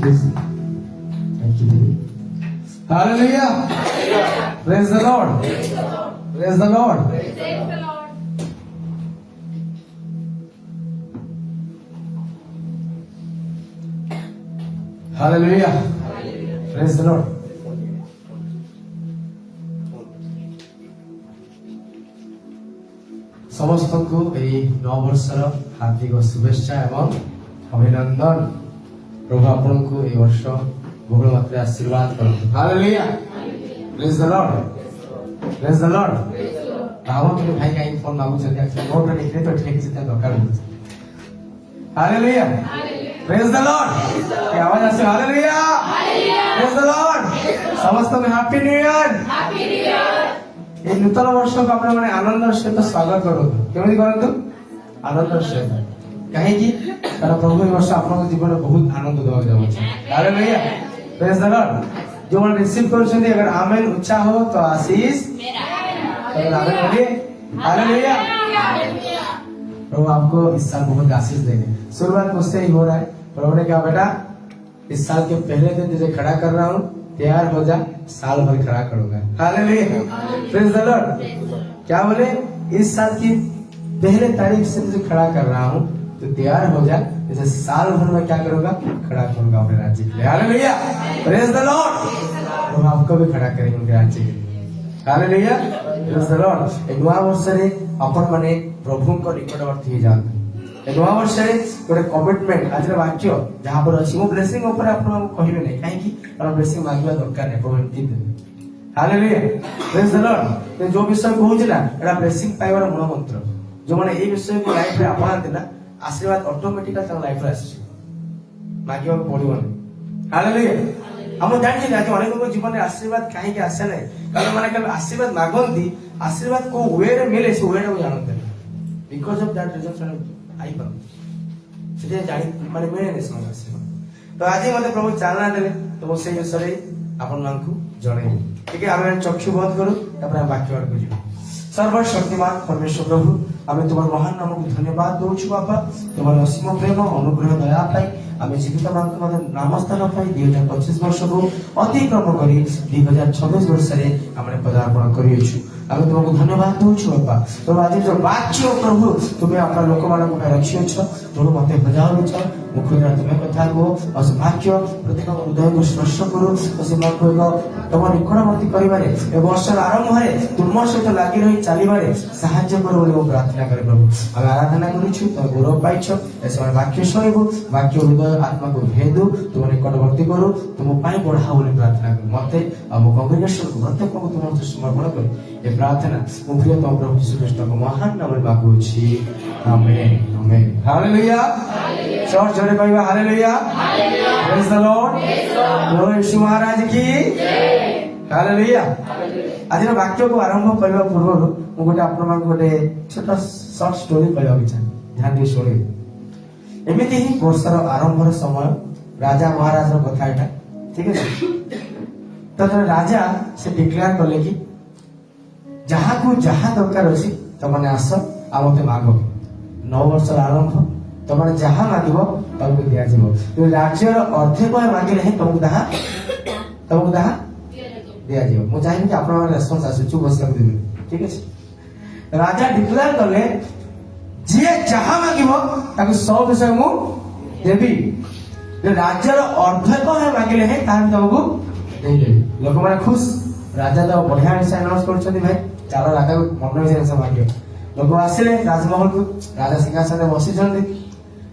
busy. Thank you, baby. Hallelujah. Praise the Lord. Praise the Lord. Praise the Lord. Hallelujah. Praise the Lord. ସମସ୍ତଙ୍କୁ ଏହି ନଅ ବର୍ଷର ହାର୍ଦ୍ଦିକ ଶୁଭେଚ୍ଛା ଏବଂ ଅଭିନନ୍ଦନ। ପ୍ରଭୁ ଆପଣଙ୍କୁ ଏହି ବର୍ଷ ବହୁଳ ମାତ୍ରାରେ ଆଶୀର୍ବାଦ କରନ୍ତୁ। ହାଲେଲୁୟା। ପ୍ରେଜ୍ ଦ ଲର୍ଡ। ପ୍ରେଜ୍ ଦ ଲର୍ଡ। ଭାବନ୍ତୁ ଭାଇ କାହିଁକି ଫୋନ ମାଗୁଛନ୍ତି, ଆକ୍ଚୁଆଲି ମୋଟା ଲେଖିଲେ ତ ଠିକ ସେ ଦରକାର ହଉଛି। ହାଲେଲୁୟା। ପ୍ରେଜ୍ ଦ ଲର୍ଡ। କି ଆୱାଜ ଆସେ ହାଲେଲୁୟା। ପ୍ରେଜ୍ ଦ ଲର୍ଡ। ସମସ୍ତଙ୍କୁ happy new year. Happy New Year. এই নূতন বর্ষকে আপনার আনন্দের সহিত স্বাগত করন্তু। কেমতি করন্তু? আনন্দের সহিত। কাহিঁকি? কারণ প্রভু এই বর্ষ আপনার জীবনে বহুত আনন্দ দেওয়া যাচ্ছে। হালেলুয়া। Praise the Lord. जो मन रिसीव करूछंती अगर आमेन उच्चा हो तो आशीष मेरा आमेन बोलिए। हालेलुया। प्रभु आपको इस साल बहुत आशीष देंगे। शुरुआत मुझसे ही हो रहा है। प्रभु ने कहा बेटा इस साल के पहले दिन तुझे खड़ा कर रहा हूँ, तैयार हो जा, साल भर खड़ा करूंगा। हालेलुया। Praise the Lord. क्या बोले? इस साल की पहले तारीख से तुझे खड़ा कर रहा हूँ, तो तैयार हो जा, जैसे साल भर में क्या करूंगा? खड़ा करूंगा अपने राज्य के लिए। हालेलुया। Praise the Lord. हम आपको भी खड़ा करेंगे उनके राज्य के लिए। हालेलुया। Praise the Lord. एक नया वर्ष रे अपन माने प्रभु को निकटवर्ती हो जाते। एक नया वर्ष रे गोटे कमिटमेंट आज वाक्य जहां पर अछि वो ब्लेसिंग ऊपर आपण कहिबे नै काहे कि और ब्लेसिंग मांगवा दरकार नै प्रभु एमती देबे। हालेलुया। Praise the Lord. तो जो विषय कहूजिला एटा ब्लेसिंग पाइबार मूल मंत्र। जो माने ए विषय को लाइफ रे अपना देना आशीर्वाद ऑटोमेटिकली तम लाइफ रे आसी मांगवा पड़िबो। हालेलुया। हम जानि ना कि अनेक लोग जीवन में आशीर्वाद काहे के आसे नै कारण माने के आशीर्वाद मागंती आशीर्वाद को वे रे मिले से वे रे जानते बिकॉज़ ऑफ दैट रीजन आई पाऊ से जानि माने मिले नै समझ आशीर्वाद। तो आज मते प्रभु चालना देले तो मो से विषय आपन मानकु जणाई। ठीक है आमे चक्षु बंद करू तापर वाक्य आड़ को जीव। सर्वशक्तिमान परमेश्वर प्रभु आमे तुम्हार महान नाम को धन्यवाद दोछु बाबा। तुम्हार असीम प्रेम अनुग्रह दया पाई आमे जीवित मान को नामस्थान पाई 2025 वर्ष को अतिक्रम करी 2026 वर्ष रे हमने पदार्पण करियछु। आमे तुमको धन्यवाद दोछु बाबा। तो आज जो वाक्य प्रभु तुम्हें अपना लोक मान को रखियछ प्रभु मते बजाउ छ मुख द्वारा तुम्हें कथा को अस वाक्य प्रत्येक हृदय को स्पर्श करू अस मान को तुम निकटवर्ती करिबारे ए वर्ष आरंभ रे तुम सहित लागि रही चलिबारे सहाय्य करो बोली प्रार्थना करे प्रभु। आमे आराधना करिछु तो गौरव पाइछ ए समय वाक्य सुनिबो वाक्य हृदय आत्मा को भेदु तुम निकटवर्ती करू तुम पाई बढ़ा बोली प्रार्थना करू मते हम कांग्रेगेशन को प्रत्येक को तुम समर्पण करू ए प्रार्थना मो प्रिय तुम प्रभु यीशु ख्रीष्ट को महान नाम रे मांगु छी। आमेन आमेन। हालेलुया। चर्च जोड़े कहबा hallelujah. Praise the lord. Glory Yeshu महाराज की जय। हालेलुया। आज वाक्य को आरंभ करबा पूर्व मु गोटे आपन मान गोटे छोटा शॉर्ट स्टोरी कहबा चाहे ध्यान दे सुने। एमिति ही वर्षर आरंभर समय राजा महाराज रो कथा एटा ठीक है। तो राजा से डिक्लेयर करले कि जहाँ को जहाँ दरकार अछि तमने आस आ मते मांगो। 9 वर्ष आरंभ तमने जहाँ मांगो तुमको दिया जिवो। तो राज्यर अर्धेक मांगिले हे तुमको दहा दिया जिवो। मु चाहि कि आपन रेस्पॉन्स आसु चुप बस कर दिबे ठीक है। राजा डिक्लेयर करले जे जहाँ मांगिबो ताको 100 विषय मु देबी। जे राज्यर अर्धेक मांगिले हे तान तुमको देई देबी। लोक माने खुश। राजा तो बढ़िया विषय अनाउंस करछथि भाई चालो राजा को मन विषय मांगियो। लोक आसिले राजमहल को राजा सिंहासन में बसी छथि।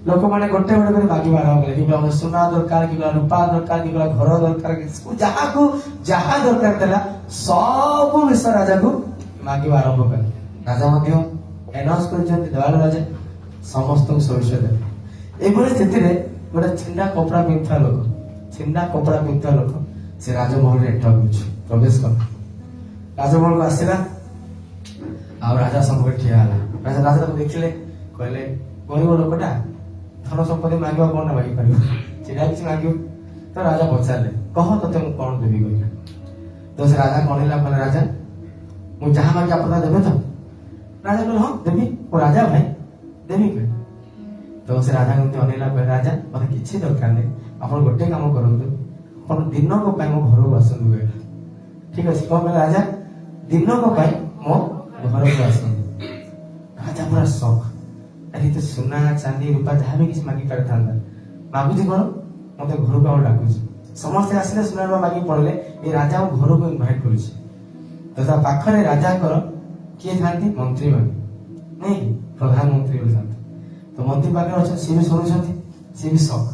लोक माने गोटे गोटे कर मांगी आरंभ कले कि हमर सोना दरकार कि रूपा दरकार कि घर दरकार कि जहाँ को जहाँ दरकार तला सब विषय राजा को मांगी आरंभ कले। राजा मध्य अनाउंस करछथि दयालु राजा समस्त को सब विषय दे। एभली स्थिति रे गोटे छिंडा कपड़ा पिंथा लोक से राजमहल रे एंटर करछ प्रवेश कर। राजमहल को आसिला आ राजा संग ठिया हला। राजा को देखिले कहले गरीब लोकटा धन संपत्ति मांगिबा कोन मांगी परिबो सेटा किछ मांगियो। तो राजा पचारले कह तते मु कोन देबी कहिला। तो से राजा कहला कहले राजा मु जहां मांगी आपन देबे तो। राजा कहले हां देबी। ओ राजा भाई देबी के ତ ସେ ରାଜା କେମିତି ଅନେଇଲା କହିଲେ ରାଜା ମତେ କିଛି ଦରକାର ନାହିଁ, ଆପଣ ଗୋଟେ କାମ କରନ୍ତୁ, ଆପଣ ଦିନକ ପାଇଁ ମୋ ଘରକୁ ଆସନ୍ତୁ କହିଲେ। ଠିକ ଅଛି, କଣ କହିଲେ ରାଜା ଦିନକ ପାଇଁ ମୋ ଘରକୁ ଆସନ୍ତୁ। ରାଜା ପୁରା ଶକ୍, ଆରେ ତ ସୁନା ଚାନ୍ଦି ରୂପା ଯାହା ବି କିଛି ମାଗି ପାରିଥାନ୍ତା, ମାଗୁଛି କଣ ମତେ ଘରକୁ ଆଉ ଡାକୁଛି। ସମସ୍ତେ ଆସିଲେ ସୁନା ରୂପା ମାଗି ପଡିଲେ, ଏ ରାଜା ଆମ ଘରକୁ ଇନଭାଇଟ କରୁଛି। ତ ତା ପାଖରେ ରାଜାଙ୍କର କିଏ ଥାନ୍ତି ମନ୍ତ୍ରୀ ମାନେ, ନାଇଁ କି ପ୍ରଧାନମନ୍ତ୍ରୀ ଥାନ୍ତି। ତ ମନ୍ତ୍ରୀ ପାଖରେ ଅଛନ୍ତି, ସିଏ ବି ଶୁଣୁଛନ୍ତି, ସିଏ ବି ଶକ୍।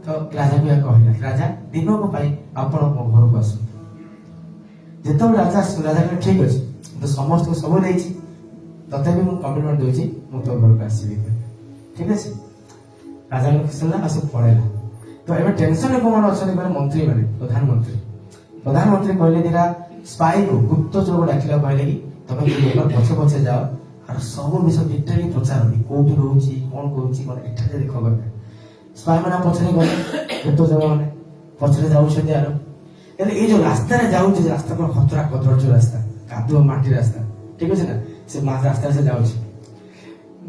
ତ ରାଜାକୁ ଏହା କହିଲା ରାଜା ଦିନକ ପାଇଁ ଆପଣ ମୋ ଘରକୁ ଆସନ୍ତୁ। ଯେତେବେଳେ ରାଜା ଆସିଲେ ରାଜା କହିଲେ ଠିକ ଅଛି, ମୁଁ ତ ସମସ୍ତଙ୍କୁ ସବୁ ଦେଇଛି, ତଥାପି ମୁଁ କମିଟମେଣ୍ଟ ଦଉଛି ମୁଁ ତୋ ଘରକୁ ଆସିବି। ଠିକ ଅଛି, ରାଜାଙ୍କ ଖୁସି ହେଲା, ଆସି ପଳେଇଲା। ତ ଏବେ ଟେନସନରେ କୋଉମାନେ ଅଛନ୍ତି କହିଲେ ମନ୍ତ୍ରୀ ମାନେ, ପ୍ରଧାନମନ୍ତ୍ରୀ କହିଲେ ଦିଟା ସ୍ପାଇକୁ ଗୁପ୍ତଚରକୁ ଡାକିଲା, କହିଲେ କି ତମେ ପଛେ ପଛେ ଯାଅ আর ସବୁ ବିଷୟ ଡିଟେଲି ପଚାରନ୍ତି, କୋଉଠି ରହୁଛି, କଣ କରୁଛି, କଣ ଏଠାରେ ଦେଖ ଗଲେ। ସ୍ପାଇ ମାନେ ପଛରେ ଗଲେ, ଗୁପ୍ତଚର ମାନେ ପଛରେ ଯାଉଛନ୍ତି। ଆର ହେଲେ ଏଇ ଯୋଉ ରାସ୍ତାରେ ଯାଉଛି, ରାସ୍ତା ପୁରା ଖତରା କଦର୍ଯ୍ୟ ରାସ୍ତା, କାଦୁଅ ମାଟି ରାସ୍ତା, ଠିକ ଅଛି ନା, ସେ ରାସ୍ତାରେ ସେ ଯାଉଛି।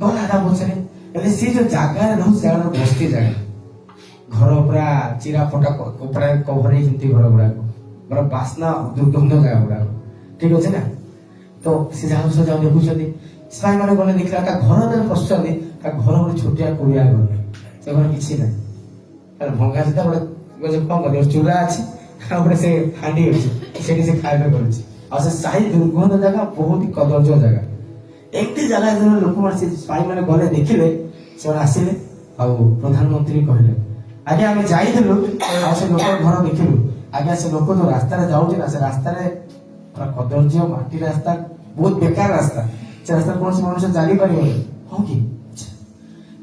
ଗଲା ତା ପଛରେ, ହେଲେ ସେ ଯୋଉ ଜାଗାରେ ରହୁଛି ଜାଗାର ବସ୍ତି ଜାଗା, ଘର ପୁରା ଚିରା ଫଟା କପଡା କଭର ହେଇଛନ୍ତି, ଘର ଗୁଡାକ ପୁରା ବାସ୍ନା ଦୁର୍ଗନ୍ଧ ଜାଗା ଗୁଡାକ, ଠିକ ଅଛି ନା। ତ ସେ ଯାହା ଯାଉ ଦେଖୁଛନ୍ତି, ସ୍ପାଇ ମାନେ ଗଲେ ଦେଖିଲା ତା ଘର ଯେତେବେଳେ ପଶୁଛନ୍ତି, ତା ଘର ଗୋଟେ ଛୋଟିଆ କୁଡ଼ିଆ ଘର, ସେ ଘର କିଛି ନାହିଁ, ଭଙ୍ଗା ସୁଧା ଗୋଟେ କଣ କରିବ, ଚୁଲା ଅଛି ଆଉ ଗୋଟେ ସେ ହାଣ୍ଡି ଅଛି, ସେଠି ସେ ଖାଇବା କରୁଛି। ଆଉ ସେ ସାହି ଦୁର୍ଗନ୍ଧ ଜାଗା, ବହୁତ କଦର୍ଯ୍ୟ ଜାଗା। ଏମିତି ଜାଗା ଯେତେବେଳେ ଲୋକମାନେ ସେ ସ୍ପାଇ ମାନେ ଗଲେ ଦେଖିଲେ, ସେମାନେ ଆସିଲେ ଆଉ ପ୍ରଧାନମନ୍ତ୍ରୀ କହିଲେ ଆଜ୍ଞା ଆମେ ଯାଇଥିଲୁ ଆଉ ସେ ଲୋକ ଘର ଦେଖିଲୁ, ଆଜ୍ଞା ସେ ଲୋକ ଯୋଉ ରାସ୍ତାରେ ଯାଉଛି ନା, ସେ ରାସ୍ତାରେ ପୁରା କଦର୍ଯ୍ୟ ମାଟି ରାସ୍ତା, ବହୁତ ବେକାର ରାସ୍ତା, ସେ ରାସ୍ତାରେ କୌଣସି ମଣିଷ ଚାଲିପାରିବନି। ହଁ କି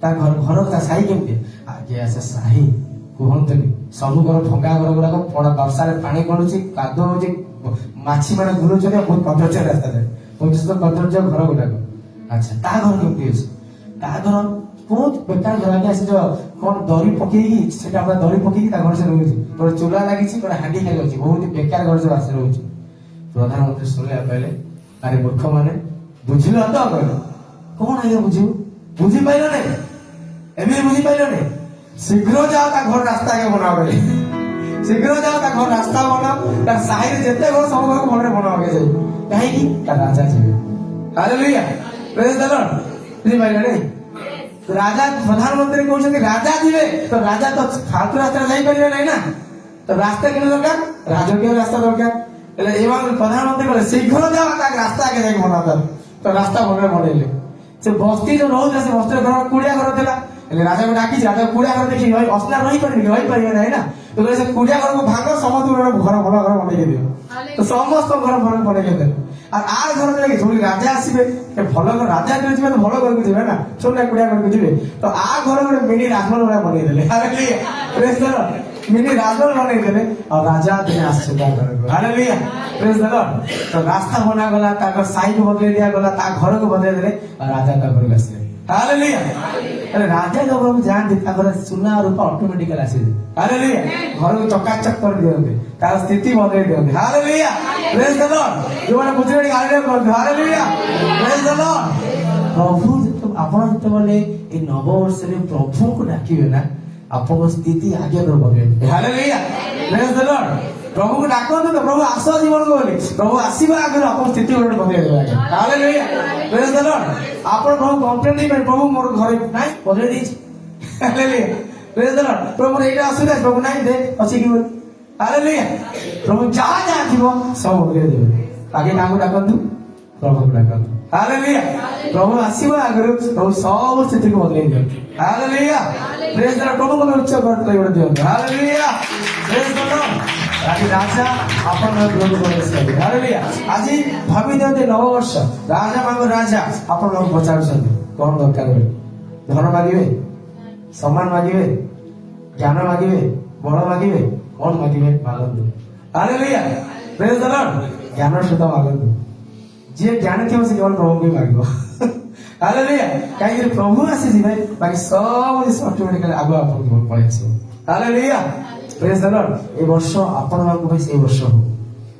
ତା ଘର ତା ସାହି କେମିତି, ଆଜ୍ଞା ସେ ସାହି କୁହନ୍ତୁନି, ସବୁ ଘର ଭଙ୍ଗା ଘର ଗୁଡାକ ବର୍ଷାରେ ପାଣି ପଡୁଛି, କାଦୁଅ ହଉଛି, ମାଛି ମାନେ ଘୁରୁଛନ୍ତି, ବହୁତ କଦର୍ଯ୍ୟ ରାସ୍ତା ଯାଏ, କଦର୍ଯ୍ୟ ଘର ଗୁଡାକ। ଆଚ୍ଛା ତା ଘର କେମିତି ଅଛି, ତା ଘର ବହୁତ ବେକାର ଘର, ଆଜ୍ଞା ସେ ଯୋଉ କଣ ଦରି ପକେଇକି, ସେଟା ପୁରା ଦରି ପକେଇକି ତା ଘର ସେ ରହୁଛି, ଗୋଟେ ଚୁଲା ଲାଗିଛି, ଗୋଟେ ହାଣ୍ଡି ଖାଲି ଅଛି, ବହୁତ ବେକାର ଘର ସବୁ ଆସି ରହୁଛି। ପ୍ରଧାନମନ୍ତ୍ରୀ ଶୁଣିଲା, କହିଲେ ଆରେ ମୂର୍ଖ ମାନେ ବୁଝିଲ ତ, କହିଲେ କଣ ଆଜ୍ଞା ବୁଝିବୁ, ବୁଝିପାରିଲ ନାଇଁ, ଏମିତି ବୁଝିପାରିଲ ନାଇଁ, ଶୀଘ୍ର ଯାଅ ତା ଘର ରାସ୍ତା ଆগে ବନାଅ, କହିଲେ ଶୀଘ୍ର ଯାଅ ତା ଘର ରାସ୍ତା ବନାଅ, ତା ସାହିରେ ଯେତେ ଘର ସବୁ ଘର ଭଲରେ ବନାଅ ଆগে ଯାଇ, କାହିଁକି ତା ରାଜା ଯିବେ। ହାଲେଲୁୟା, ପ୍ରେଜ୍ ଦ ଲର୍ଡ। ବୁଝିପାରିଲ ନାଇଁ, ରାଜା ପ୍ରଧାନମନ୍ତ୍ରୀ କହୁଛନ୍ତି ରାଜା ଯିବେ, ତ ରାଜା ତ ଫାଲତୁ ରାସ୍ତାରେ ଯାଇପାରିବେ ନାହିଁ ନା, ତ ରାସ୍ତା କେତେ ଦରକାର, ରାଜକୀୟ ରାସ୍ତା ଦରକାର। ହେଲେ ଏବଂ ପ୍ରଧାନମନ୍ତ୍ରୀ କହିଲେ ଶୀଘ୍ର ଯାଅ ତା ରାସ୍ତା ଆগে ଯାଇକି ବନାଅ, ତ ରାସ୍ତା ଭଲରେ ବନେଇଲେ। ସେ ବସ୍ତି ଯୋଉ ରହୁଥିଲା, ସେ ବସ୍ତିର ଘର କୁଡ଼ିଆ ଘର ଥିଲା, ହେଲେ ରାଜାକୁ ଡାକିଛି, ରାଜା କୁଡ଼ିଆ ଘର ଦେଖି ଅସନା ରହିପାରିବେ ନାହିଁ ନା, ତ ସେ କୁଡ଼ିଆ ଘରକୁ ଭାଗ, ସମସ୍ତଙ୍କୁ ଘର ଭଲ ଘର ବନେଇ ଦିଅ, ତ ସମସ୍ତ ଘର ଭଲ ବନେଇ ଦେବେ। আর আর ঘর থেকে যদি রাজা আসবে, ভাল ঘর রাজা যেতে ଯିବେ, ଭଲ ଘରକୁ ଯିବେ ନା, ଛୋଟା କୁଡ଼ିଆ ଘରକୁ ଯିବେ, ତ ଆ ଘର ଗୋଟେ ମିନି ରାଜମହଲ ଭଳିଆ ବନେଇ ଦେଲେ। ହାଲେଲୁୟା, ପ୍ରେଜ୍ ଦ ଲର୍ଡ। ମିନି ରାଜମହଲ ବନେଇ ଦେଲେ, ଆଉ ରାଜା ଦିନେ ଆସିছে ତା ଘରକୁ। ହାଲେଲୁୟା, ପ୍ରେଜ୍ ଦ ଲର୍ଡ। ତ ରାସ୍ତା ବନାଗଲା, ତାଙ୍କର ସାହିକୁ ବଦଳେଇ ଦିଆଗଲା, ତା ଘରକୁ ବଦଳେଇ ଦେଲେ, ଆଉ ରାଜା ତା ଘରକୁ ଆସିଲେ। ହାଲେଲୁୟା, ରାଜା ଯୋଉ ଘରକୁ ଯାଆନ୍ତି, ତାଙ୍କର ସୁନା ରୂପା ଅଟୋମେଟିକାଲି ଆସିଯାଏ। ହାଲେଲୁୟା, ଘରକୁ ଚକାଚକ କରିଦିଅନ୍ତି, ତାର ସ୍ଥିତି ବଦଳେଇ ଦିଅନ୍ତି। ହାଲେଲୁୟା, ପ୍ରେଜ୍ ଦ ଲର୍ଡ। ଯୋଉମାନେ ବୁଝିବେନି ହାଲେଲୁୟା କୁହନ୍ତୁ, ହାଲେଲୁୟା, ପ୍ରେଜ୍ ଦ ଲର୍ଡ। ପ୍ରଭୁ ଆପଣ ଯେତେବେଳେ ଏଇ ନବବର୍ଷରେ ପ୍ରଭୁଙ୍କୁ ଡାକିବେ ନା, ଆପଣଙ୍କ ସ୍ଥିତି ଆଗେ ବଦଳେଇବେ। ହାଲେଲୁୟା, ପ୍ରେଜ୍ ଦ ଲର୍ଡ। ପ୍ରଭୁଙ୍କୁ ଡାକନ୍ତୁ ତ, ପ୍ରଭୁ ଆସ ଜୀବନକୁ ବୋଲି, ପ୍ରଭୁ ଆସିବା ଆଗରୁ ଆପଣଙ୍କ ସ୍ଥିତି ଗୋଟେ ବଦଳେଇ ଦେବେ ଆଜ୍ଞା। ହାଲେଲୁୟା, ପ୍ରେଜ୍ ଦ ଲର୍ଡ। ଆପଣ ପ୍ରଭୁ କମ୍ପ୍ଲେନ୍ ଦେଇପାରିବେ, ପ୍ରଭୁ ମୋର ଘରେ ନାଇଁ ବଦଳେଇ ଦେଇଛି। ହାଲେଲୁୟା, ପ୍ରେଜ୍ ଦ ଲର୍ଡ। ପ୍ରଭୁ ଏଇଟା ଅସୁବିଧା, ପ୍ରଭୁ ନାଇଁ ଦେ ଅଛି କି ବୋଲି। ହାଲେଲୁୟା, ପ୍ରଭୁ ଯାହା ଯାହା ଥିବ ସବୁ ବଦଳେଇ ଦେବେ। ଆଗେ କାହାକୁ ଡାକନ୍ତୁ, ପ୍ରଭୁଙ୍କୁ ଡାକନ୍ତୁ। ହାଲେଲୁୟା, ପ୍ରଭୁ ଆସିବା ଆଗରୁ ପ୍ରଭୁ ସବୁ ସ୍ଥିତିକୁ ବଦଳେଇ ଦିଅନ୍ତୁ। ହାଲେଲୁୟା, ପ୍ରେଜ୍ ଦ ଲର୍ଡ। ପ୍ରଭୁଙ୍କୁ ଉଚ୍ଚ କରି ଗୋଟେ ଦିଅନ୍ତୁ। ହାଲେଲୁୟା, ପ୍ରେଜ୍ ଦ ଲର୍ଡ। ଆଜି ରାଜା ଆପଣଙ୍କ ଗୃହକୁ ପ୍ରବେଶ କରିବେ। ହାଲେଲୁୟା, ଆଜି ଭାବି ଦିଅନ୍ତି ନବବର୍ଷ, ରାଜା ମାଙ୍କ ରାଜା ଆପଣଙ୍କୁ ପଚାରୁଛନ୍ତି କଣ ଦରକାର ବୋଲି। ଧନ ମାଗିବେ, ସମ୍ମାନ ମାଗିବେ, ଜ୍ଞାନ ମାଗିବେ, ବଳ ମାଗିବେ, କଣ ମାଗିବେ ମାଗନ୍ତୁ। ହାଲେଲୁୟା, ପ୍ରେଜ୍ ଦ ଲର୍ଡ। ଜ୍ଞାନ ସହିତ ମାଗନ୍ତୁ, ଯିଏ ଜ୍ଞାନ ଥିବ ସେ କେବଳ ପ୍ରଭୁଙ୍କୁ ହିଁ ମାଗିବ। ହାଲେଲୁୟା, କାହିଁକି ପ୍ରଭୁ ଆସିଯିବେ, ବାକି ସବୁ ଜିନିଷ ଅଟୋମେଟିକାଲି ଆଗୁଆ ଆପଣଙ୍କୁ ପଳେଇ ଆସିବ। ହାଲେଲୁୟା, ପ୍ରେଜ୍ ଦ ଲର୍ଡ। ଏ ବର୍ଷ ଆପଣମାନଙ୍କ ପାଇଁ ସେଇ ବର୍ଷ ହଉ।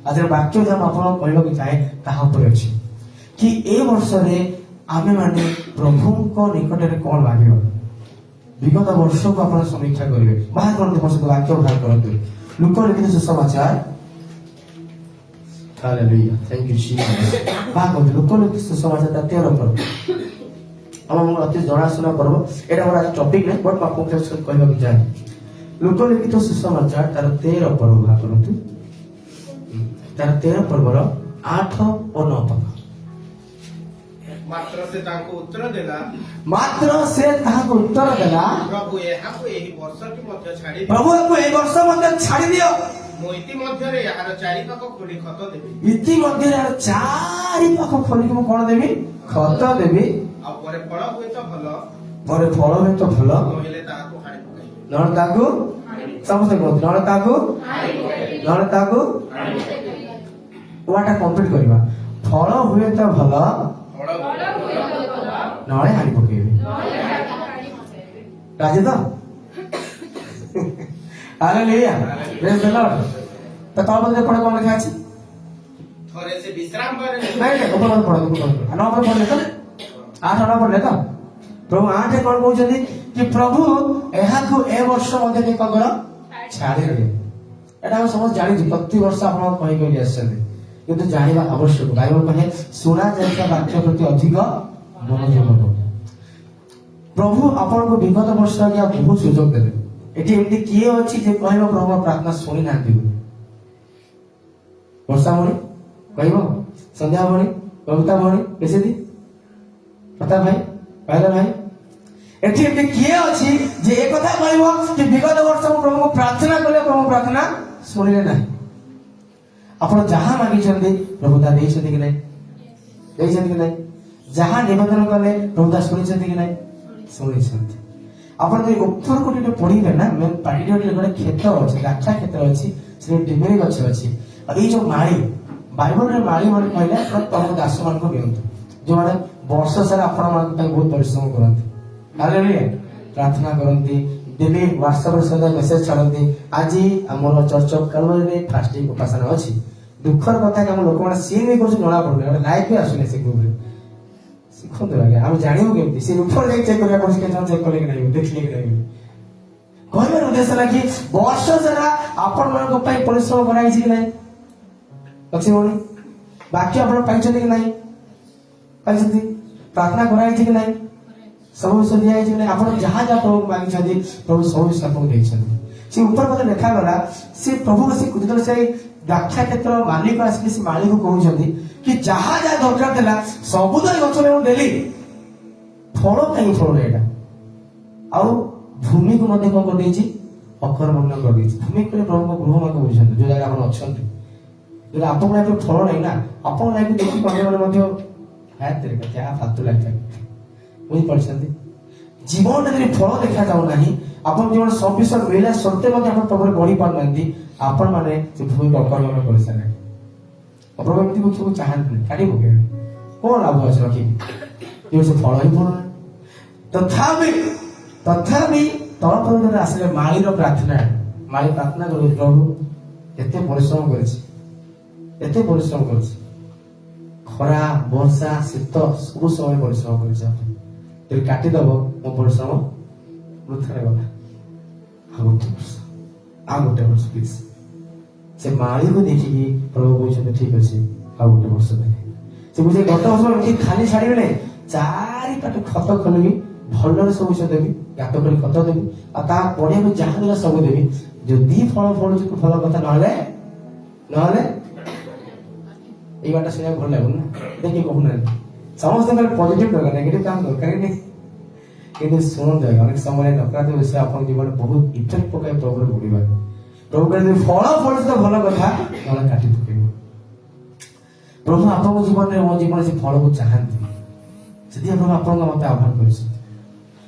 ଆଜିର ବାକ୍ୟ ଯାହା ମୁଁ ଆପଣଙ୍କୁ କହିବାକୁ ଚାହେଁ ତାହା ଉପରେ ଅଛି କି ଏ ବର୍ଷରେ ଆମେ ମାନେ ପ୍ରଭୁଙ୍କ ନିକଟରେ କଣ ମାଗିବା ବିଗତ ବର୍ଷକୁ ଆପଣ ସମୀକ୍ଷା କରିବେ। ବାହାର କରନ୍ତୁ ମୋ ସହିତ ବାକ୍ୟ ବାହାର କରନ୍ତୁ। ଲୁକ ଲିଖିତ ସୁସମାଚାର ହାଲେଲୁୟା ଥ୍ୟାଙ୍କ ୟୁ ଜିସସ୍। ବାହାର କରନ୍ତୁ ଲୁକ ଲିଖିତ ସୁସମାଚାର 13 ପର୍ବ। ଆମକୁ ଅତି ଜଣାଶୁଣା ପର୍ବ। ଏଇଟା ମୋର ଆଜି ଟପିକ ନାହିଁ ବଟ୍ ମୁଁ ଆପଣଙ୍କ ସହିତ କହିବାକୁ ଚାହେଁ। ଲୁକ ଲିଖିତ ସୁସମାଚାର ତାର 13 ପର୍ବ ବାହାର କରନ୍ତୁ। ତାର 13 ପର୍ବର 8 ଓ 9 ପଦ। ମାତ୍ର ସେ ତାଙ୍କୁ ଉତ୍ତର ଦେଲା, ମାତ୍ର ସେ ତାହାକୁ ଉତ୍ତର ଦେଲା, ପ୍ରଭୁ ଏହାକୁ ଏହି ବର୍ଷଟି ମଧ୍ୟ ଛାଡ଼ି ଦିଅ। ପ୍ରଭୁ ଏହାକୁ ଏହି ବର୍ଷ ମଧ୍ୟ ଛାଡ଼ି ଦିଅ। ମୁଁ ଇତିମଧ୍ୟରେ ଏହାର ଚାରିପାଖ ଖୋଳି ଖତ ଦେବି, ଇତିମଧ୍ୟରେ ଏହାର ଚାରି ପାଖ ଖୋଲିକି ମୁଁ କଣ ଦେବି? ଖତ ଦେବି। ଆଉ ପରେ ଫଳ ହୁଏତ ଭଲ, ପରେ ଫଳ ହୁଏ ତ ଭଲ, ନହେଲେ ତାହାକୁ ହାଣି ପକାଇବି। ନହେଲେ ତାକୁ ସମସ୍ତେ କୁହନ୍ତୁ ନହେଲେ ତାକୁ ୱାଟା କମ୍ପ୍ଲିଟ କରିବା। ଫଳ ହୁଏ ତ ଭଲ, ଫଳ ନହେଲେ ହାଣି ପକେଇବି। ରାଜି ତ? ହାଲେଲୁୟା ପ୍ରେଜ୍ ଦ ଲର୍ଡ। ତ ତଳ ପଦରେ ପଢ କଣ ଲେଖା ଅଛି? ଥରେ ସେ ବିଶ୍ରାମ ପରେ ନାଇଁ ନାଇଁ ଉପର ପଦ ପଢ ନଅ ପଦ ପଢିଲେ ତ? 8 9 ପଢିଲେ ତ? ପ୍ରଭୁ 8 କଣ କହୁଛନ୍ତି କି ପ୍ରଭୁ ଏହାକୁ ଏ ବର୍ଷ ମଧ୍ୟ କଣ କର ଛାଡ଼ିବେ। ଏଟା ଆମେ ସମସ୍ତେ ଜାଣିଛୁ, ପ୍ରତିବର୍ଷ ଆପଣ କହି କହି ଆସିଛନ୍ତି, କିନ୍ତୁ ଜାଣିବା ଆବଶ୍ୟକ। ବାଇବଲ କହେ ଶୁଣା ଯାଇଥିବା ବାକ୍ୟ ପ୍ରତି ଅଧିକ ମନୋଯୋଗ କର। ପ୍ରଭୁ ଆପଣଙ୍କୁ ବିଗତ ବର୍ଷ ଆଜ୍ଞା ବହୁତ ସୁଯୋଗ ଦେବେ। ଏଠି ଏମିତି କିଏ ଅଛି ଯେ କହିବ ପ୍ରଭୁ ପ୍ରାର୍ଥନା ଶୁଣି ନାହାନ୍ତି? ବର୍ଷା ଭଉଣୀ କହିବ, ସନ୍ଧ୍ୟା ଭଉଣୀ, କବିତା ଭଉଣୀ, ବେଶୀ ପ୍ରତାପ ଭାଇ, ପାଇଲ ଭାଇ, ଏଠି ଏମିତି କିଏ ଅଛି ଯେ ଏ କଥା କହିବ କି ବିଗତ ବର୍ଷ ମୁଁ ପ୍ରଭୁଙ୍କୁ ପ୍ରାର୍ଥନା କଲେ ପ୍ରଭୁ ପ୍ରାର୍ଥନା ଶୁଣିଲେ ନାହିଁ? ଆପଣ ଯାହା ମାଗିଛନ୍ତି ପ୍ରଭୁ ତା ଦେଇଛନ୍ତି କି ନାହିଁ? ଦେଇଛନ୍ତି କି ନାହିଁ? ଯାହା ନିବେଦନ କଲେ ପ୍ରଭୁ ତା ଶୁଣିଛନ୍ତି କି ନାହିଁ? ଶୁଣିଛନ୍ତି। ଆପଣ ଯଦି ଉପରକୁ ଟିକେ ପଢିବେ ନା, ପାଟିରେ ଗୋଟେ କ୍ଷେତ୍ର ଅଛି, ଗାଛା କ୍ଷେତ୍ର ଅଛି, ସେଠି ଡିମିରି ଗଛ ଅଛି। ଆଉ ଏଇ ଯୋଉ ମାଳି, ବାଇବଲରେ ମାଳି ମାନେ କହିଲେ ପ୍ରଭୁ ଦାସ ମାନଙ୍କୁ ନିଅନ୍ତୁ, ଯୋଉମାନେ ବର୍ଷ ସାରା ଆପଣମାନଙ୍କ ପାଇଁ ବହୁତ ପରିଶ୍ରମ କରନ୍ତି। ହାଲେଲୁୟା ପ୍ରାର୍ଥନା କରନ୍ତି, ଡେଲି ହ୍ୱାଟ୍ସଆପରେ ସହିତ ମେସେଜ ଛାଡନ୍ତି। ଆଜି ଆମର ଚର୍ଚ୍ଚ ଅଫ କାଲଭାରୀରେ ଫାଷ୍ଟିଂ ଉପାସନା ଅଛି। ଦୁଃଖର କଥା କି ଆମ ଲୋକମାନେ ସିଏ ବି କରୁଛନ୍ତି ଜଣା ପଡୁନି, ଗୋଟେ ଲାଇକ୍ ବି ଆସୁନି ସେ ଗ୍ରୁପରେ। ଶିଖନ୍ତୁ ଆଜ୍ଞା, ଆମେ ଜାଣିବୁ କେମିତି? ସେ ଉପରେ ଯାଇକି ଚେକ୍ କରିବାକୁ ପଡୁଛି, କେତେ ଜଣ ଚେକ୍ କଲେ କି ନାହିଁ, ଦେଖିଲେ କି ନାହିଁ। କହିବାର ଉଦ୍ଦେଶ୍ୟ ହେଲା କି ବର୍ଷ ସାରା ଆପଣମାନଙ୍କ ପାଇଁ ପରିଶ୍ରମ କରାଯାଇଛି କି ନାହିଁ? ଅଛି ଭଉଣୀ, ବାକ୍ୟ ଆପଣ ପାଇଛନ୍ତି କି ନାହିଁ? ପାଇଛନ୍ତି। ପ୍ରାର୍ଥନା କରାଯାଇଛି କି ନାହିଁ? ସବୁ ବିଷୟ ଦିଆଯାଇଛି କି ନାହିଁ? ଆପଣ ଯାହା ଯାହା ପ୍ରଭୁକୁ ମାଗିଛନ୍ତି ପ୍ରଭୁ ସବୁ ବିଷୟ ଆପଣଙ୍କୁ ଦେଇଛନ୍ତି। ସେ ଉପର ପଦରେ ଲେଖାଗଲା, ସେ ପ୍ରଭୁ ଯେତେବେଳେ ସେଇ ଦ୍ରାକ୍ଷା କ୍ଷେତ୍ର ମାଲିକ ଆସିକି ସେ ମାଳିକୁ କହୁଛନ୍ତି କି ଯାହା ଯାହା ଦରକାର ଥିଲା ସବୁ ତ ଏ ଗଛରେ ମୁଁ ଦେଲି, ଫଳ କାହିଁକି ଫଳ ଏଇଟା? ଆଉ ଭୂମିକୁ ମଧ୍ୟ କଣ କରିଦେଇଛି? ଅକର୍ମଣ୍ୟ କରିଦେଇଛି। ଭୂମି କହିଲେ ପ୍ରଭୁଙ୍କ ଗୃହ ମାନଙ୍କୁ ବୁଝନ୍ତି, ଯୋଉ ଜାଗାରେ ଆପଣ ଅଛନ୍ତି। ଯଦି ଆପଣଙ୍କ ଲାଇଫରେ ଫଳ ନାହିଁ ନା, ଆପଣଙ୍କ ଲାଇଫ ଦେଖି ଅନ୍ୟମାନେ ମଧ୍ୟ ଯାହା ଫାଲତୁ ଲାଗିଥାଏ। ବୁଝିପାରୁଛନ୍ତି? ଜୀବନରେ ଯଦି ଫଳ ଦେଖାଯାଉ ନାହିଁ, ଆପଣ ଜୀବନ ସବୁ ବିଷୟ ମିଳିଲା ସତ୍ତ୍ୱେ ମଧ୍ୟ ଆପଣ ପ୍ରଭୁରେ ବଢି ପାରୁନାହାନ୍ତି, ଆପଣ ମାନେ ସେ ଭୂମିକୁ ଅକର୍ମଣ୍ୟ କରିସାରିଲେଣି। ପ୍ରଭୁ ଏମିତି ଦେଖିବାକୁ ଚାହାନ୍ତିନି, କାଟି ପକେଇବେ। କଣ ଲାଭ ଅଛି ରଖିକି? ସେ ଫଳ ହିଁ ଫଳ ନାହିଁ। ତଥାପି ତଳ ପଦରେ ଆସିଲେ ମାଳିର ପ୍ରାର୍ଥନା। ମାଳି ପ୍ରାର୍ଥନା କରୁଛି, ପ୍ରଭୁ ଏତେ ପରିଶ୍ରମ କରିଛି, ଏତେ ପରିଶ୍ରମ କରିଛି, ଖରା ବର୍ଷା ଶୀତ ସବୁ ସମୟ ପରିଶ୍ରମ କରିଛି, ଯଦି କାଟିଦବ ମୋ ପରିଶ୍ରମ ବୃଥାରେ ଗଲା। ଆଉ ଗୋଟେ ବର୍ଷ ପ୍ଲିଜ। ସେ ମାଳିକୁ ଦେଖିକି ପ୍ରଭୁ କହୁଛନ୍ତି ଠିକ ଅଛି, ଆଉ ଗୋଟେ ବର୍ଷ ଦେବେ। ସେ ବୁଝେ ଗତ ବର୍ଷ ଏମିତି ଖାଲି ଛାଡିବେ ନାହିଁ, ଚାରିପାଟେ ଖତ ଖୋଲିବି, ଭଲରେ ସବୁ ବିଷୟ ଦେବି, ଗାତ କରି ଖତ ଦେବି, ଆଉ ତା ପଡ଼ିଆକୁ ଯାହା ଦେଲା ସବୁ ଦେବି। ଯଦି ଫଳ ଫଳୁଛି ଭଲ କଥା, ନହେଲେ ଏଇ ବାଟ ଶୁଣିବାକୁ ଭଲ ଲାଗୁନି ନା, ଦେଖି କହୁନାହାନ୍ତି। ସମସ୍ତଙ୍କର ପଜିଟିଭ ଦରକାର, ନେଗେଟିଭ କାମ ଦରକାର ନାହିଁ। କିନ୍ତୁ ଶୁଣନ୍ତୁ ଆଜ୍ଞା, ଅନେକ ସମୟରେ ନକାରାତ୍ମକ ବିଷୟ ଆପଣଙ୍କ ଜୀବନରେ ବହୁତ ଇଫେକ୍ଟ ପକାଇ ପ୍ରଭୁରେ ବୁଡ଼ିବା। ପ୍ରଭୁ କହିଲେ ଫଳ ଫଳୁଛି ତ ଭଲ କଥା, ନହେଲେ କାଟି ପକେଇବ। ପ୍ରଭୁ ଆପଣଙ୍କ ଜୀବନରେ, ମୋ ଜୀବନରେ ସେ ଫଳକୁ ଚାହାନ୍ତି। ସେଥିପାଇଁ ପ୍ରଭୁ ଆପଣଙ୍କ ମତେ ଆହ୍ୱାନ କରିଛନ୍ତି।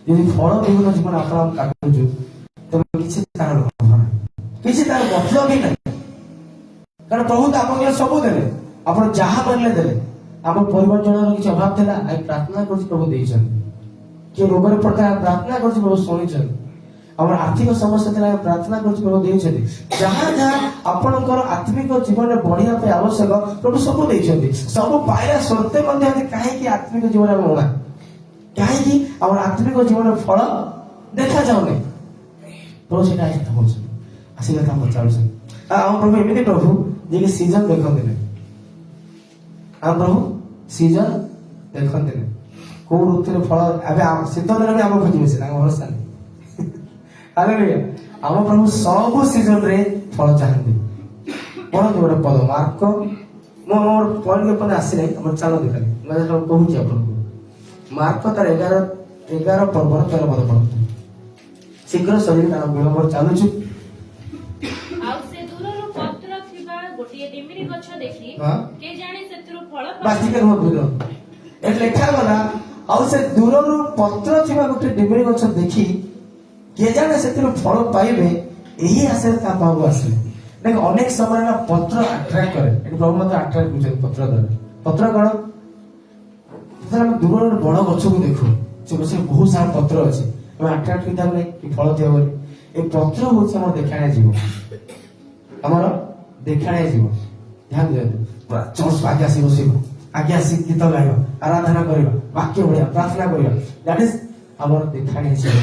ଯଦି ଫଳ ବିହୀନ ଜୀବନ ଆପଣ କାଟୁଛୁ, ତେବେ କିଛି ତାର ଲାଭ ନାହିଁ, କିଛି ତାର ମତଲବ ବି ନାହିଁ। କାରଣ ପ୍ରଭୁ ତ ଆପଣଙ୍କୁ ସବୁ ଦେଲେ, ଆପଣ ଯାହା ମାଗିଲେ ଦେଲେ। ଆମ ପରିବାର ଜଣର କିଛି ଅଭାବ ଥିଲା, ପ୍ରାର୍ଥନା କରୁଛି ପ୍ରଭୁ ଦେଇଛନ୍ତି। କିଏ ରୋଗରେ ପଡିଥିଲା, ପ୍ରାର୍ଥନା କରୁଛି ପ୍ରଭୁ ଶୁଣିଛନ୍ତି। আমার আর্থিক সমস্যা ଥିଲା প্রার্থনা করছি প্রভু ଦେଇଛନ୍ତି ଯାହା ଯାହା ଆପଣଙ୍କର ଆତ୍ମିକ ଜୀବନରେ ବଢିବା ପାଇଁ ଆବଶ୍ୟକ ପ୍ରଭୁ ସବୁ ଦେଇଛନ୍ତି ସବୁ ପାଇବା ସତ୍ତ୍ୱେ ମଧ୍ୟ ଆଜି କାହିଁକି ଆତ୍ମିକ ଜୀବନରେ ଆମେ ଉଣା କାହିଁକି ଆମର ଆତ୍ମିକ ଜୀବନରେ ଫଳ ଦେଖାଯାଉନି ପ୍ରଭୁ ସେଟା ଆଜି ଚାହୁଁଛନ୍ତି ଆସିଲେ ତାଙ୍କୁ ପଚାରୁଛନ୍ତି ଆମ ପ୍ରଭୁ ଏମିତି ପ୍ରଭୁ ଯିଏକି ସିଜନ ଦେଖନ୍ତିନି ଆମ ପ୍ରଭୁ ସିଜନ ଦେଖନ୍ତିନି କୋଉ ଋତୁରେ ଫଳ ଏବେ ଶୀତ ଦିନରେ ବି ଆମ ଖୋଜିବେ ସେ ତାଙ୍କ ଭରସା ନାହିଁ ହାଲେଲୁୟା ଆମ ପ୍ରଭୁ ସବୁ ସିଜନରେ ଫଳ ଚାହାନ୍ତି ପଢନ୍ତୁ ଗୋଟେ ପଦ ମାର୍କ ମୁଁ ମୋର ପଏଣ୍ଟ ପଏଣ୍ଟ ଆସିଲେ ଆମର ଚାଲନ୍ତୁ ଖାଲି ମୁଁ ଯେତେବେଳେ କହୁଛି ଆପଣଙ୍କୁ ମାର୍କ ତାର 11 ପର୍ବର 13 ପଦ ପଢନ୍ତୁ ଶୀଘ୍ର ସରିଲେ କାରଣ ବିଳମ୍ବରେ ଚାଲୁଛୁ ଆଉ ସେ ଦୂରରୁ ପତ୍ର ଥିବା ଗୋଟିଏ ଡିମିରି ଗଛ ଦେଖି ହଁ। କେଜାଣି ସେଥିରୁ ଫଳ ବାସ୍ ଟିକେ ରୁହନ୍ତୁ ଏଠି ଲେଖାଗଲା ଆଉ ସେ ଦୂରରୁ ପତ୍ର ଥିବା ଗୋଟେ ଡିମିରି ଗଛ ଦେଖି କିଏ ଜାଣେ ସେଥିରୁ ଫଳ ପାଇବେ ଏହି ଆଶାରେ ତା ପାଖକୁ ଆସିଲେ ଦେଖ ଅନେକ ସମୟରେ ନା ପତ୍ର ଆଟ୍ରାକ୍ଟ କରେ ଏଠି ପ୍ରଭୁ ମଧ୍ୟ ଆଟ୍ରାକ୍ଟ କରୁଛନ୍ତି ପତ୍ର ଦ୍ୱାରା ପତ୍ର କଣ ଯେତେବେଳେ ଆମେ ଦୂରରୁ ବଡ ଗଛକୁ ଦେଖୁ ସେ ଗଛରେ ବହୁତ ସାରା ପତ୍ର ଅଛି ଆମେ ଆଟ୍ରାକ୍ଟ ହେଇଥାଉ ନାହିଁ କି ଫଳ ଦିଅ ବୋଲି ଏ ପତ୍ର ହଉଛି ଆମର ଦେଖାଣିଆ ଜୀବ ଆମର ଦେଖାଣିଆ ଜୀବ ଧ୍ୟାନ ଦିଅନ୍ତୁ ପୁରା ଚର୍ଚ୍ଚ ଆଗେ ଆସି ବସିବ ଆଗେ ଆସି ଗୀତ ଗାଇବା ଆରାଧନା କରିବା ବାକ୍ୟ ଭଳିଆ ପ୍ରାର୍ଥନା କରିବା ଦ୍ୟାଟ ଇଜ ଆମର ଦେଖାଣିଆ ଜୀବ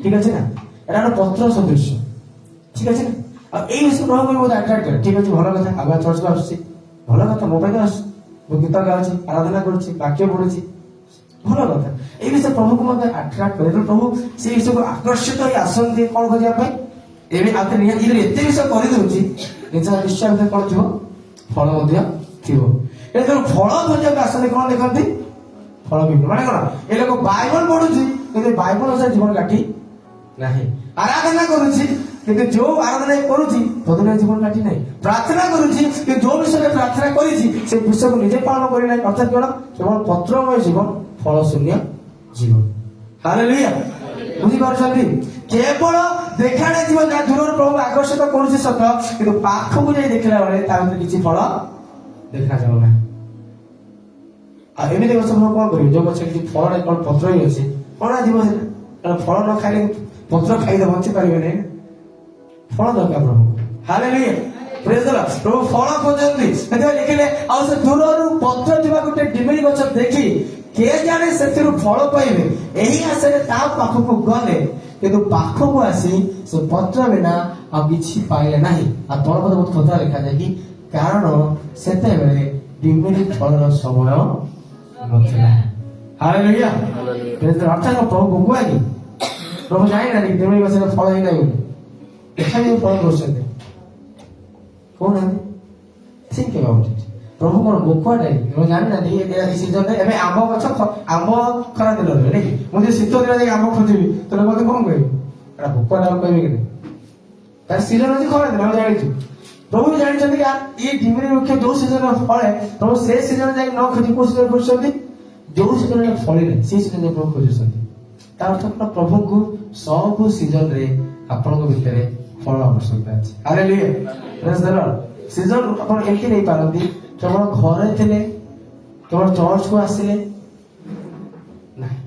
ঠিক আছে না এটা একটা পত্র সদৃশ্য ঠিক আছে না আর এই বিষয় প্রভু বহুত আট্রাক্ট করে ঠিক আছে ভালো কথা আবার চর্চকে আসছি ভালো কথা মোবাইলে আসছি ମୁଁ ଗୀତ ଗାଉଛି ଆରାଧନା କରୁଛି ବାକ୍ୟ ପଢୁଛି ଭଲ କଥା এই বিষয়ে ପ୍ରଭୁକୁ ମଧ୍ୟ ଆଟ୍ରାକ୍ଟ କରେ ପ୍ରଭୁ ସେଇ ବିଷୟକୁ ଆକର୍ଷିତ ହୋଇ ଆସନ୍ତି କଣ କରିବା ପାଇଁ ଏବେ ଆଉ ନିହାତି ଏତେ ବିଷୟ କରିଦଉଛି ନିଜ ନିଶ୍ଚୟ ଭିତରେ କଣ ଥିବ ଫଳ ମଧ୍ୟ ଥିବ ଯେତେବେଳେ ଫଳ ଖୋଜିବାକୁ ଆସନ୍ତି କଣ ଦେଖନ୍ତି ଫଳ ବିକ୍ରି ମାନେ କଣ ଏ ଲୋକ ବାଇବଲ ପଢୁଛି କିନ୍ତୁ ବାଇବଲ ଅନୁସାରେ ଜୀବନ କାଟି ନାହିଁ ଆରାଧନା କରୁଛି କିନ୍ତୁ ଯୋଉ ଆରାଧନା କରୁଛି ତଦୁର ଜୀବନ କାଟି ନାହିଁ ପ୍ରାର୍ଥନା କରୁଛି କିନ୍ତୁ ଯୋଉ ବିଷୟରେ ପ୍ରାର୍ଥନା କରିଛି ସେ ବିଷୟକୁ ନିଜେ ପାଳନ କରି ନାହିଁ ଅର୍ଥାତ୍ କଣ କେବଳ ପତ୍ରମୟ ଜୀବନ ଫଳ ଶୂନ୍ୟ ଜୀବନ ହାଲେଲୁୟା ବୁଝିପାରୁଛନ୍ତି କେବଳ ଦେଖାଣେ ଜୀବନ ଯାହା ଦୂରରୁ ପ୍ରଭୁ ଆକର୍ଷିତ କରୁଛି ସତ କିନ୍ତୁ ପାଖକୁ ଯାଇ ଦେଖିଲା ବେଳେ ତା ଭିତରେ କିଛି ଫଳ ଦେଖାଯାଉ ନାହିଁ ଆଉ ଏମିତି ଗଛ କଣ କରିବେ ଯୋଉ ଗଛ କିଛି ଫଳ ନାହିଁ କଣ ପତ୍ର ହିଁ ଅଛି କଣ ଯିବ ସେଟା କାରଣ ଫଳ ନ ଖାଇଲେ ପତ୍ର ଖାଇଲେ ବଞ୍ଚି ପାରିବେ ନାହିଁ ଫଳ ଦରକାର ପ୍ରଭୁ ହାଲେଲୁୟା ପ୍ରେଜ୍ ଦ ଲର୍ଡ ପ୍ରଭୁ ଫଳ ଖୋଜନ୍ତି ସେଥିପାଇଁ ଲେଖିଲେ ଆଉ ସେ ଦୂରରୁ ପତ୍ର ଥିବା ଗୋଟେ ଡିମିରି ଗଛ ଦେଖି କିଏ ଜାଣେ ସେଥିରୁ ଫଳ ପାଇବେ ଏହି ଆଶାରେ ତା ପାଖକୁ ଗଲେ କିନ୍ତୁ ପାଖକୁ ଆସି ସେ ପତ୍ର ବିନା ଆଉ କିଛି ପାଇଲେ ନାହିଁ ଆଉ ତଳ ପଦ ବହୁତ କଥା ଲେଖାଯାଏ କି କାରଣ ସେତେବେଳେ ଡିମିରି ଫଳର ସମୟ ନଥିଲା ହାଲେଲୁୟା ପ୍ରେଜ୍ ଦ ଲର୍ଡ ଅର୍ଥାତ୍ ପ୍ରଭୁ ଭୋଗୁଆ କି ପ୍ରଭୁ ଜାଣିନାହାନ୍ତି ଡିମିରି ଗଛରେ ଫଳ ହିଁ ନାହିଁ ବୋଲି ଦେଖାଯାଉ ଫଳ କରୁଛନ୍ତି କହୁନାହାନ୍ତି ଠିକ ଭାବୁଛି ପ୍ରଭୁ କଣ ଭୋକୁଆଟା ପ୍ରଭୁ ଜାଣିନାହାନ୍ତି ଏ ସିଜନରେ ଏବେ ଆମ୍ବ ଗଛ ଆମ୍ବ ଖରା ଦିନରେ ନାଇଁ ମୁଁ ଯଦି ଶୀତ ଦିନ ଯାଇକି ଆମ୍ବ ଖୋଜିବି ତାହେଲେ ମତେ କଣ କହିବି ଏଟା ଭୋକୁଆଟା କହିବି କି ନାହିଁ ତାର ସିଜନ ଅଛି ଖରା ଦିନ ଆମେ ଜାଣିଛୁ ପ୍ରଭୁ ବି ଜାଣିଛନ୍ତି କି ଏଇ ଡିମିରି ବୃକ୍ଷ ଯୋଉ ସିଜନରେ ଫଳେ ପ୍ରଭୁ ସେ ସିଜନ ଯାଇକି ନ ଖୋଜି କୋଉ ସିଜନ ଖୋଜୁଛନ୍ତି ଯୋଉ ସିଜନରେ ଫଳି ନାହିଁ ସେଇ ସିଜନରେ ପ୍ରଭୁ ଖୋଜୁଛନ୍ତି ତା ଅର୍ଥ କଣ ପ୍ରଭୁଙ୍କୁ ସବୁ ସିଜନରେ ଆପଣଙ୍କ ଭିତରେ ଫଳ ଆବଶ୍ୟକତା ଅଛି ହାଲେଲୁୟା ପ୍ରେଜ୍ ଦ ଲର୍ଡ ସିଜନ ଆପଣ ଏମିତି ନେଇପାରନ୍ତି କେବଳ ଘରେ ଥିଲେ କେବଳ ଚର୍ଚ୍ଚକୁ ଆସିଲେ ନାହିଁ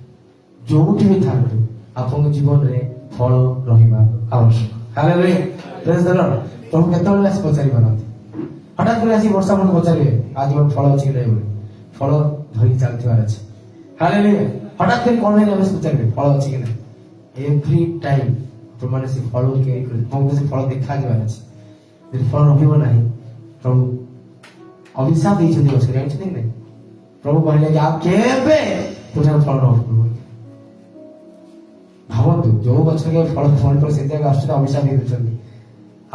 ଯୋଉଠି ବି ଥାନ୍ତୁ ଆପଣଙ୍କ ଜୀବନରେ ଫଳ ରହିବା ଆବଶ୍ୟକ ହାଲେଲୁୟା ପ୍ରେଜ୍ ଦ ଲର୍ଡ ପ୍ରଭୁ କେତେବେଳେ ଆସି ପଚାରି ପାରନ୍ତି ହଠାତ୍ କରି ଆସି ବର୍ଷା ମତେ ପଚାରିବେ ଆଜି ମୋର ଫଳ ଅଛି କି ନାହିଁ ବୋଲି ଫଳ ଧରିକି ଚାଲିଥିବାର ଅଛି ହାଲେଲୁୟା ହଠାତ୍ କରି କଣ ହେଇକି ଆମେ ପଚାରିବେ ଫଳ ଅଛି କି ନାହିଁ ଏଭ୍ରି ଟାଇମ୍ ତୁମମାନେ ସେ ଫଳକୁ ତିଆରି କରି ତୁମକୁ ସେ ଫଳ ଦେଖାଯିବାର ଅଛି ଯଦି ଫଳ ରହିବ ନାହିଁ ପ୍ରଭୁ ଅଭିଶାପ ଦେଇଛନ୍ତି ଗଛ ଜାଣିଛନ୍ତି କି ନାହିଁ ପ୍ରଭୁ କହିଲେ କି ଆଉ କେବେ ତୁମର ଫଳ ନ ଫଳିବ ଭାବନ୍ତୁ ଯୋଉ ଗଛ କେବେ ଫଳ ଫଳ ସେଥିପାଇଁ ଆସୁଛନ୍ତି ଅଭିଶାପ ଦେଇ ଦେଉଛନ୍ତି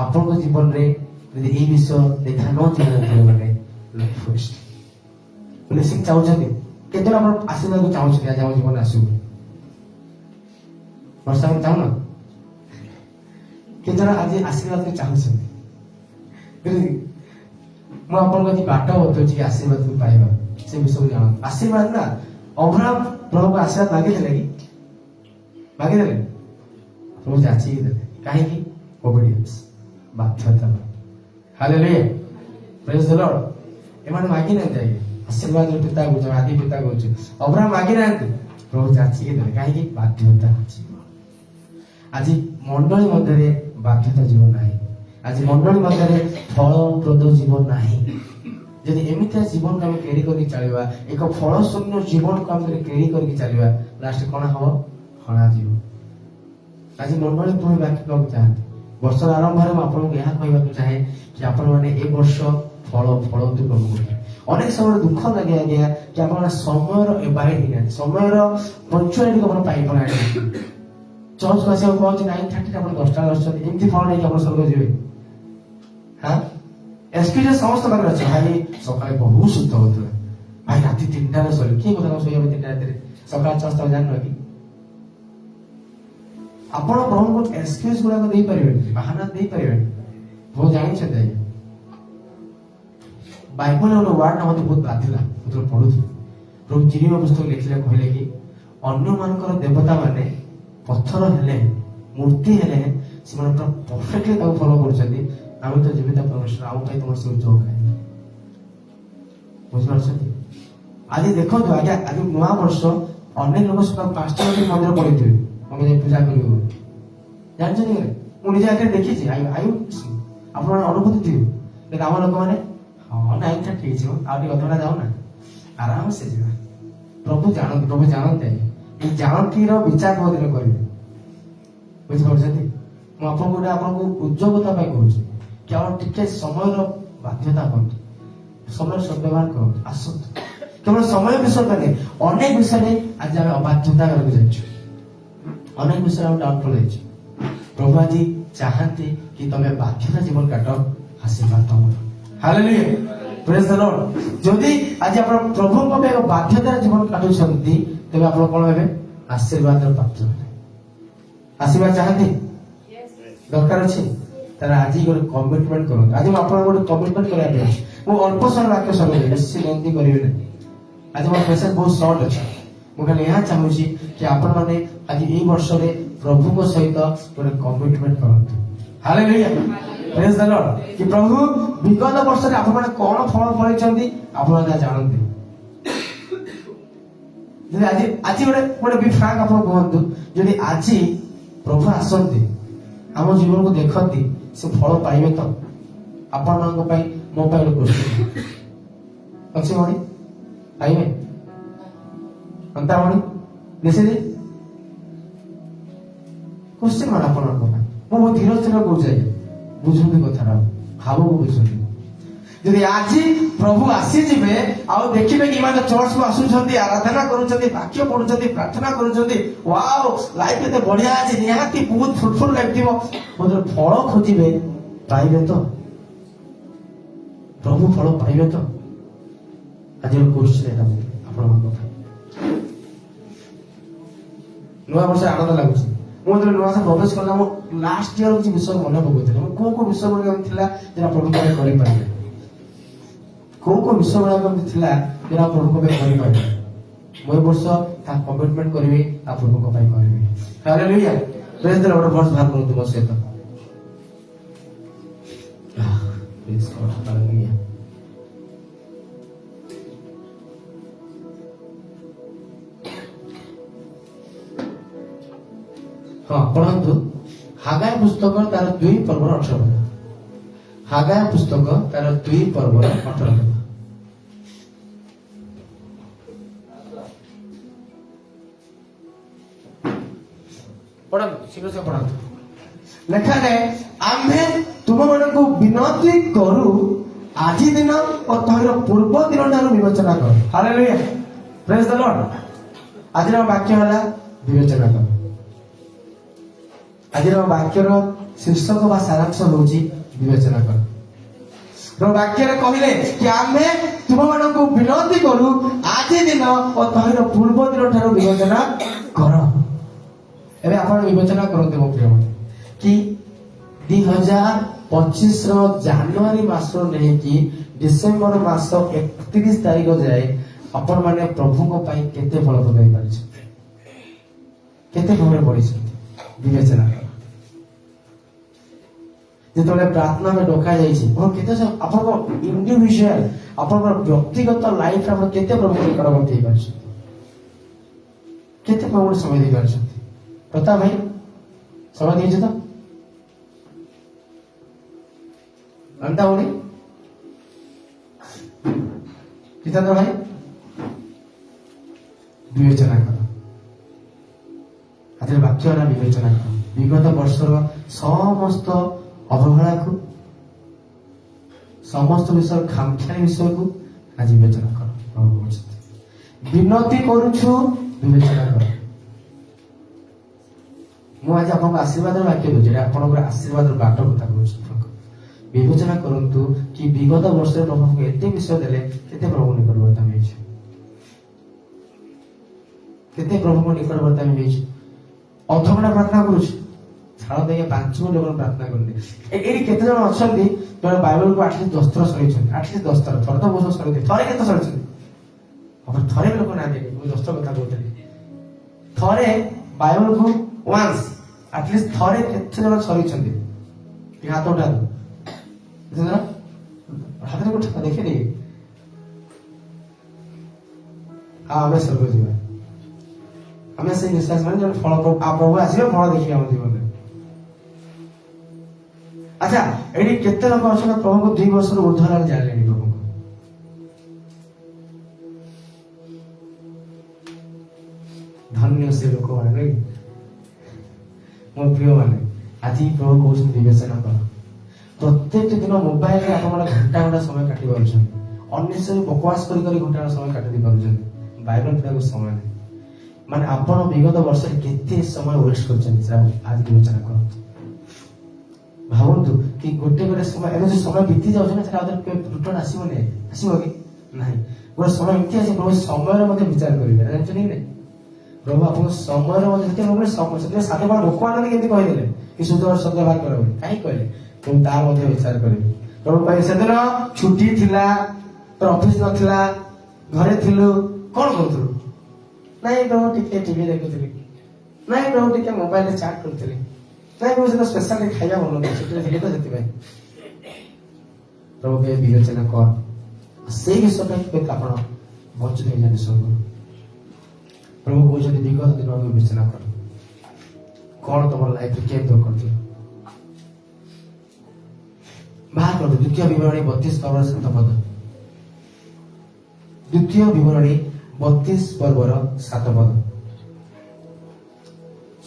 ଆପଣଙ୍କ ଜୀବନରେ ଯଦି ଏଇ ବିଷୟ ଦେଖା ନଥିବ ମାନେ ବ୍ଲେସିଂ ଚାହୁଁଛନ୍ତି କେତେବେଳେ ଆପଣ ଆସିବାକୁ ଚାହୁଁଛନ୍ତି ଆଜି ଆମ ଜୀବନରେ ଆସିବୁ ବର୍ଷା ଚାହୁଁନ କେତେଜଣ ଆଜି ଆଶୀର୍ବାଦ ଚାହୁଁଛନ୍ତି ମୁଁ ଆପଣଙ୍କୁ ଆଜି ବାଟ ବତଉଛି ଆଶୀର୍ବାଦ ପାଇବା ସେ ବିଷୟକୁ ଜାଣନ୍ତୁ ଆଶୀର୍ବାଦ ନା ଅବ୍ରାହମ ପ୍ରଭୁଙ୍କୁ ଆଶୀର୍ବାଦ ମାଗିଥିଲେ କି ମାଗିଦେଲେ ପ୍ରଭୁ ଯାଚିକି ଦେଲେ କାହିଁକି ଓବେଡିଏନ୍ସ ବାଧ୍ୟତା ହାଲେଲୁୟା ପ୍ରେଜ୍ ଦ ଲର୍ଡ ଏମାନେ ମାଗି ନାହାନ୍ତି ଆଜ୍ଞା ଆଶୀର୍ବାଦ ପିତା କହୁଛୁ ଆଦି ପିତା କହୁଛୁ ଅବ୍ରାହମ ମାଗି ନାହାନ୍ତି ପ୍ରଭୁ ଯାଚିକି ଦେଲେ କାହିଁକି ବାଧ୍ୟତା ଅଛି ଆଜି ମଣ୍ଡଳୀ ମଧ୍ୟରେ ବାଧ୍ୟତା ଜୀବନ ନାହିଁ। ଆଜି ମଣ୍ଡଳୀ ମଧ୍ୟରେ ଫଳପ୍ରଦ ଜୀବନ ନାହିଁ। ଯଦି ଏମିତିଆ ଜୀବନକୁ ଆମେ କ୍ୟାରି କରିକି ଚାଲିବା, ଏକ ଫଳ ଶୂନ୍ୟ ଜୀବନକୁ ଆମେ ଯଦି କ୍ୟାରି କରିକି ଚାଲିବା, ଲାଷ୍ଟ କଣ ହବ? ହଣା ଯିବ। ଆଜି ମଣ୍ଡଳୀ ପୁଣି ବାକିବାକୁ ଚାହାନ୍ତି। ବର୍ଷର ଆରମ୍ଭରେ ମୁଁ ଆପଣଙ୍କୁ ଏହା କହିବାକୁ ଚାହେଁ କି ଆପଣମାନେ ଏ ବର୍ଷ ଫଳନ୍ତୁ ପ୍ରଭୁକୁ। ଅନେକ ସମୟରେ ଦୁଃଖ ଲାଗେ ଆଜ୍ଞା କି ଆପଣମାନେ ସମୟର ଏବାଇଡ୍ ହେଇନାହାନ୍ତି, ସମୟର ପଞ୍ଚୁଆଲିଟିକୁ ଆପଣ ପାଇପାରୁନାହାନ୍ତି। ଚର୍ଚ୍ଚକୁ ଆସିବାକୁ କହୁଛି 9:30 ଆପଣ 10ଟାରେ ଆସୁଛନ୍ତି, ଏମିତି ଫଳ ନେଇକି ଆପଣ ସ୍ୱର୍ଗ ଯିବେ? ହଁ, ଏକ୍ସପିରିଏନ୍ସ ସମସ୍ତ ପାଖରେ ଅଛି। ଭାଇ ସକାଳେ ବହୁତ ସୁସ୍ଥ ହଉଥିଲା, ଭାଇ ରାତି 3ଟାରେ ଶୋଇଲେ। କିଏ କଥା ଶୋଇବା 3ଟା ରାତିରେ? ସକାଳ 6ଟା ଜାଣିନ କି? ଆପଣ ପ୍ରଭୁଙ୍କୁ ଏକ୍ସକ୍ୟୁଜ ଗୁଡାକ ଦେଇପାରିବେନି, ବାହାନା ଦେଇପାରିବେନି। ବହୁତ ଜାଣିଛନ୍ତି ଆଜ୍ଞା, ବାଇବଲରେ ଗୋଟେ ୱାର୍ଡ ମତେ ବହୁତ ବାଧିଲା। ଯେତେବେଳେ ପଢୁଥିଲି, ପ୍ରଭୁ ଚିରିମ ପୁସ୍ତକ ଲେଖିଲେ, କହିଲେ କି ଅନ୍ୟମାନଙ୍କର ଦେବତା ମାନେ ପଥର ହେଲେ, ମୂର୍ତ୍ତି ହେଲେ, ସେମାନେ ପୁରା ପରଫେକ୍ଟଲି ତାକୁ ଫଲୋ କରୁଛନ୍ତି। ଆମେ ତ ଜୀବିତ ପରମେଶ୍ୱର, ଆମ ପାଇଁ ତମର ସେ ଯୋଗ ଖାଇବେ। ବୁଝିପାରୁଛନ୍ତି? ଆଜି ଦେଖନ୍ତୁ ଆଜ୍ଞା, ଆଜି ନୂଆ ବର୍ଷ, ଅନେକ ଲୋକ ସକାଳ 5ଟା ରାତିରେ ମନ୍ଦିର ପଳେଇଥିବେ ଆମେ ଯାଇ ପୂଜା କରିବୁ। ଜାଣିଛନ୍ତି କି? ମୁଁ ନିଜେ ଆଗରେ ଦେଖିଛି। ଆପଣ ଅନୁଭୂତି ଥିବେ। କିନ୍ତୁ ଆମ ଲୋକମାନେ ହଁ 9:30 ହେଇଯିବ, ଆଉ ଟିକେ ଅଧଘଣ୍ଟା ଯାଉନା, ଆରାମସେ ଯିବା। ପ୍ରଭୁ ଜାଣନ୍ତି, ପ୍ରଭୁ ଜାଣନ୍ତି। ଏଇ ଜାଣତିର ବିଚାର କୋଉଦିନ କରିବେ? ବୁଝିପାରୁଛନ୍ତି? ମୁଁ ଆପଣଙ୍କୁ ଉଦ୍ଯୋଗତା ପାଇଁ କହୁଛି କି ଆପଣ ଟିକେ ସମୟର ବାଧ୍ୟତା କରନ୍ତୁ, ସମୟର ସଦ୍ବ୍ୟବହାର କରନ୍ତୁ। ଆସନ୍ତୁ, କେବଳ ସମୟ ବିଷୟ ନାହିଁ, ଅନେକ ବିଷୟରେ ଆଜି ଆମେ ଅବାଧ୍ୟତା କରିବାକୁ ଯାଇଛୁ, ଅନେକ ବିଷୟରେ ଆମେ ଡାଉନଫଲ୍ ହେଇଛୁ। ପ୍ରଭୁ ଆଜି ଚାହାନ୍ତି କି ତମେ ବାଧ୍ୟତା ଜୀବନ କାଟ, ଆଶୀର୍ବାଦ ତମର। ହାଲେଲୁୟା, ପ୍ରେଜ୍ ଦ ଲର୍ଡ। ଯଦି ଆଜି ଆପଣ ପ୍ରଭୁଙ୍କ ପାଇଁ ଏକ ବାଧ୍ୟତାର ଜୀବନ କାଟୁଛନ୍ତି, ତେବେ ଆପଣ କଣ ହେବେ? ଆଶୀର୍ବାଦର ପାତ୍ର ହେବେ। ଆଶୀର୍ବାଦ ଚାହାନ୍ତି? ଦରକାର ଅଛି? ତାହେଲେ ଆଜି ଗୋଟେ କମିଟମେଣ୍ଟ କରନ୍ତୁ। ଆଜି ମୁଁ ଆପଣଙ୍କୁ ଗୋଟେ କମିଟମେଣ୍ଟ କରିବା ପାଇଁ ଅଛି। ମୁଁ ଅଳ୍ପ ସମୟ ବାକ୍ୟ ସରିବି, ବେଶୀ ବିନତି କରିବି ନାହିଁ। ଆଜି ମୋର ମେସେଜ ବହୁତ ସର୍ଟ ଅଛି। ମୁଁ ଖାଲି ଏହା ଚାହୁଁଛି କି ଆପଣମାନେ ଆଜି ଏଇ ବର୍ଷରେ ପ୍ରଭୁଙ୍କ ସହିତ ଗୋଟେ କମିଟମେଣ୍ଟ କରନ୍ତୁ। ହାଲେଲୁୟା, ପ୍ରେଜ୍ ଦ ଲର୍ଡ। କି ପ୍ରଭୁ ବିଗତ ବର୍ଷରେ ଆପଣମାନେ କଣ ଫଳ ଫଳେଇଛନ୍ତି ଆପଣ ଯାହା ଜାଣନ୍ତି। ଯଦି ଆଜି ଗୋଟେ ବି ଫ୍ରାଙ୍କ ଆପଣ କୁହନ୍ତୁ, ଯଦି ଆଜି ପ୍ରଭୁ ଆସନ୍ତି, ଆମ ଜୀବନକୁ ଦେଖନ୍ତି, ସେ ଫଳ ପାଇବେ ତ? ଆପଣମାନଙ୍କ ପାଇଁ, ମୋ ପାଇଁ ଗୋଟେ କୋଶ୍ଚିନ୍ ଅଛି ମଣି, ପାଇବେ? ଅନ୍ତାମଣି ନିଶ୍ଚିତ କୋଶ୍ଚିନ୍ ମାନେ ଆପଣଙ୍କ ପାଇଁ। ମୁଁ ବହୁତ ଧୀର ସ୍ଥିର କହୁଛି ଆଜ୍ଞା, ବୁଝୁଛନ୍ତି କଥାଟା, ଭାବକୁ ବୁଝୁଛନ୍ତି। ଯଦି ଆଜି ପ୍ରଭୁ ଆସିଯିବେ ଆଉ ଦେଖିବେ କି ମାନେ ଚର୍ଚ୍ଚକୁ ଆସୁଛନ୍ତି, ଆରାଧନା କରୁଛନ୍ତି, ବାକ୍ୟ ପଢୁଛନ୍ତି, ପ୍ରାର୍ଥନା କରୁଛନ୍ତି, ୱାଓ ଲାଇଫ କେତେ ବଢିଆ ଅଛି, ନିହାତି ବହୁତ ଫ୍ରୁଟଫୁଲ ଲାଗିଥିବ, ବୋଧେ ଫଳ ଖୋଜିବେ, ପାଇବେ ତ? ପ୍ରଭୁ ଫଳ ପାଇବେ ତ? ଆଜିର କୋଶ୍ଚିନ୍ ଏଟା ଆପଣଙ୍କ କଥା। ନୂଆ ବର୍ଷରେ ଆନନ୍ଦ ଲାଗୁଛି। ମୁଁ ଯେତେବେଳେ ନୂଆ ବର୍ଷ ପ୍ରବେଶ କଲା, ମୁଁ ଲାଷ୍ଟ ଇୟର କିଛି ବିଷୟ ମନେ ପକଉଥିଲି। ମୁଁ କୋଉ ବିଷୟ ଗୁଡିକ ଥିଲା ଯାହା ପ୍ରଭୁଙ୍କ ପାଇଁ କରିପାରିବେ, କୋଉ ବିଷୟ ଗୁଡାକ ଥିଲା ଯାହା ପ୍ରଭୁଙ୍କ ପାଇଁ କରିପାରିବେ। ମୁଁ ଏ ବର୍ଷ ତା କମିଟମେଣ୍ଟ କରିବି, ତା ପ୍ରଭୁଙ୍କ ପାଇଁ କରିବି। ହାଲେଲୁୟା, ପ୍ରେଜ୍ ଦ ଲର୍ଡ। ଗୋଟେ ଭର୍ସ ବାହାର କରନ୍ତୁ ମୋ ସହିତ। ପ୍ରେଜ୍ ଗଡ୍, ହାଲେଲୁୟା। ହଁ ପଢନ୍ତୁ, ହାଗାୟ ପୁସ୍ତକ ତାର 2 ପର୍ବର 18 ପଦ। ହାଗାୟ ପୁସ୍ତକ ତାର 2 ପର୍ବର 18 ପଦ। ପଢନ୍ତୁ, ଶୀଘ୍ର ସେ ପଢନ୍ତୁ। ଲେଖାଯାଏ, ଆମ୍ଭେ ତୁମମାନଙ୍କୁ ବିନତି କରୁ, ଆଜି ଦିନ ଓ ତହିଁର ପୂର୍ବ ଦିନ ଠାରୁ ବିବେଚନା କର। ହାଲେଲୁୟା, ପ୍ରେଜ୍ ଦ ଲର୍ଡ। ଆଜିର ବାକ୍ୟ ହେଲା ବିବେଚନା କର। ଆଜିର ବାକ୍ୟର ଶୀର୍ଷକ ବା ସାରାଂଶ ହେଉଛି ବିବେଚନା କର। ବାକ୍ୟରେ କହିଲେ କି ଆମେ ତୁମମାନଙ୍କୁ ବିନତି କରୁ, ଆଜି ଦିନ ଓ ତହିଁର ପୂର୍ବ ଦିନ ଠାରୁ ବିବେଚନା କର। ଏବେ ଆପଣ ବିବେଚନା କରନ୍ତୁ ମୋ ପ୍ରିୟ କି 2025ର ଜାନୁଆରୀ ମାସରୁ ନେଇକି ଡିସେମ୍ବର ମାସ 31 ତାରିଖ ଯାଏ ଆପଣ ମାନେ ପ୍ରଭୁଙ୍କ ପାଇଁ କେତେ ଫଳ ପକାଇ ପାରିଛନ୍ତି, କେତେ ଭାବରେ ବଢିଛନ୍ତି? ବିବେଚନା କର। ଯେତେବେଳେ ପ୍ରାର୍ଥନା ଡକାଯାଇଛି, କେତେ ଆପଣଙ୍କ ଇଣ୍ଡିଭିଜୁଆଲ, ଆପଣଙ୍କର ବ୍ୟକ୍ତିଗତ ଲାଇଫରେ ଆପଣ କେତେ ପ୍ରଭୁଙ୍କ ନିକଟବର୍ତ୍ତୀ ହେଇପାରିଛନ୍ତି, କେତେ ପ୍ରଭୁଙ୍କ ସମୟ ଦେଇପାରିଛନ୍ତି? ପ୍ରତାପ ଭାଇ ସମୟ ଦେଇଛୁ ତ ଅନିତା ଭଉଣୀ ଜିତେନ୍ଦ୍ର ଭାଇ ବିବେଚନା କର ଆଜିର ବାକ୍ୟ ହେଲା ବିବେଚନା କର ବିଗତ ବର୍ଷର ସମସ୍ତ ଅବହେଳାକୁ ସମସ୍ତ ବିଷୟ ଖାମଖିଆଲି ବିଷୟକୁ ଆଜି ବିବେଚନା କର ପ୍ରଭୁ କହୁଛନ୍ତି ବିନତି କରୁଛୁ ବିବେଚନା କର ମୁଁ ଆଜି ଆପଣଙ୍କ ଆଶୀର୍ବାଦର ବାକ୍ୟ ଦଉଛି ଏଇଟା ଆପଣଙ୍କର ଆଶୀର୍ବାଦର ବାଟ କଥା କହୁଛି ବିବେଚନା କରନ୍ତୁ କି ବିଗତ ବର୍ଷରେ ପ୍ରଭୁଙ୍କୁ ଏତେ ବିଷୟ ଦେଲେ କେତେ ପ୍ରଭୁ ନିକଟବର୍ତ୍ତୀ ଆମେ ହେଇଛୁ କେତେ ପ୍ରଭୁଙ୍କ ନିକଟବର୍ତ୍ତୀ ଆମେ ହେଇଛୁ ଅଧଘଣ୍ଟା ପ୍ରାର୍ଥନା କରୁଛୁ ଛାଳ ଦେଇକି 5 ମିନିଟ ଆପଣ ପ୍ରାର୍ଥନା କରନ୍ତି ଏଇଠି କେତେ ଜଣ ଅଛନ୍ତି ଜଣେ ବାଇବଲକୁ ଆଟଲିଷ୍ଟ 10 ଥର ସରିଛନ୍ତି ଆଟଲିଷ୍ଟ 10 ଥର ଥରେ ତ ବର୍ଷ ସରିଛନ୍ତି ଥରେ କେତେ ସରିଛନ୍ତି ଥରେ ବି ଲୋକ ନାହାନ୍ତି ମୁଁ 10 କଥା କହୁଥିଲି ଥରେ ବାଇବଲକୁ ୱାନ୍ସ ଆଟଲିଷ୍ଟ ଥରେ କେତେ ଜଣ ସରିଛନ୍ତି ହାତ ଉଠାନ୍ତୁ ହାତରେ ଗୋଟେ ଦେଖିନି ଆମେ ସ୍ୱର୍ଗ ଯିବା ଆମେ ସେଇ ବିଶ୍ୱାସ ମାନେ ଜଣେ ଫଳ ପ୍ରଭୁ ଆସିବେ ଫଳ ଦେଖିବେ ଆମ ଜୀବନରେ ଆଚ୍ଛା ଏଠି କେତେ ଲୋକ ଅଛନ୍ତି ପ୍ରଭୁଙ୍କୁ 2 ବର୍ଷରୁ ଉର୍ଦ୍ଧ୍ୱ ହେଲାଣି ଜାଣିଲେଣି ପ୍ରଭୁଙ୍କୁ ଧନ୍ୟ ସେ ଲୋକମାନେ ନାଇଁ ମୋ ପ୍ରିୟ ମାନେ ଆଜି ପ୍ରଭୁ କହୁଛନ୍ତି ବିବେଚନା କର ପ୍ରତ୍ୟେକ ଦିନ ମୋବାଇଲରେ ଆପଣମାନେ ଘଣ୍ଟା ଘଣ୍ଟା ସମୟ କାଟି ପାରୁଛନ୍ତି ଅନ୍ୟ ବକବାସ କରି ଘଣ୍ଟା ସମୟ କାଟି ଦେଇ ପାରୁଛନ୍ତି ବାଇବଲ ପଢିବାକୁ ସମୟ ନାହିଁ ମାନେ ଆପଣ ବିଗତ ବର୍ଷରେ କେତେ ସମୟ ୱେଷ୍ଟ କରିଛନ୍ତି ଆଜି ବିବେଚନା କରନ୍ତୁ ଭାବନ୍ତୁ କି ଗୋଟେ ସମୟ ଏବେ ଯୋଉ ସମୟ ବିତି ଯାଉଛି ନା ସେଟା ରିଟର୍ନ ଆସିବନି ଆସିବ କି ନାହିଁ ଗୋଟେ ସମୟ ଏମିତି ଅଛି ପ୍ରଭୁ ସମୟରେ ମଧ୍ୟ ବିଚାର କରିବେ ଜାଣିଛନ୍ତି କି ନାହିଁ ପ୍ରଭୁ ଆପଣଙ୍କ ସମୟରେ ମଧ୍ୟ ସେଥିପାଇଁ 7 ବାର ଲୋକମାନେ କେମିତି କହିଦେଲେ କି ଶୁଦ୍ଧ ଶବ୍ଦ ବାହାର କର ବୋଲି କାହିଁକି କହିଲେ ପ୍ରଭୁ ତା ମଧ୍ୟ ବିଚାର କରିବେ ପ୍ରଭୁ କହିଲେ ସେଦିନ ଛୁଟି ଥିଲା ତୋର ଅଫିସ ନଥିଲା ଘରେ ଥିଲୁ କଣ କରୁଥିଲୁ ନାଇଁ ପ୍ରଭୁ ଟିକେ ଟିଭି ଦେଖୁଥିଲି ନାଇଁ ପ୍ରଭୁ ଟିକେ ମୋବାଇଲରେ ଚାଟ୍ କରୁଥିଲି ନାଇଁ ପ୍ରଭୁ ସେଦିନ ସ୍ପେଶାଲି ଖାଇବା ବନଉଥିଲି ଛୁଟିରେ ଥିଲି ତ ସେଥିପାଇଁ ପ୍ରଭୁ କେବେ ବିବେଚନା କର ସେଇ ବିଷୟ ପାଇଁ କେବେ ଆପଣ ବଞ୍ଚୁତ ହେଇଯାନ୍ତି ସବୁ ପ୍ରଭୁ କହୁଛନ୍ତି ବିଗତ ଦିନ ବିବେଚନା କର କଣ ତମର ଲାଇଫରେ କେମିତି କରିଥିଲ ବାହାର କରନ୍ତୁ ଦ୍ୱିତୀୟ ବିବରଣୀ 32 ପର୍ବର 7 ପଦ ଦ୍ୱିତୀୟ ବିବରଣୀ 32 ପର୍ବର 7 ପଦ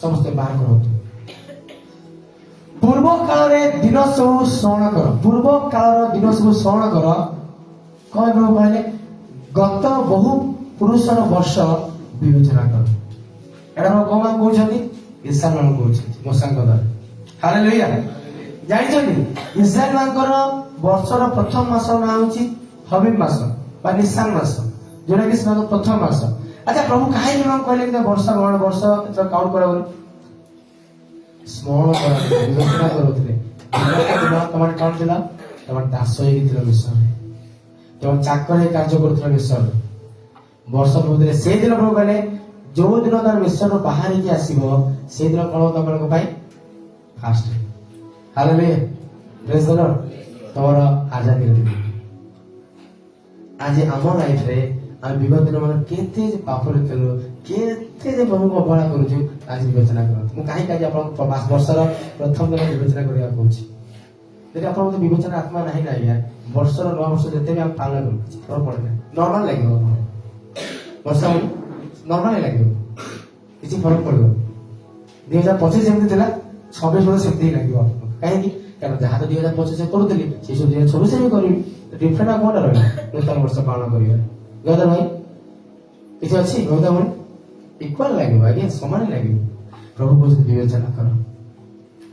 ସମସ୍ତେ ବାହାର କରନ୍ତୁ ପୂର୍ବ କାଳରେ ଦିନ ସବୁ ସ୍ମରଣ କର ପୂର୍ବ କାଳର ଦିନ ସବୁ ସ୍ମରଣ କର କଣ ପ୍ରଭୁ କହିଲେ ଗତ ବହୁ ପୁରୁଷର ବର୍ଷ ବିବେଚନା କର ଏଟା କଣ କହୁଛନ୍ତି ଇସ୍ରାଏଲ ମାନଙ୍କୁ କହୁଛନ୍ତି ମୋଶାଙ୍କ ଦ୍ୱାରା ହାଲେଲୁୟା ଜାଣିଛନ୍ତି ଇସ୍ରାଏଲ ମାନଙ୍କର ବର୍ଷର ପ୍ରଥମ ମାସ ନାଁ ହଉଛି ହବିବ ମାସ ବା ନିଶାନ ମାସ ଯୋଉଟା କି ସେମାନଙ୍କ ପ୍ରଥମ ମାସ ଆଚ୍ଛା ପ୍ରଭୁ କାହିଁକି କହିଲେ କି ବର୍ଷ ବର୍ଷ କାଉଣ୍ଟ କର ବୋଲି ସ୍ମରଣ କରନ୍ତି ବିବେଚନା କରୁଥିଲେ ତମର କଣ ଥିଲା ତମର ଦାସ ହେଇକି ଥିଲା ମିଶନରେ ତମର ଚାକର ହେଇ କାର୍ଯ୍ୟ କରୁଥିଲା ମିଶନରେ ବର୍ଷ ପ୍ରଭୁଥିଲେ ସେଇଦିନ ପ୍ରଭୁ କହିଲେ ଯୋଉ ଦିନ ତାର ମିଶନରୁ ବାହାରିକି ଆସିବ ସେଇଦିନ କଣ ତମମାନଙ୍କ ପାଇଁ ଫାଷ୍ଟ ହାଲେଲୁୟା ପ୍ରେଜ୍ ଦ ଲର୍ଡ ତମର ଆଜାଦି ଦିନ ଆଜି ଆମ ଲାଇଫରେ ଆମେ ବିଗତ ଦିନ ମାନେ କେତେ ପାପରେ ଥିଲୁ କେତେ ଯେ ପ୍ରଭୁଙ୍କୁ ଅବହେଳା କରୁଛୁ ଆଜି ବିବେଚନା କରନ୍ତୁ ମୁଁ କାହିଁକି ଆଜି ଆପଣଙ୍କୁ ବର୍ଷର ପ୍ରଥମ ଦିନ ବିବେଚନା କରିବାକୁ କହୁଛି ଯଦି ଆପଣଙ୍କ ବିବେଚନା ଆତ୍ମା ନାହିଁ ନା ଆଜ୍ଞା ବର୍ଷର 9 ବର୍ଷ ଯେତେ ବି ଆମେ ପାଳନ କରୁ କିଛି ଫରକ ପଡେ ନାହିଁ ନର୍ମାଲ ଲାଗିବ ବର୍ଷ ନର୍ମାଲ ଲାଗିବ କିଛି ଫରକ ପଡିବ 2025 ଯେମିତି ଥିଲା 26 ବର୍ଷ ସେମିତି ହିଁ ଲାଗିବ କାହିଁକି କାରଣ ଯାହା ତ 2025 କରୁଥିଲି ସେଇ ସବୁ 2026 ବି କରିବି ଡିଫରେଣ୍ଟ ଆଉ କଣଟା ରହିଲା ନୂତନ ବର୍ଷ ପାଳନ କରିବା ଗଦ ଭାଇ କିଛି ଅଛି ଗଦ ଭାଇ ଇକ୍ୱାଲ ଲାଗିବ ଆଜ୍ଞା ସମାନ ଲାଗିବ ପ୍ରଭୁ କହୁଛନ୍ତି ବିବେଚନା କର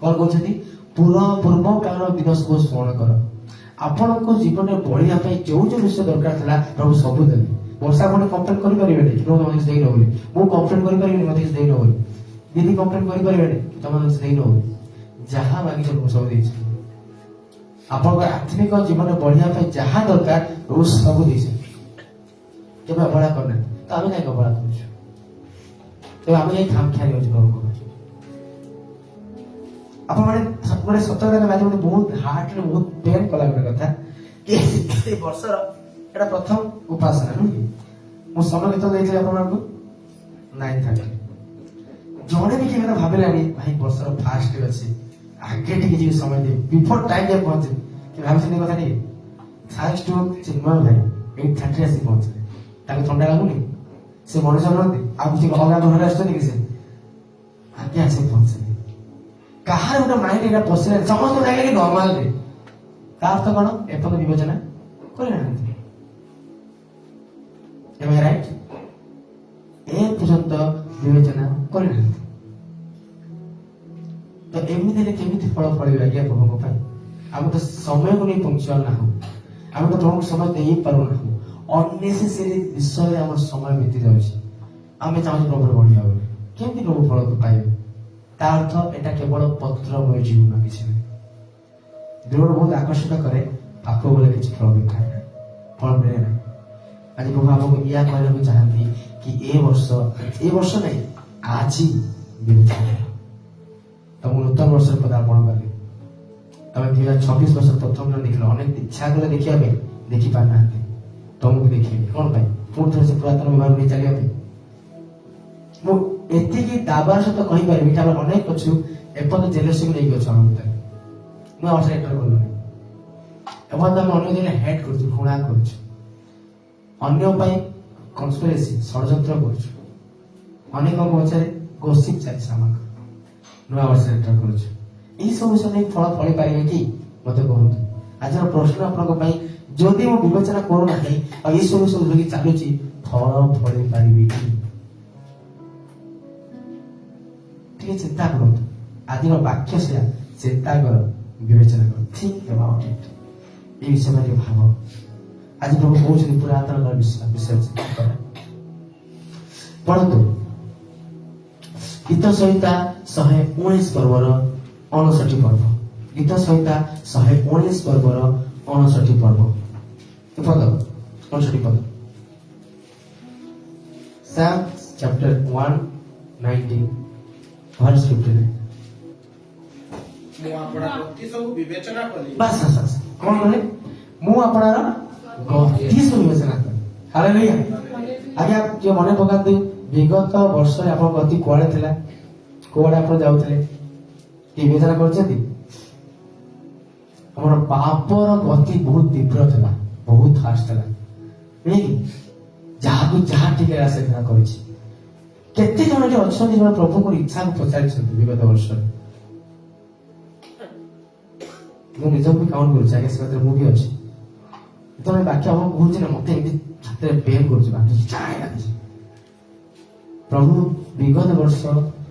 କଣ କହୁଛନ୍ତି ପୂର୍ବ କାଳର ଦିନ ସବୁ ସ୍ମରଣ କର ଆପଣଙ୍କ ଜୀବନରେ ବଢିବା ପାଇଁ ଯୋଉ ଯୋଉ ବିଷୟ ଦରକାର ଥିଲା ପ୍ରଭୁ ସବୁ ଦେଲେ ବର୍ଷା ଆପଣ କମ୍ପ୍ଲେନ କରିପାରିବେନି ପ୍ରଭୁ ମତେ କିଛି ଦେଇନ ବୋଲି ମୁଁ କମ୍ପ୍ଲେନ କରିପାରିବିନି ମତେ କିଛି ଦେଇନ ବୋଲି ଦିଦି କମ୍ପ୍ଲେନ କରିପାରିବେନି ତମେ କିଛି ଦେଇନ ବୋଲି ଯାହା ମାଗିଛ ମୁଁ ସବୁ ଦେଇଛି ଆପଣଙ୍କ ଆତ୍ମିକ ଜୀବନରେ ବଢିବା ପାଇଁ ଯାହା ଦରକାର ପ୍ରଭୁ ସବୁ ଦେଇଛନ୍ତି କେବେ ଅବହେଳା କରିନାହାନ୍ତି ତ ଆମେ କାହିଁକି ଅବହେଳା କରୁଛୁ ତେବେ ଆମେ ଯାଇ ଖାମଖିଆଲି ହଉଛି ପ୍ରଭୁଙ୍କ ଆପଣ ମାନେ ସତ କଥା ଆଜି ମତେ ବହୁତ ହାର୍ଟରେ ବହୁତ ପେନ୍ କଲା ଗୋଟେ କଥା କି ଏଇ ବର୍ଷର ଏଟା ପ୍ରଥମ ଉପାସନା ନୁହେଁ କି ମୁଁ ସମୟ କେତେ ଦେଇଥିଲି ଆପଣମାନଙ୍କୁ 9:30 ଜଣେ ବି କିଏ କଥା ଭାବିଲାନି ଭାଇ ବର୍ଷର ଫାଷ୍ଟ ଅଛି ଆଗେ ଟିକେ ଯିବି ସମୟ ଦେବି ବିଫୋର ଟାଇମ୍ ଯାଇ ପହଞ୍ଚିବି କି ଭାବିଛନ୍ତି କଥା ଟିକେ ଥ୍ୟାଙ୍କ୍ସ ଟୁ ଚିନ୍ମୟ ଭାଇ 8:30 ଆସି ପହଞ୍ଚିଲେ ତାଙ୍କୁ ଥଣ୍ଡା ଲାଗୁନି ସେ ମଣିଷ ନୁହନ୍ତି ଆଉ କିଛି ଅଲଗା ଘରେ ଆସୁଛନ୍ତି କି ସେ ଆଗେ ଆସି ପହଞ୍ଚିଲେ କାହାର ଗୋଟେ ମାଇଣ୍ଡ ଏଇଟା ପଶିଲାନି ସମସ୍ତଙ୍କୁ ଲାଗିଲା କି ନର୍ମାଲରେ ତା ଅର୍ଥ କଣ ଏପର୍ଯ୍ୟନ୍ତ ବିବେଚନା କରିନାହାନ୍ତି Am I right? ଏ ପର୍ଯ୍ୟନ୍ତ ବିବେଚନା କରିନାହାନ୍ତି ତ ଏମିତି ହେଲେ କେମିତି ଫଳ ଫଳିବେ ଆଜ୍ଞା ପ୍ରଭୁଙ୍କ ପାଇଁ ଆମେ ତ ସମୟକୁ ନେଇ ପଙ୍କ୍ଚୁଆଲ ନାହୁଁ ଆମେ ତ ପ୍ରଭୁଙ୍କୁ ସମୟ ଦେଇପାରୁନାହୁଁ ଅନନେସେସରି ବିଷୟରେ ଆମର ସମୟ ବିତି ଯାଉଛି ଆମେ ଚାହୁଁଛୁ ପ୍ରଭୁର ବଢିବା ବୋଲି କେମିତି ପ୍ରଭୁ ଫଳକୁ ପାଇବେ ତା ଅର୍ଥ ଏଟା କେବଳ ପତ୍ରମୟ ଜୀବନ କିଛି ନାହିଁ ଦୂରରୁ ବହୁତ ଆକର୍ଷିତ କରେ ପାଖ ବୋଲେ କିଛି ଫଳ ବି ଖାଏ ନାହିଁ ଫଳ ମିଳେ ନାହିଁ ଆଜି ପ୍ରଭୁ ଆମକୁ ଏହା କହିବାକୁ ଚାହାନ୍ତି କି ଏ ବର୍ଷ ନାହିଁ ଆଜି ବିବେଚନା ତମକୁ ନୂତନ ବର୍ଷରେ ପଦାର୍ପଣ କଲେ ତମେ 2026 ବର୍ଷ ପ୍ରଥମ ଦିନ ଦେଖିଲ ଅନେକ ଇଚ୍ଛା କଲେ ଦେଖିବା ପାଇଁ ଦେଖିପାରିନାହାନ୍ତି ତମକୁ ଦେଖିବି କଣ ପାଇଁ ପୁଣି ଥରେ ସେ ପୁରାତନ ବିଭାଗ ନେଇ ଚାଲିବା ପାଇଁ ମୁଁ ଏତିକି ଦାବାର ସହିତ କହିପାରିବି କି ଆମର ଅନେକ ଅଛୁ ଏପର୍ଯ୍ୟନ୍ତ ଜେଲସିକୁ ନେଇକି ଅଛୁ ଆମ ଭିତରେ ମୁଁ ବର୍ଷ ଏଣ୍ଟର କଲୁନି ଏପର୍ଯ୍ୟନ୍ତ ଆମେ ଅନ୍ୟ ଦିନେ ହେଡ୍ କରୁଛୁ ଘୃଣା କରୁଛୁ ଅନ୍ୟ ପାଇଁ କନସ୍ପିରେସି ଷଡ଼ଯନ୍ତ୍ର କରୁଛୁ ଅନେକଙ୍କ ପଛରେ ଗୋସିପ ଚାଲିଛି ଆମକୁ ନୂଆ ବର୍ଷ ଏଣ୍ଟର କରୁଛୁ ଏଇସବୁ ବିଷୟ ନେଇ ଫଳ ଫଳି ପାରିବେ କି ମତେ କୁହନ୍ତୁ ଆଜିର ପ୍ରଶ୍ନ ଆପଣଙ୍କ ପାଇଁ ଯଦି ମୁଁ ବିବେଚନା କରୁନାହିଁ ଆଉ ଏଇସବୁ ବିଷୟ ଧରିକି ଚାଲୁଛି ଫଳ ଫଳି ପାରିବି କି ଟିକେ ଚିନ୍ତା କରନ୍ତୁ ଆଜିର ବାକ୍ୟ ସେୟା ଚିନ୍ତା କର ବିବେଚନା କର ଥିଙ୍କ ଆବାଉଟ ଇଟ এই ବିଷୟରେ ଟିକେ ଭାବ ଆଜି ପ୍ରଭୁ କହୁଛନ୍ତି ପୁରାତନ ବିଷୟ ଚିନ୍ତା କର ପଢନ୍ତୁ ଗୀତ ସଂହିତା 119 ପର୍ବର 59 ପର୍ବ ଗୀତ ସଂହିତା 119 ପର୍ବର 59 ପର୍ବ ପଦ 59 ପଦ Psalms chapter 119 verse 59 ମୁଁ ଆପଣଙ୍କ ଗତି ସବୁ ବିବେଚନା କଲି ବାସ୍ ବାସ୍ ବାସ୍ କଣ କଲେ ମୁଁ ଆପଣର ଗତି ସବୁ ବିବେଚନା କଲି ହାଲେଲୁୟା ଆଜ୍ଞା ଟିକେ ମନେ ପକାନ୍ତୁ ବିଗତ ବର୍ଷରେ ଆପଣଙ୍କ ଗତି କୁଆଡେ ଥିଲା କୁଆଡେ ଆପଣ ଯାଉଥିଲେ ବିବେଚନା କରିଛନ୍ତି ଆମର ପାପର ଗତି ବହୁତ ତୀବ୍ର ଥିଲା ବହୁତ ଫାଷ୍ଟ ଥିଲା ନାଇଁ ଯାହାକୁ ଯାହା ଟିକେ ଆସେ ତାହା କରିଛି କେତେ ଜଣ ଏଠି ଅଛନ୍ତି ଜଣେ ପ୍ରଭୁଙ୍କର ଇଚ୍ଛାକୁ ପଚାରିଛନ୍ତି ବିଗତ ବର୍ଷରେ ମୁଁ ନିଜକୁ ବି କାଉଣ୍ଟ କରୁଛି ଆଜ୍ଞା ସେ କଥାରେ ମୁଁ ବି ଅଛି ଯେତେବେଳେ ବାକ୍ୟ ଆପଣ କହୁଛି ନା ମତେ ଏମିତି ହାତରେ ବେର କରୁଛି ବାକ୍ୟ ଚାଏ ଲାଗୁଛି ପ୍ରଭୁ ବିଗତ ବର୍ଷ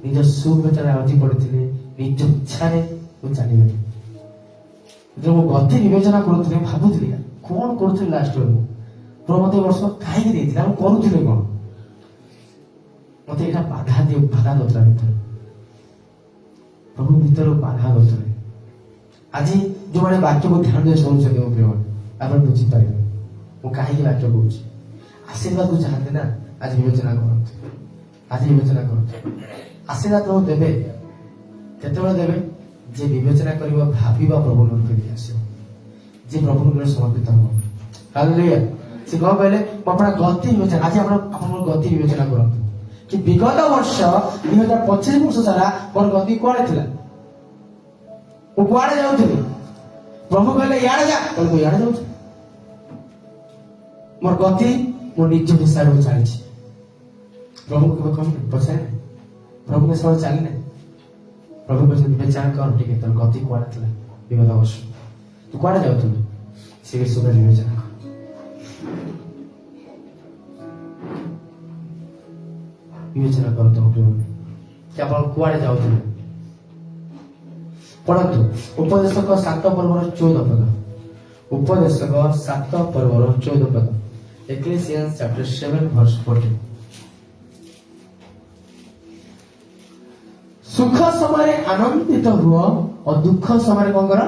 ନିଜ ସୁବିଚାରରେ ଆଜି ପଡିଥିଲେ ନିଜ ଇଚ୍ଛାରେ ମୁଁ ଚାଲିଗଲି ଯେତେବେଳେ ମୁଁ ଗତି ବିବେଚନା କରୁଥିଲି ଭାବୁଥିଲି କଣ କରୁଥିଲି ଲାଷ୍ଟ ବେଳକୁ ପ୍ରଭୁ ମତେ ବର୍ଷ କାହିଁକି ଦେଇଥିଲେ ଆମେ କରୁଥିଲେ କଣ ମତେ ଏଇଟା ବାଧା ଦଉଥିଲା ଭିତରେ ପ୍ରଭୁ ଭିତରୁ ବାଧା ଦଉଥିଲେ ଆଜି ଯୋଉମାନେ ବାକ୍ୟକୁ ଧ୍ୟାନ ଦେଇ ଶୁଣୁଛନ୍ତି ମୋ ପ୍ରିୟମାନେ ଆପଣ ବୁଝିପାରିବେ ମୁଁ କାହିଁକି ବାକ୍ୟ କହୁଛି ଆଶୀର୍ବାଦକୁ ଚାହାନ୍ତି ନା ଆଜି ବିବେଚନା କରନ୍ତୁ ଆଶୀର୍ବାଦ ପ୍ରଭୁ ଦେବେ କେତେବେଳେ ଦେବେ ଯେ ବିବେଚନା କରିବ ଭାବିବା ପ୍ରଭୁ ନିକଟକୁ ଆସିବ ଯେ ପ୍ରଭୁ ନିକଟରେ ସମର୍ପିତ ହବ ହାଲେଲୁୟା ସେ କଣ କହିଲେ ମୁଁ ଆପଣ ଗତି ବିବେଚନା ଆଜି ଆପଣଙ୍କ ଗତି ବିବେଚନା କରନ୍ତୁ କି ବିଗତ ବର୍ଷ 2025 ବର୍ଷ ସାରା ମୋର ଗତି କୁଆଡେ ଥିଲା ମୁଁ କୁଆଡେ ଯାଉଥିଲି ପ୍ରଭୁ କହିଲେ ଇଆଡେ ଯା ମୁଁ ଇଆଡେ ଯାଉଛି ମୋର ଗତି ମୋ ନିଜ ହିସାବରେ ଚାଲିଛି ପ୍ରଭୁଙ୍କୁ କେବେ କହିଲେ ପଚାରେ ପ୍ରଭୁଙ୍କ ସହ ଚାଲିଲେ ପ୍ରଭୁ କହିଛନ୍ତି ବିଚାର କର ଟିକେ ତୋର ଗତି କୁଆଡେ ଥିଲା ବିଗତ ବର୍ଷ ତୁ କୁଆଡେ ଯାଉଥିଲୁ ସେ ବିଷୟରେ ବିବେଚନା କର ବିବେଚନା କରନ୍ତୁ କି ଆପଣ କୁଆଡେ ଯାଉଥିଲେ ପଢନ୍ତୁ ଉପଦେଶକ 7 ପର୍ବର 14 ପଦ ଉପଦେଶକ 7 ପର୍ବର 14 ପଦ Ecclesiastes chapter 7 verse 14 ସୁଖ ସମୟରେ ଆନନ୍ଦିତ ହୁଅ ଓ ଦୁଃଖ ସମୟରେ କଣ କର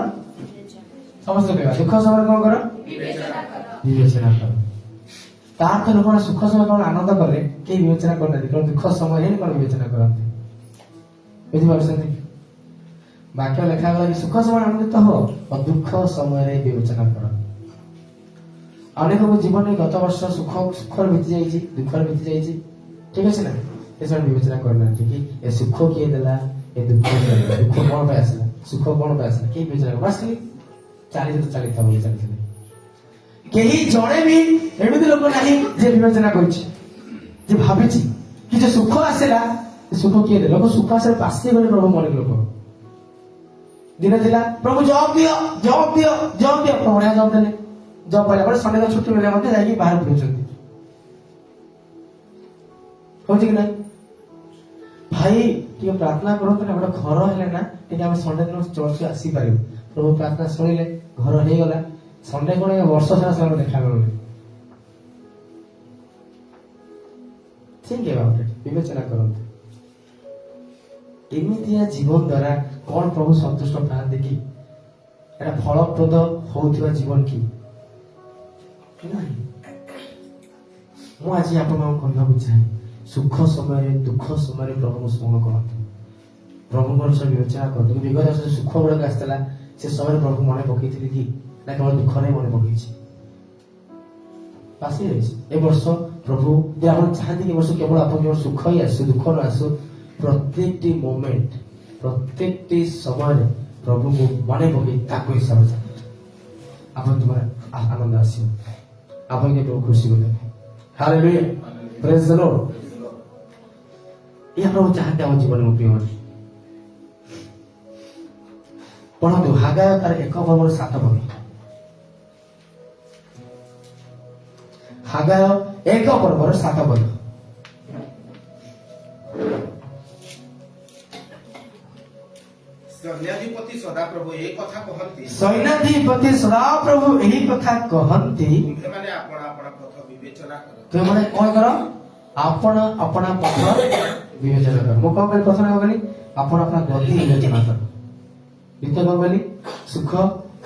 ସମସ୍ତେ କହିବା ଦୁଃଖ ସମୟରେ କଣ କର ବିବେଚନା କର ତାର ଲୋକମାନେ ସୁଖ ସମୟ କଣ ଆନନ୍ଦ କଲେ କେହି ବିବେଚନା କରନ୍ତି କାରଣ ଦୁଃଖ ସମୟରେ ହିଁ କଣ ବିବେଚନା କରନ୍ତି ବୁଝିପାରୁଛନ୍ତି ବାକ୍ୟ ଲେଖାଗଲା କି ସୁଖ ସମୟରେ ଆନନ୍ଦିତ ହୁଅ ଓ ଦୁଃଖ ସମୟରେ ବିବେଚନା କର ଅନେକଙ୍କ ଜୀବନରେ ଗତ ବର୍ଷ ସୁଖରେ ବିତି ଯାଇଛି ଦୁଃଖରେ ବିତି ଯାଇଛି ଠିକ ଅଛି ନା ସେମାନେ ବିବେଚନା କରିନାହାନ୍ତି କି ଏ ସୁଖ କିଏ ଦେଲା, ଏ ଦୁଃଖ କିଏ ଦେଲା, ଦୁଃଖ କଣ ପାଇଁ ଆସିଲା, ସୁଖ କଣ ପାଇଁ ଆସିଲା, କେହି ବିବେଚନା ବାସ୍ ଖାଲି ଚାଲିଥା ବୋଲି ଚାଲିଥିଲେ। କେହି ଜଣେ ବି ଏମିତି ଲୋକ ନାହିଁ ଯେ ବିବେଚନା କରିଛି, ଯେ ଭାବିଛି କି ଯେ ସୁଖ ଆସିଲା, ସୁଖ କିଏ ଦେଲା, ଲୋକ ସୁଖ ଆସିଲା ପାଶି ଗଲେ ପ୍ରଭୁ ମନେ ଲୋକ। ଦିନ ଥିଲା ପ୍ରଭୁ ଜବ୍ ଦିଅ, ବଢିଆ ଜବ୍ ଦେଲେ, ଜବ୍ ପାଇଲା ପରେ ସଣ୍ଡେ ଛୁଟି ମିଳିଲେ ମଧ୍ୟ ଯାଇକି ବାହାରେ ବୁଲୁଛନ୍ତି। ହଉଛି କି ନାଇଁ ଭାଇ? ଟିକେ ପ୍ରାର୍ଥନା କରନ୍ତୁ ନା, ଗୋଟେ ଘର ହେଲେ ନା ଟିକେ ଆମେ ସଣ୍ଡେ ଦିନ ଚର୍ଚ୍ଚ ଆସିପାରିବୁ। ପ୍ରଭୁ ପ୍ରାର୍ଥନା ଶୁଣିଲେ, ଘର ହେଇଗଲା, ସଣ୍ଡେ କଣ ବର୍ଷ ସାରା ସେମାନେ ଦେଖା ମିଳୁନି। ବିବେଚନା କରନ୍ତୁ ଏମିତିଆ ଜୀବନ ଦ୍ଵାରା କଣ ପ୍ରଭୁ ସନ୍ତୁଷ୍ଟ ଥାଆନ୍ତି କି? ଏଟା ଫଳପ୍ରଦ ହଉଥିବା ଜୀବନ କି ନାହିଁ? ମୁଁ ଆଜି ଆପଣମାନଙ୍କୁ କହିବାକୁ ଚାହେଁ, ସୁଖ ସମୟରେ ଦୁଃଖ ସମୟରେ ପ୍ରଭୁଙ୍କୁ ସ୍ମରଣ କରନ୍ତୁ, ପ୍ରଭୁଙ୍କର ସହ ବିବେଚନା କରନ୍ତୁ। ବିଗତ ସୁଖ ଗୁଡାକ ଆସିଥିଲା, ସେ ସମୟରେ ପ୍ରଭୁ ମନେ ପକେଇଥିଲି କି ନା କେବଳ ଦୁଃଖରେ ମନେ ପକେଇଛି? ପାଶି ଯାଇଛି। ଏ ବର୍ଷ ପ୍ରଭୁ ଯେ ଆପଣ ଚାହାନ୍ତି କି ଏ ବର୍ଷ କେବଳ ଆପଣ କେବଳ ସୁଖ ହିଁ ଆସୁ, ଦୁଃଖ ନ ଆସୁ, ପ୍ରତ୍ୟେକଟି ମୋମେଣ୍ଟ, ପ୍ରତ୍ୟେକଟି ସମୟରେ ପ୍ରଭୁଙ୍କୁ ମନେ ପକେଇ ତାକୁ ହିସାବରେ ଆପଣ ତୁମର ଆନନ୍ଦ ଆସିବ, ଆପଣଙ୍କୁ ପ୍ରଭୁ ଖୁସି କରିବେ। ହାଲେଲୁୟା, ପ୍ରେଜ୍ ଦ ଲର୍ଡ। ଏହା ପ୍ରଭୁ ଚାହାନ୍ତି ଆମ ଜୀବନରେ। ମୋ ପ୍ରିୟମାନେ ପଢନ୍ତୁ ହାଗାୟ ତାର 1 ପର୍ବର 7 ପଦ। ହାଗାୟ 1 ପର୍ବର 7 ପଦ। ସୈନ୍ୟାଧିପତି ସଦାପ୍ରଭୁ ଏହି କଥା କହନ୍ତି, ସୈନ୍ୟାଧିପତି ସଦାପ୍ରଭୁ ଏହି କଥା କହନ୍ତି, ତୁମେମାନେ ଆପଣ ଆପଣ ପଥ ବିବେଚନା କର। ତୁମେମାନେ କଣ କର? ଆପଣ ଆପଣା ପଥ ବିବେଚନା କର। ମୁଁ କଣ କହିଲି? ପ୍ରଥମେ କଣ କହିଲି? ଆପଣ ଆପଣା ଗତି ବିବେଚନା କର। ଦ୍ୱିତୀୟ କଣ କହିଲି? ସୁଖ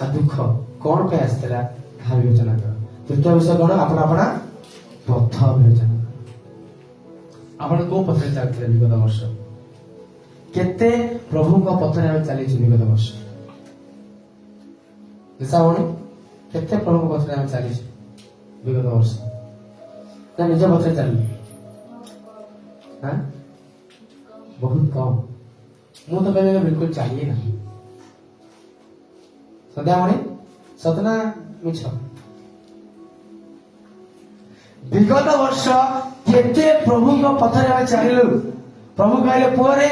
ଆଉ ଦୁଃଖ କଣ ପାଇଁ ଆସିଥିଲା ତାହା ବିବେଚନା କର। ତୃତୀୟ ବିଷୟ କଣ? ଆପଣ ଆପଣା ପଥ ବିବେଚନା କର। ଆପଣ କୋଉ ପଥରେ ଚାଲିଥିଲେ ବିଗତ ବର୍ଷ? କେତେ ପ୍ରଭୁଙ୍କ ପଥରେ ଆମେ ଚାଲିଛୁ ବିଗତ ବର୍ଷ? ଭଉଣୀ, କେତେ ପ୍ରଭୁଙ୍କ ପଥରେ ଆମେ ଚାଲିଛୁ ବିଗତ ବର୍ଷ? ନା ନିଜ ପଥରେ ଚାଲିଲୁ? ବହୁତ କମ। ମୁଁ ତ କହିବି ବିଲକୁଲ ଚାଲିଏ ନାହିଁ। ସନ୍ଧ୍ୟାମଣି ସତ ନା ମିଛ? ବିଗତ ବର୍ଷ କେତେ ପ୍ରଭୁଙ୍କ ପଥରେ ଆମେ ଚାଲିଲୁ? ପ୍ରଭୁ କହିଲେ ପୁଅରେ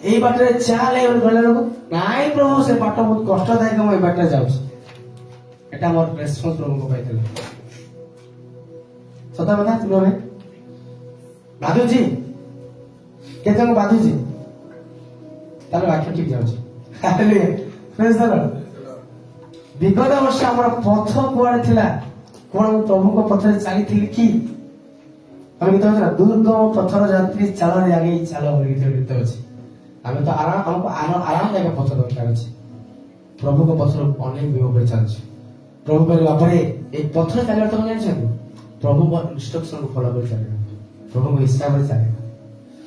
ଏଇ ବାଟରେ ଚାଲେ, କହିଲା ବେଳକୁ ନାଇଁ ପ୍ରଭୁ ସେ ବାଟ ବହୁତ କଷ୍ଟଦାୟକ, ମୁଁ ଏଇ ବାଟରେ ଯାଉଛି। ଏଟା ମୋର ରେସ୍ପନ୍ସ ପ୍ରଭୁଙ୍କ ପାଇଥିଲା। ସତ କଥା ନୁହେଁ? ବାଧୁଛି? କେତେ ବାଧୁଛି? ତାହେଲେ ବାକ୍ୟ ଠିକ ଯାଉଛି। ବିଗତ ବର୍ଷ ଆମର ପଥ କୁଆଡେ ଥିଲା? କଣ ମୁଁ ପ୍ରଭୁଙ୍କ ପଥରେ ଚାଲିଥିଲି କି? ଆମେ ଗୀତ ଅଛି ନା, ଦୁର୍ଗମ ପଥର ଯାତ୍ରୀ ଚାଳରେ ଆଗେଇ ଚାଲ ବୋଲି ଗୀତ ଅଛି। ଆମେ ତ ଆମକୁ ଆରାମଦାୟକ ପଥ ଦରକାର ଅଛି। ପ୍ରଭୁଙ୍କ ପଥର ଅନେକ ବିଭବରେ ଚାଲିଛୁ। ପ୍ରଭୁ କହିଲେ ବାପରେ ଏଇ ପଥରେ ଚାଲିବା ତମେ ଜାଣିଛନ୍ତି? ପ୍ରଭୁଙ୍କ ଇନଷ୍ଟ୍ରକ୍ସନକୁ ଫଲୋ କରି ଚାଲିବା, ପ୍ରଭୁଙ୍କ ହିସାବରେ ଚାଲିବା।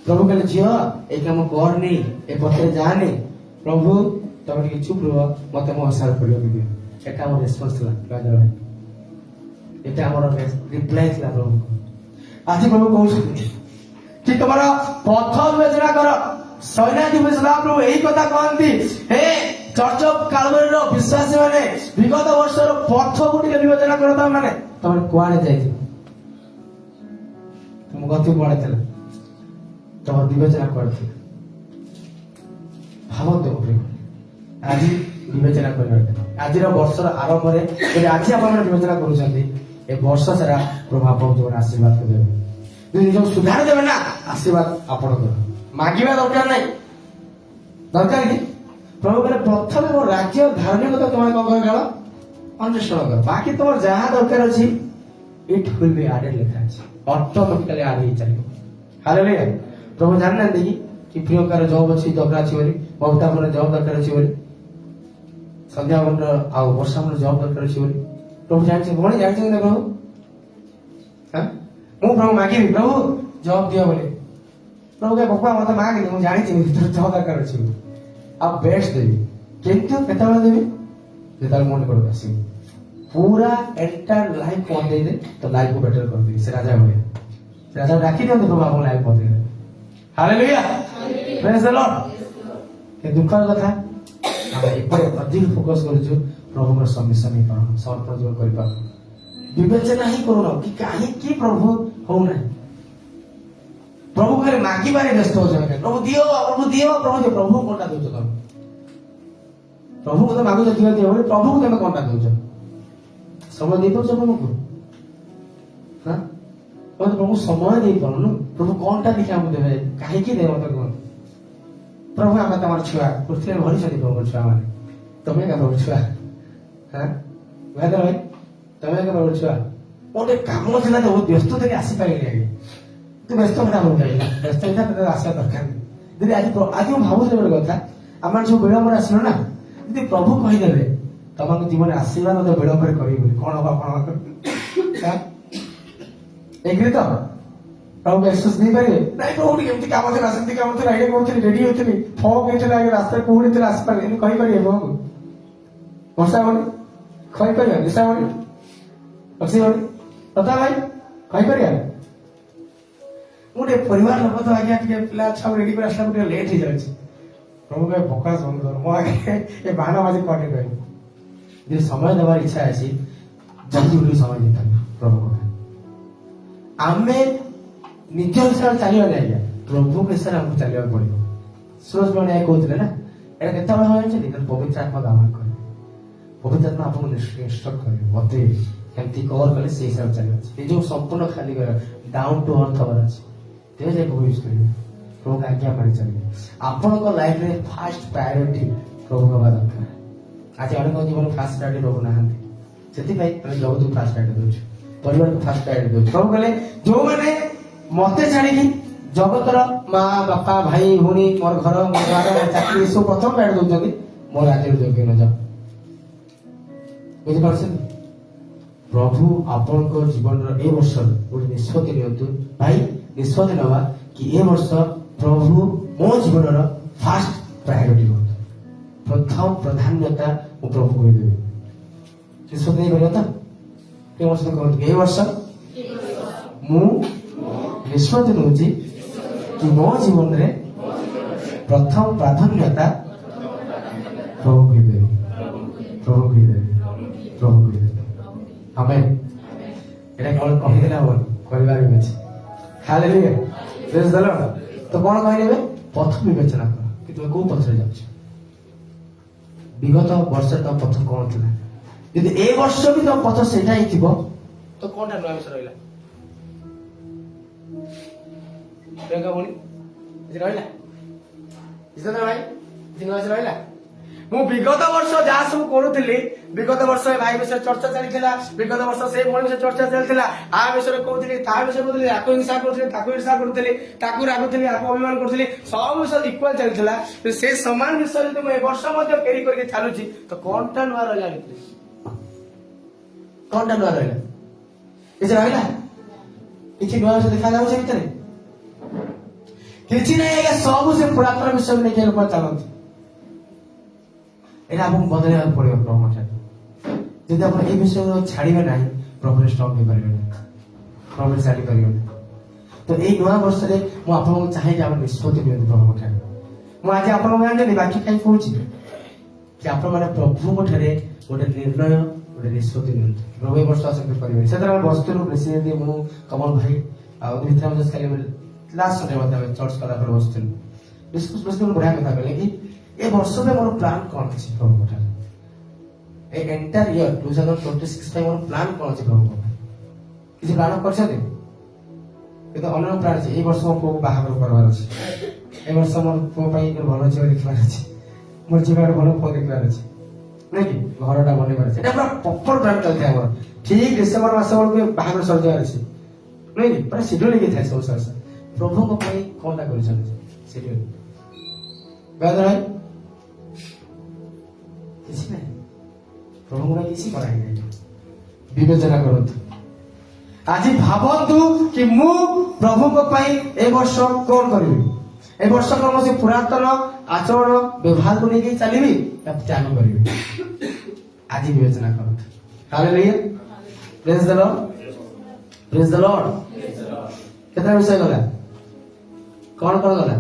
ପ୍ରଭୁ କହିଲେ ଝିଅ ଏଇ କାମ କରନି, ଏ ପଥରେ ଯାଆନି। ପ୍ରଭୁ ତମେ ଟିକେ ଚୁପ୍ ରୁହ, ମତେ ମୋ ହିସାବରେ କରିବାକୁ ଦିଅ। ଏଟା ଆମର ରେସ୍ପନ୍ସ ଥିଲା। ଏଟା ଆମର ରିପ୍ଲାଏ ଥିଲା ପ୍ରଭୁଙ୍କୁ। ଆଜି ପ୍ରଭୁ କହୁଛନ୍ତି କି ତମର ପଥ ବିବେଚନା କର। ସୈନ୍ୟାଧିପତି ସଦାପ୍ରଭୁ ଏହି କଥା କହନ୍ତି, ହେ ଚର୍ଚ୍ଚ ଅଫ୍ କାଲଭାରୀର ବିଶ୍ୱାସୀ ମାନେ, ବିଗତ ବର୍ଷର ପଥକୁ ଟିକେ ବିବେଚନା କର। ତମେ ମାନେ ତମେ କୁଆଡେ ଯାଇଥିଲ? ତମ ଗତି କୁଆଡେ ଥିଲା? ତମର ବିବେଚନା କୁଆଡେ ଥିଲା? ଭାବନ୍ତୁ ଆଜି ବିବେଚନା କରିବା। ଆଜିର ବର୍ଷର ଆରମ୍ଭରେ ଯଦି ଆଜି ଆପଣମାନେ ବିବେଚନା କରୁଛନ୍ତି, ଏ ବର୍ଷ ସାରା ପ୍ରଭୁ ଆପଣଙ୍କୁ ଆଶୀର୍ବାଦ ଦେବେ। ଯଦି ନିଜକୁ ସୁଧାରି ଦେବେ ନା, ଆଶୀର୍ବାଦ ଆପଣଙ୍କର। ମାଗିବା ଦରକାର ନାହିଁ। ଦରକାର କି? ପ୍ରଭୁ କହିଲେ ପ୍ରଥମେ ମୋ ରାଜ୍ୟ ଧାର୍ମିକତା ତମେ କଣ କର? ଅନ୍ୱେଷଣ କର। ବାକି ତମର ଯାହା ଦରକାର ଅଛି ଇଟ୍ ୱିଲ୍ ବି ଆଡେଡ୍ ଲେଖା ଅଛି। ଅଟୋମେଟିକାଲି ଆଡ୍ ହେଇ ଚାଲିବ। ହାଲେଲୁୟା। ପ୍ରଭୁ ଜାଣିନାହାନ୍ତି କି ପ୍ରିୟଙ୍କାର ଜବ୍ ଅଛି, ଦରକାର ଅଛି ବୋଲି, ବକ୍ତାଙ୍କର ଜବ୍ ଦରକାର ଅଛି ବୋଲି, ସନ୍ଧ୍ୟାବନର ଆଉ ବର୍ଷାଙ୍କର ଜବ୍ ଦରକାର ଅଛି ବୋଲି ପ୍ରଭୁ ଜାଣିଛନ୍ତି। ଭଉଣୀ ଜାଣିଛନ୍ତି ନା ପ୍ରଭୁ? ମୁଁ ପ୍ରଭୁ ମାଗିବି ପ୍ରଭୁ ଜବ୍ ଦିଅ ବୋଲି। ପ୍ରଭୁ କହେ ବାପା ମତେ ମାଗିନି, ମୁଁ ଜାଣିଛି ଜବ୍ ଦରକାର ଅଛି ବୋଲି, ଆଉ ବେଷ୍ଟ ଦେବି। କିନ୍ତୁ କେତେବେଳେ ଦେବି? ଯେତେବେଳେ ମନେ ପଡିବ ଆସିବି। ପୁରା ଏଣ୍ଟାର ଲାଇଫ ବନ୍ଦେଇଦେ, ତ ଲାଇଫକୁ ବେଟର କରିଦେବି। ସେ ରାଜା ଭଳିଆ, ସେ ରାଜା ଡାକି ଦିଅନ୍ତୁ ପ୍ରଭୁ ଆମ ଲାଇଫ ବନ୍ଦେଇଦେ। ହାଲେଲୁୟା ପ୍ରେଜ୍ ଦ ଲର୍ଡ। ଏ ଦୁଃଖର କଥା ଆମେ ଏପଟେ ଅଧିକ ଫୋକସ୍ କରୁଛୁ ପ୍ରଭୁଙ୍କର ସମର୍ପଣ ଜୀବନ କରିପାରୁ ବିବେଚନା ହିଁ କରୁନ କି କାହିଁକି ପ୍ରଭୁ ହଉନାହିଁ। ପ୍ରଭୁ ଖାଲି ମାଗିବାରେ ବ୍ୟସ୍ତ ହଉଛ ପ୍ରଭୁ ଦିଅ ପ୍ରଭୁ ଦିଅ ପ୍ରଭୁ ଦିଅ। ପ୍ରଭୁ କଣଟା ଦଉଛ ତମେ? ପ୍ରଭୁକୁ ତ ମାଗୁଛ ଦିଅ ଦିଅ ବୋଲି ପ୍ରଭୁକୁ ତମେ କଣଟା ଦଉଛ? ସମୟ ଦେଇପାରୁଛ ପ୍ରଭୁକୁ? ତମେ ପ୍ରଭୁ ସମୟ ଦେଇପାରୁନୁ। ପ୍ରଭୁ କଣଟା ଦେଖି ଆମକୁ ଦେବେ? କାହିଁକି ଦେବ ମତେ କୁହନ୍ତୁ? ପ୍ରଭୁ ଆମେ ତମର ଛୁଆ ପୃଥିବୀରେ ଭରିଛନ୍ତି ପ୍ରଭୁଙ୍କ ଛୁଆ ମାନେ। ତମେ ଏକା ପ୍ରଭୁ ଛୁଆ। ଭାଇ ତମେ ଏକା ପ୍ରଭୁ ଛୁଆ। ଗୋଟେ କାମ ଥିଲା ତ ବହୁତ ବ୍ୟସ୍ତ থেকে ଆସିପାରିଲି ଆଜ୍ଞା। ତୁ ବ୍ୟସ୍ତ କଥା ବହୁତ ଆଜ୍ଞା ବ୍ୟସ୍ତ ହେଇଥା ତତେ ଆସିବା ଦରକାର ନାହିଁ। ଯଦି ଆଜି ମୁଁ ଭାବୁଥିଲି ଗୋଟେ କଥା ଆମର ଯୋଉ ବିଳମ୍ବରେ ଆସିଲ ନା ଯଦି ପ୍ରଭୁ କହିଦେବେ ତମକୁ ଜୀବନରେ ଆସିବା ମତେ ବିଳମ୍ବରେ କରିବି ବୋଲି କଣ ହବ ଆପଣଙ୍କର? ଏଗ୍ରି ତ ପ୍ରଭୁ ଏକ୍ସକ୍ୟୁଜ ଦେଇପାରିବେ? ନାଇଁ ପ୍ରଭୁ ଟିକେ ଏମିତି କାମ ଥିଲା ସେମିତି କାମ ଥିଲା ଏଇଟା କରୁଥିଲି ରେଡି ହେଇଥିଲି ଫଗ ହେଇଥିଲା ଆଜ୍ଞା ରାସ୍ତାରେ କୁହୁଡ଼ି ଥିଲା ଆସିପାରିଲି ଏମିତି କହିପାରିବେ ପ୍ରଭୁକୁ? ବର୍ଷା ହବନି କହିପାରିବା ନିଶା ହବନି ବସିବନି କଥା ଭାଇ କହିପାରିବା? ମୁଁ ଟିକେ ପରିବାର ଲୋକ ତ ଆଜ୍ଞା ଟିକେ ପିଲା ଛୁଆ ରେଡି କରି ଆସିଲା ଟିକେ ଲେଟ୍ ହେଇଯାଉଛି। ପ୍ରଭୁ କହେ ଫୋକସ ବନ୍ଦ କର ମୋ ଆଗେ ଏ ବାହାନା ବାଜି କଟେ କହିବି। ଯଦି ସମୟ ଦେବାର ଇଚ୍ଛା ଅଛି ଜଲ୍ଦି ଉଠି ସମୟ ଦେଇଥାନ୍ତି ପ୍ରଭୁ ଆମେ ନିଜ ହିସାବରେ ଚାଲିବାନି ଆଜ୍ଞା ପ୍ରଭୁଙ୍କ ହିସାବରେ ଆମକୁ ଚାଲିବାକୁ ପଡିବ। ସୁରଜ ଜଣେ କହୁଥିଲେ ନା ଏଇଟା କେତେବେଳେ ହବ ଜାଣିଛନ୍ତି? ପବିତ୍ର ଆତ୍ମା କାମ କରିବେ। ପବିତ୍ର ଆତ୍ମା ଆପଣଙ୍କୁ ଇନଷ୍ଟ୍ରକ୍ଟ କରିବେ ମତେ କେମିତି କଭର କଲେ ସେଇ ହିସାବରେ ଚାଲିବ ଅଛି। ଏ ଯୋଉ ସମ୍ପୂର୍ଣ୍ଣ ଖାଲି କରିବା ଡାଉନ୍ ଟୁ ଅର୍ଥ ହବାର ଅଛି ତେବେ ଯାଇ ପ୍ରଭୁ ୟୁଜ କରିବେ ପ୍ରଭୁଙ୍କ ଆଜ୍ଞା ମାନି ଚାଲିବେ। ଆପଣଙ୍କ ଲାଇଫରେ ଫାଷ୍ଟ ପ୍ରାୟୋରିଟି ପ୍ରଭୁ ହବା ଦରକାର। ଆଜି ଅନେକ ଜୀବନ ଫାଷ୍ଟ ପ୍ରାୟୋରିଟି ପ୍ରଭୁ ନାହାନ୍ତି ସେଥିପାଇଁ ଆମେ ଜଗତକୁ ଫାଷ୍ଟ ପ୍ରାୟୋରିଟି ଦଉଛୁ ପରିବାରକୁ ଫାଷ୍ଟ ପ୍ରାୟୋରିଟି ଦଉଛୁ। ପ୍ରଭୁ କହିଲେ ଯୋଉମାନେ ମତେ ଛାଡ଼ିକି ଜଗତର ମା ବାପା ଭାଇ ଭଉଣୀ ମୋର ଘର ମୋର ଦ୍ୱାର ଚାକିରି ସବୁ ପ୍ରଥମ ପ୍ରାୟୋରିଟି ଦଉଛନ୍ତି ମୋ ରାଜ୍ୟରୁ ଯୋଗ୍ୟ ନ ଯାଅ। ବୁଝିପାରୁଛନ୍ତି? ପ୍ରଭୁ ଆପଣଙ୍କ ଜୀବନର ଏ ବର୍ଷ ଗୋଟେ ନିଷ୍ପତ୍ତି ନିଅନ୍ତୁ ଭାଇ ନିଷ୍ପତ୍ତି ନେବା କି ଏ ବର୍ଷ ପ୍ରଭୁ ମୋ ଜୀବନର ଫାଷ୍ଟ ପ୍ରାୟୋରିଟି ହୁଅନ୍ତୁ ପ୍ରଥମ ପ୍ରାଧାନ୍ୟତା ମୁଁ ପ୍ରଭୁକୁ ଦେଇଦେବି। ନିଷ୍ପତ୍ତି ନେଇପାରିବ ତ? ଏ ବର୍ଷ କହନ୍ତୁ ଏ ବର୍ଷ ମୁଁ ନିଷ୍ପତ୍ତି ନେଉଛି କି ମୋ ଜୀବନରେ ପ୍ରଥମ ପ୍ରାଧାନ୍ୟତା ପ୍ରଭୁକୁ ଦେଇଦେବି ପ୍ରଭୁକୁ ଦେଇଦେବି ପ୍ରଭୁକୁ ଦେଇଦେବି। ଆମେନ୍। এটা কেবল କହିଦେଲେ ହବନି କରିବାର ବି ଅଛି। ହାଲେଲୁୟା ପ୍ରେଜ୍ ଦ ଲର୍ଡ। ତ କଣ କହିନେବେ? ପଥ ବିବେଚନା କର କି ତୁମେ କୋଉ ପଥରେ ଯାଉଛ। ବିଗତ ବର୍ଷରେ ତମ ପଥ କଣ ଥିଲା? ଯଦି ଏ ବର୍ଷ ବି ତମ ପଥ ସେଇଟା ହିଁ ଥିବ ତ କଣଟା ନୂଆ ବିଷୟ ରହିଲା? ପ୍ରିୟଙ୍କା ଭଉଣୀ କିଛି ରହିଲା? ଜିତେନ୍ଦ୍ର ଭାଇ କିଛି ନୂଆ ବିଷୟ ରହିଲା? ମୁଁ ବିଗତ ବର୍ଷ ଯାହା ସବୁ କରୁଥିଲି ବିଗତ ବର୍ଷ ଏ ଭାଇ ବିଷୟରେ ଚର୍ଚ୍ଚା ଚାଲିଥିଲା ବିଗତ ବର୍ଷ ସେ ଭଉଣୀ ବିଷୟରେ ଚର୍ଚ୍ଚା ଚାଲିଥିଲା ଆ ବିଷୟରେ କହୁଥିଲି ତା ବିଷୟରେ କହୁଥିଲି ଆକୁ ହିଂସା କରୁଥିଲି ତାକୁ ହିଂସା କରୁଥିଲି ତାକୁ ରାଗୁଥିଲି ଆକୁ ଅଭିମାନ କରୁଥିଲି ସବୁ ବିଷୟ ଇକ୍ୱାଲ ଚାଲିଥିଲା। ସେ ସମାନ ବିଷୟ ଯଦି ମୁଁ ଏ ବର୍ଷ ମଧ୍ୟ କ୍ୟାରି କରିକି ଚାଲୁଛି ତ କଣଟା ନୂଆ ରହିଲା ଭିତରେ? କଣଟା ନୂଆ ରହିଲା? କିଛି ରହିଲା? କିଛି ନୂଆ ବିଷୟ ଦେଖାଯାଉଛି ଭିତରେ? କିଛି ନାହିଁ ଆଜ୍ଞା ସବୁ ସେ ପୁରାତନ ବିଷୟକୁ ନେଇକି ଲୋକ ଚାଲନ୍ତି। এটা আপনাকে বদলাইବାକୁ ପଡିବ ପ୍ରଭୁଙ୍କ ଠାରୁ। ଯଦି ଆପଣ এই ବିଷୟ ଛାଡ଼ିବେ ନାହିଁ ପ୍ରଭୁରେ ଷ୍ଟ୍ରଙ୍ଗ ହେଇପାରିବେ ନାହିଁ ପ୍ରଭୁରେ ଚାଲିପାରିବେନି। ତ ଏଇ ନୂଆ ବର୍ଷରେ ମୁଁ ଆପଣଙ୍କୁ ଚାହେଁ ଯେ ଆପଣ ନିଷ୍ପତ୍ତି ନିଅନ୍ତୁ ପ୍ରଭୁଙ୍କ ଠାରୁ। ମୁଁ ଆଜି ଆପଣଙ୍କୁ ଜାଣିଲି ବାକ୍ୟ କାହିଁ କହୁଛି କି ଆପଣମାନେ ପ୍ରଭୁଙ୍କ ଠାରେ ଗୋଟେ ନିର୍ଣ୍ଣୟ ଗୋଟେ ନିଷ୍ପତ୍ତି ନିଅନ୍ତୁ ପ୍ରଭୁ ଏ ବର୍ଷ ଆସନ୍ତୁ କରିବେ। ସେତେବେଳେ ଆମେ ବସିଥିଲୁ ପ୍ରେସିଡେଣ୍ଟ ମୁଁ କମଲ ଭାଇ ଆଉ ମିତ୍ରା ମଜେଶ ଖାଲି ଲାଷ୍ଟ ସଣ୍ଡେ ମଧ୍ୟ ଆମେ ଚର୍ଚ୍ଚ କଲା ପରେ ବସିଥିଲୁ ଡିସ୍କସ୍ ବଢିଆ କଥା କହିଲେ କି ଏ ବର୍ଷରେ ମୋର ପ୍ଲାନ୍ କଣ ଅଛି ପ୍ରଭୁଙ୍କ ଠାରେ ଏ ଏଣ୍ଟାର ଇୟର 2026 ପାଇଁ ମୋର ପ୍ଲାନ୍ କଣ ଅଛି ପ୍ରଭୁଙ୍କ ପାଇଁ କିଛି ପ୍ଲାନ୍ କରିଛନ୍ତି? କିନ୍ତୁ ଅନ୍ୟ ପ୍ଲାନ୍ ଅଛି ଏଇ ବର୍ଷ ମୋ ପୁଅକୁ ବାହାଘର କରିବାର ଅଛି ଏ ବର୍ଷ ମୋର ପୁଅ ପାଇଁ ଭଲ ଝିଅ ଦେଖିବାର ଅଛି ମୋର ଝିଅ ଭଲ ପୁଅ ଦେଖିବାର ଅଛି ନାଇଁ କି ଘରଟା ବନେଇବାର ଅଛି। ଏଇଟା ପୁରା ପ୍ରପର ପ୍ଲାନ୍ ଚାଲିଥାଏ ଆମର। ଠିକ ଡିସେମ୍ବର ମାସ ବେଳକୁ ବାହାଘର ସରିଯିବାର ଅଛି ନାଇଁ କି ପୁରା ସିଡ୍ୟୁଲ ହେଇକି ଥାଏ ସବୁ ସାର ପ୍ରଭୁଙ୍କ ପାଇଁ କଣଟା କରିଛନ୍ତି ସିଡ୍ୟୁଲ ଭାଇ କିଛି ନାହିଁ ପ୍ରଭୁଙ୍କ ପାଇଁ କିଛି କରାଇନାହିଁ। ବିବେଚନା କରନ୍ତୁ ଆଜି ଭାବନ୍ତୁ କି ମୁଁ ପ୍ରଭୁଙ୍କ ପାଇଁ ଏ ବର୍ଷ କଣ କରିବି। ଏ ବର୍ଷ କୌଣସି ପୁରାତନ ଆଚରଣ ବ୍ୟବହାରକୁ ନେଇକି ଚାଲିବି ତା ତ୍ୟାଗ କରିବି। ଆଜି ବିବେଚନା କରନ୍ତୁ। ହାଲେଲୁୟା ପ୍ରେଜ୍ ଦ ଲର୍ଡ ପ୍ରେଜ୍ ଦ ଲର୍ଡ। କେତେ ବିଷୟ ଗଲା कौन कर गला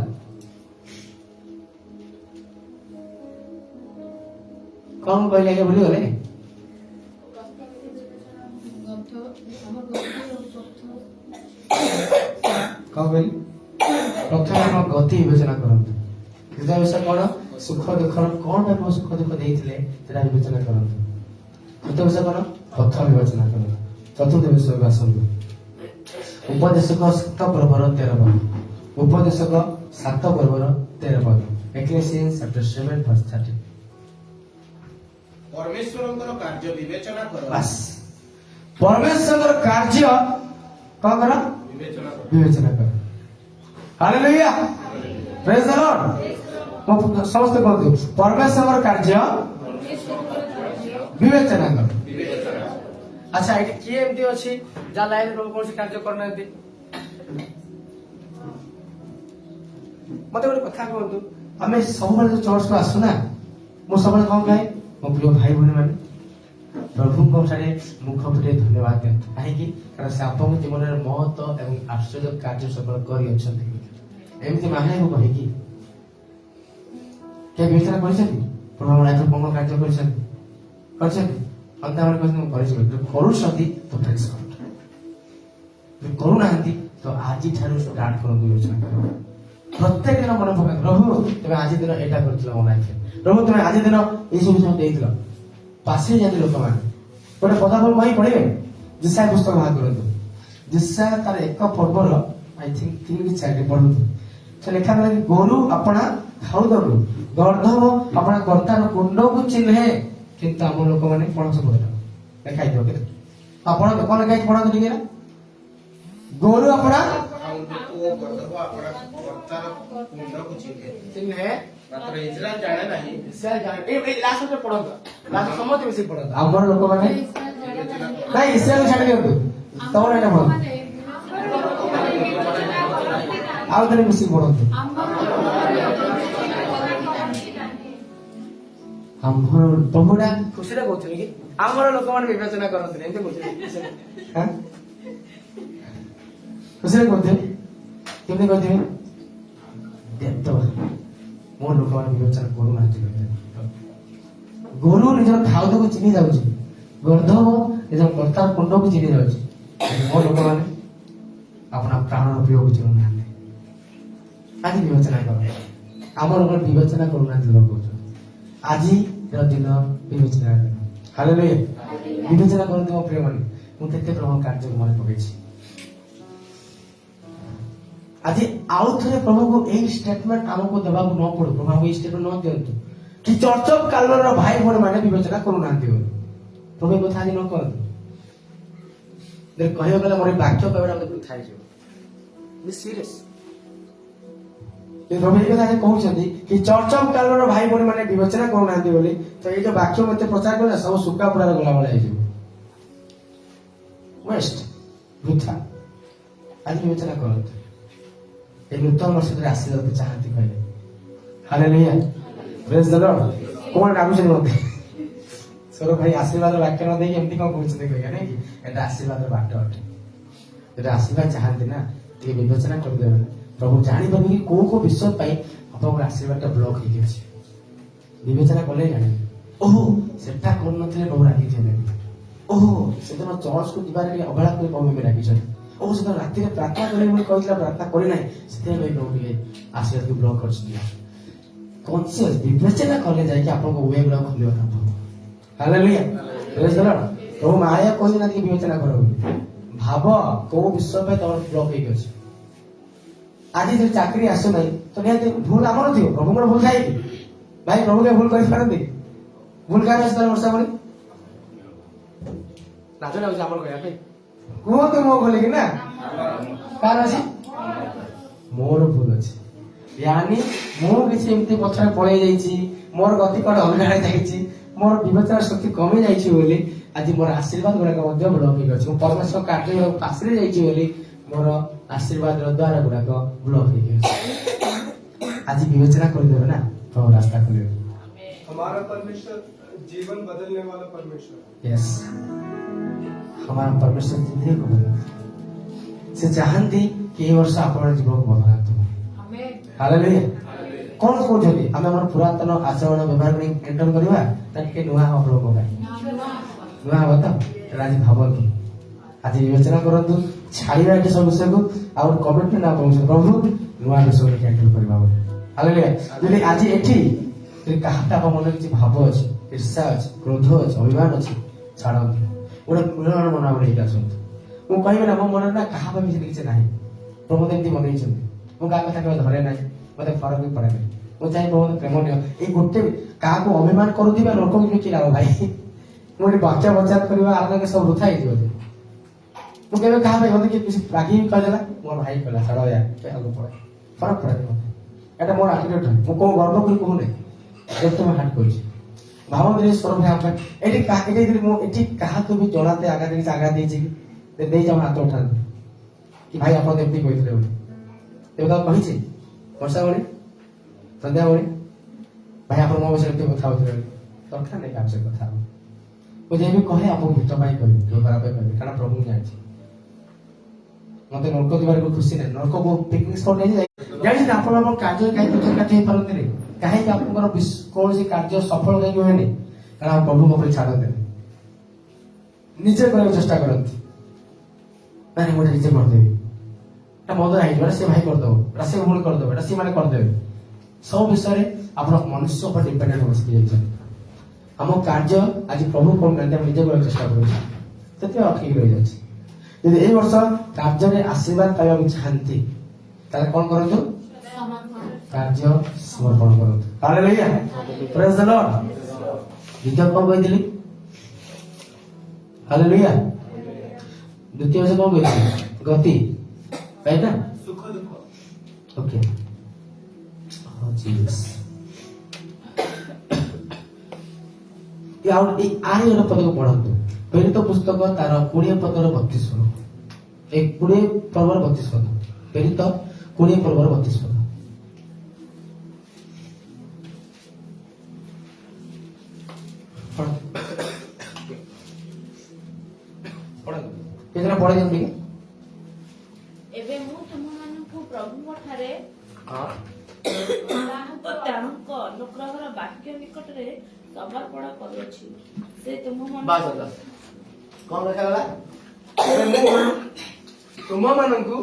कौन कहले के भूली गले कौन कहले प्रथम हम गति विवेचना करंतु हृदय विषय कौन सुख दुख कौन टाइप सुख दुख देइथिले सेटा विवेचना करंतु तृतीय विषय कौन कथा विवेचना करंतु चतुर्थ विषय आसंतु उपदेशक 7 पर्वर 13 पद उपदेशक 7 पर्वर 13 पद Ecclesiastes chapter 7 verse 30 परमेश्वरଙ୍କର କାର୍ଯ୍ୟ ବିବେଚନା କର बस परमेश्वर कार्य कौन करो ବିବେଚନା କର विवेचना करो हालेलुया प्रेज द लॉर्ड समस्त कहते परमेश्वर कार्य विवेचना करो अच्छा एटी किए एमती अछि जा लाइन रो कोन से कार्य करनांती मते गोटे कथा कहंतु हमें सब बेले चर्च को आसु ना मो सब बेले कोन कहे मो प्रिय भाई बहन माने प्रभु को सारे मुख फटे धन्यवाद दे काहे कि कारण से आपन जीवन रे महत्व एवं आश्चर्य कार्य सकल करी अछंती एमती माने को कहे कि के विचार करछथि प्रभु राज कोन कार्य करछथि करछथि अंत हमर कहन करिस करू सती तो प्रेस कर करू नांती तो आज ठारू स्टार्ट करू योजना प्रत्येक दिन मन पका प्रभु तमे आज दिन एटा करथिला मनाइथे प्रभु तमे आज दिन ए सब सब देइथिला पासे जाति लोक मान गोटे पदाबल भाई पढ़िबे जिसा पुस्तक बाहर करंतु जिसा तार एक पर्वर आई थिंक 3 कि 4 पढ़ु से लिखा गला कि गोरु अपना खाउ दरु गर्धव अपना कर्तार कुंड को चिन्हे किंतु हम लोक माने कोन से बोलता देखाई दियो के आपण कोन गाय पढ़ा दिगे ना गोरु अपना ଖାଉନ୍ତୁ ଓ ଗର୍ଦ୍ଧବ ଆପଣା କର୍ତ୍ତାର କୁଣ୍ଡକୁ चिन्हे ମାତ୍ର ଇସ୍ରାଏଲ ଜାଣେ ନାହିଁ से जाने ए लास्ट में पढ़ता लास्ट समझ में से पढ़ता हमर लोक माने नहीं इस्राएल छाड़ दियो तमन एटा पढ़ आउ तने मिसी पढ़ते हमर प्रभुडा खुशीरा कहथि कि हमर लोक माने विवेचना करथि एते कहथि हां खुशीरा कहथि केमने कहथि देतो मोर लोक माने विवेचना करू नाथि गोरु निजर खाउद को चिनी जाउछि गर्धव निजर कर्ता कुंड को चिनी जाउछि मोर लोक माने अपना प्राण उपयोग चिनु नाथि आज विवेचना करो हमर लोक विवेचना करू नाथि लोक आज दिन विवेचना हालेलुया विवेचना करते मो प्रिय माने मु केते प्रभु कार्य मन पकेछि आज आउ थरे प्रभु को एक स्टेटमेंट हमको देबा को न पड़ो प्रभु को स्टेटमेंट न दियंतु कि चर्च ऑफ कालर भाई बहन माने विवेचना करू नांती प्रभु को थाजी न कर दे कहयो गला मोर वाक्य कहबा मते थाई जो बी सीरियस प्रभु ये कथा कहउछथि कि चर्च ऑफ कालर भाई बहन माने विवेचना करू नांती बोली तो ये जो वाक्य मते प्रचार करला सब सुका पुरा गला वाला है जो वेस्ट वृथा आज विवेचना करत ए नूतन वर्ष रे आशीर्वाद चाहती कहले हालेलुया प्रेज द लॉर्ड कोन डाकुछ मते सर भाई आशीर्वाद वाक्य न देई एमती कोन कहउछ देखै नै कि एटा आशीर्वाद बाट अटे एटा आशीर्वाद चाहती ना ते विवेचना कर देबे प्रभु जानि बनि कि को विश्वास पाई अपन आशीर्वाद ब्लॉक हो गया विवेचना कले जानि ओहो सेटा कोन नथले प्रभु राखी छे ओहो सेदिन चर्च को दिबारे अबहेला कर प्रभु में राखी छे ओहो सेदिन राति रे प्रार्थना करे बोली कहला प्रार्थना करे नै सेते में प्रभु के आशीर्वाद को ब्लॉक कर दिया कॉन्शियस विवेचना कले जाय कि आपन को वे ब्लॉक खोलियो ना प्रभु हालेलुया प्रेज द लॉर्ड प्रभु माया कोन ना कि विवेचना करो भाव को विश्वास पे तोर ब्लॉक हो गया आज जो चाकरी आसो नहीं तो निहाती भूल आमर थी प्रभु को भूल खाई भाई प्रभु के भूल कर पारती भूल का वर्षा बोली नाच लाग आमर कह कहते मो बोले कि ना कार अच्छी मोर भूल अच्छे यानी मु किसी एमती पछरे पळै जाईची मोर गति कड अलगाड़े जाईची मोर विवेचना शक्ति कमी जाईची बोली आज मोर आशीर्वाद गुडा मध्य ब्लॉक हो गछि परमेश्वर कार्य पासरे जाईची बोली मोर आशीर्वाद द्वारा गुडा ब्लॉक हो गछि आज विवेचना कर देबे ना तो रास्ता खोले हमारा परमेश्वर जीवन बदलने वाला परमेश्वर यस हमारा परमेश्वर जिंदगी को बदल से चाहती कि ये वर्ष आपण जीवन को बदला तो ହାଲେଲୁୟା। କଣ କହୁଛନ୍ତି ଆମେ ଆମର ପୁରାତନ ଆଚରଣ ବ୍ୟବହାର କରି ଏଣ୍ଟର କରିବା ତା ଟିକେ ନୂଆ ହବ ପ୍ରଭୁଙ୍କ ପାଇଁ ନୂଆ ହବ ତ ଏଇଟା ଆଜି ଭାବନ୍ତୁ ଆଜି ବିବେଚନା କରନ୍ତୁ ଛାଡିବା ଏଠି ସବୁ ବିଷୟକୁ ଆଉ କମିଟମେଣ୍ଟ ନା କହୁଛନ୍ତି ପ୍ରଭୁ ନୂଆ ବିଷୟକୁ ଏଣ୍ଟର କରିବା ବୋଲି ହାଲେଲୁୟା। ଯଦି ଆଜି ଏଠି ଯଦି କାହାଟା ଆମ ମନରେ କିଛି ଭାବ ଅଛି ଈର୍ଷା ଅଛି କ୍ରୋଧ ଅଛି ଅଭିମାନ ଅଛି ଛାଡନ୍ତୁ ଗୋଟେ ମିଳନ ମନାବଳି ହେଇକି ଆସନ୍ତୁ। ମୁଁ କହିବି ନା ମୋ ମନରେ ନା କାହା ପାଇଁ କିଛି ନାହିଁ ପ୍ରଭୁ ଏମିତି ବନେଇଛନ୍ତି ମୁଁ କାହା କଥା କେବେ ଧରେ ନାହିଁ ମତେ ଫରକ ବି ପଡେ ନାହିଁ ମୁଁ ଚାହିଁ ପ୍ରଭୁ ପ୍ରେମ ନିଅ ଏଇ ଗୋଟେ କାହାକୁ ଅଭିମାନ କରୁଥିବା ଲୋକଙ୍କୁ ବି କି ଲାଭ ଭାଇ ମୁଁ ଏଠି ବାଚ୍ଚା ବଚାତ କରିବା ଆଗ ସବୁ ବୃଥା ହେଇଯିବ ମୁଁ କେବେ କାହା ପାଇଁ ମତେ କିଏ କିଛି ରାଗି କହିଦେଲା ମୋର ଭାଇ କହିଲା ଛାଡ ଆଗକୁ ପଡେ ଫରକ ପଡେ ମତେ ଏଇଟା ମୋର ଆଟିଟ୍ୟୁଡ ମୁଁ କୋଉ ଗର୍ବ କରି କହୁନି ଯେତେ ମୁଁ ହାର୍ଟ କରୁଛି ଭାବନ୍ତୁ ଏ ସ୍ୱର ଭାଇ ପାଇଁ ଏଠି ମୁଁ ଏଠି କାହାକୁ ବି ଜଣାତେ ଆଘାତ କିଛି ଆଘାତ ଦେଇଛି କି ଦେଇଛି ଆମ ହାତ ଉଠାନ୍ତୁ କି ଭାଇ ଆପଣ ଏମିତି କହିଥିଲେ ବୋଲି ତେବେ ତାକୁ କହିଛି ବର୍ଷା ଭଳି ସନ୍ଧ୍ୟା ଭଳି ଭାଇ ଆପଣ ମୋ ବିଷୟରେ ଏମିତି କଥା ହଉଥିଲେ ଦରକାର ନାହିଁ କାହା ବିଷୟରେ କଥା ହବ ମୁଁ ଯେବେ କହେ ଆପଣଙ୍କୁ ହିତ ପାଇଁ କହିବି କେଉଁ ଖରାପ କହିବି କାରଣ ପ୍ରଭୁ ଜାଣିଛି ମତେ ନର୍କ ଯିବାରେ ଖୁସି ନାହିଁ ନର୍କକୁ ପିକନିକ ସ୍ପଟ ନେଇଯାଇ ଜାଣିଛନ୍ତି ଆପଣ ଆପଣ କାର୍ଯ୍ୟ କାହିଁକି ପଛରେ କାର୍ଯ୍ୟ ହେଇପାରନ୍ତିନି କାହିଁକି ଆପଣଙ୍କର କୌଣସି କାର୍ଯ୍ୟ ସଫଳ କାହିଁକି ହୁଏନି କାରଣ ପ୍ରଭୁ ମୋ ଉପରେ ଛାଡ଼ନ୍ତିନି ନିଜେ କରିବାକୁ ଚେଷ୍ଟା କରନ୍ତି ନାଇଁ ମୁଁ ନିଜେ କରିଦେବି এটা মদ ହେଇଯିବ ସେ ଭାଇ କରିଦେବ ଏଟା ସେ ଭୁଲ କରିଦେବ ଏଟା ସେମାନେ କରିଦେବେ ସବୁ ବିଷୟରେ ଆପଣ ମନୁଷ୍ୟ ଉପରେ ଡିପେଣ୍ଡେଣ୍ଟ ବସିକି ଯାଇଛନ୍ତି ଆମ କାର୍ଯ୍ୟ ଆଜି ପ୍ରଭୁ କରୁନାହାନ୍ତି ଆମେ ନିଜେ କରିବାକୁ ଚେଷ୍ଟା କରୁଛୁ ସେଥିପାଇଁ ଅଟକିକି ରହିଯାଉଛି ଯଦି ଏଇ ବର୍ଷ କାର୍ଯ୍ୟରେ ଆଶୀର୍ବାଦ ପାଇବାକୁ ଚାହାନ୍ତି ତାହେଲେ କଣ କରନ୍ତୁ କାର୍ଯ୍ୟ ସମର୍ପଣ କରନ୍ତୁ ହାଲେଲୁୟା ପ୍ରେଜ୍ ଦ ଲର୍ଡ ଦ୍ୱିତୀୟ କଣ କହିଥିଲି ହାଲେଲୁୟା ଦ୍ୱିତୀୟ କଣ କହିଥିଲି ଗତି right now सुख दुख okay oh jesus ଆଉ এই ଆରି ଗୋଟେ ପଦକୁ ପଢନ୍ତୁ ପ୍ରେରିତ ପୁସ୍ତକ ତାର 20 ପଦର 32 ପଦ এই 20 ପର୍ବର 32 ପଦ ପ୍ରେରିତ 20 ପର୍ବର 32 ପଦ ପଢନ୍ତୁ କେତେଟା ପଢି ଦିଅନ୍ତୁ ଏବେ ମୁଁ ତୁମମାନଙ୍କୁ ପ୍ରଭୁଙ୍କ ଠାରେ ହଁ ତାହାଙ୍କ ଅନୁଗ୍ରହର ବାକ୍ୟ ନିକଟରେ ସମର୍ପଣ କରୁଅଛି ସେ ବାସ୍ ବାସ୍ କଣ ଲେଖାଗଲା ମୁଁ ତୁମମାନଙ୍କୁ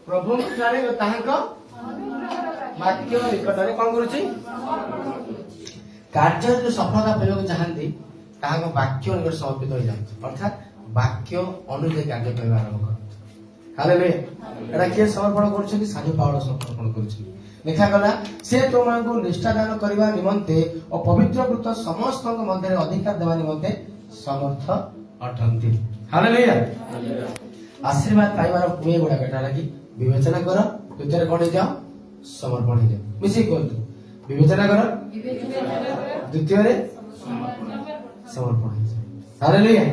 ପ୍ରଭୁଙ୍କ ଠାରେ ତାହାଙ୍କ ବାକ୍ୟ ନିକଟରେ କଣ କରୁଛି କାର୍ଯ୍ୟରେ ଯୋଉ ସଫଳତା ପାଇବାକୁ ଚାହାନ୍ତି ତାହାଙ୍କ ବାକ୍ୟ ନିକଟରେ ସମର୍ପିତ ହୋଇଯାଆନ୍ତି ଅର୍ଥାତ୍ ବାକ୍ୟ ଅନୁଯାୟୀ କାର୍ଯ୍ୟ କରିବା ଆରମ୍ଭ କରନ୍ତି ହାଲେଲୁୟା ଏଟା କିଏ ସମର୍ପଣ କରୁଛନ୍ତି ସାଧୁ ପାଉଲ ସମର୍ପଣ କରୁଛନ୍ତି ଲେଖାଗଲା ସେ ତୁମମାନଙ୍କୁ ନିଷ୍ଠା ଦାନ କରିବା ନିମନ୍ତେ ଓ ପବିତ୍ରକୃତ ସମସ୍ତଙ୍କ ମଧ୍ୟରେ ଅଧିକାର ଦେବା ନିମନ୍ତେ ସମର୍ଥ ଅଟନ୍ତି ହାଲେଲୁୟା ଆଶୀର୍ବାଦ ପାଇବାର ହୁଏ ଗୁଡାକ ଏଟା ହେଲା କି ବିବେଚନା କର ଦ୍ୱିତୀୟରେ କଣ ହେଇଯାଅ ସମର୍ପଣ ହେଇଯାଅ ମିଶିକି କୁହନ୍ତୁ ବିବେଚନା କର ଦ୍ୱିତୀୟରେ ସମର୍ପଣ ହେଇଯାଅ ହାଲେଲୁୟା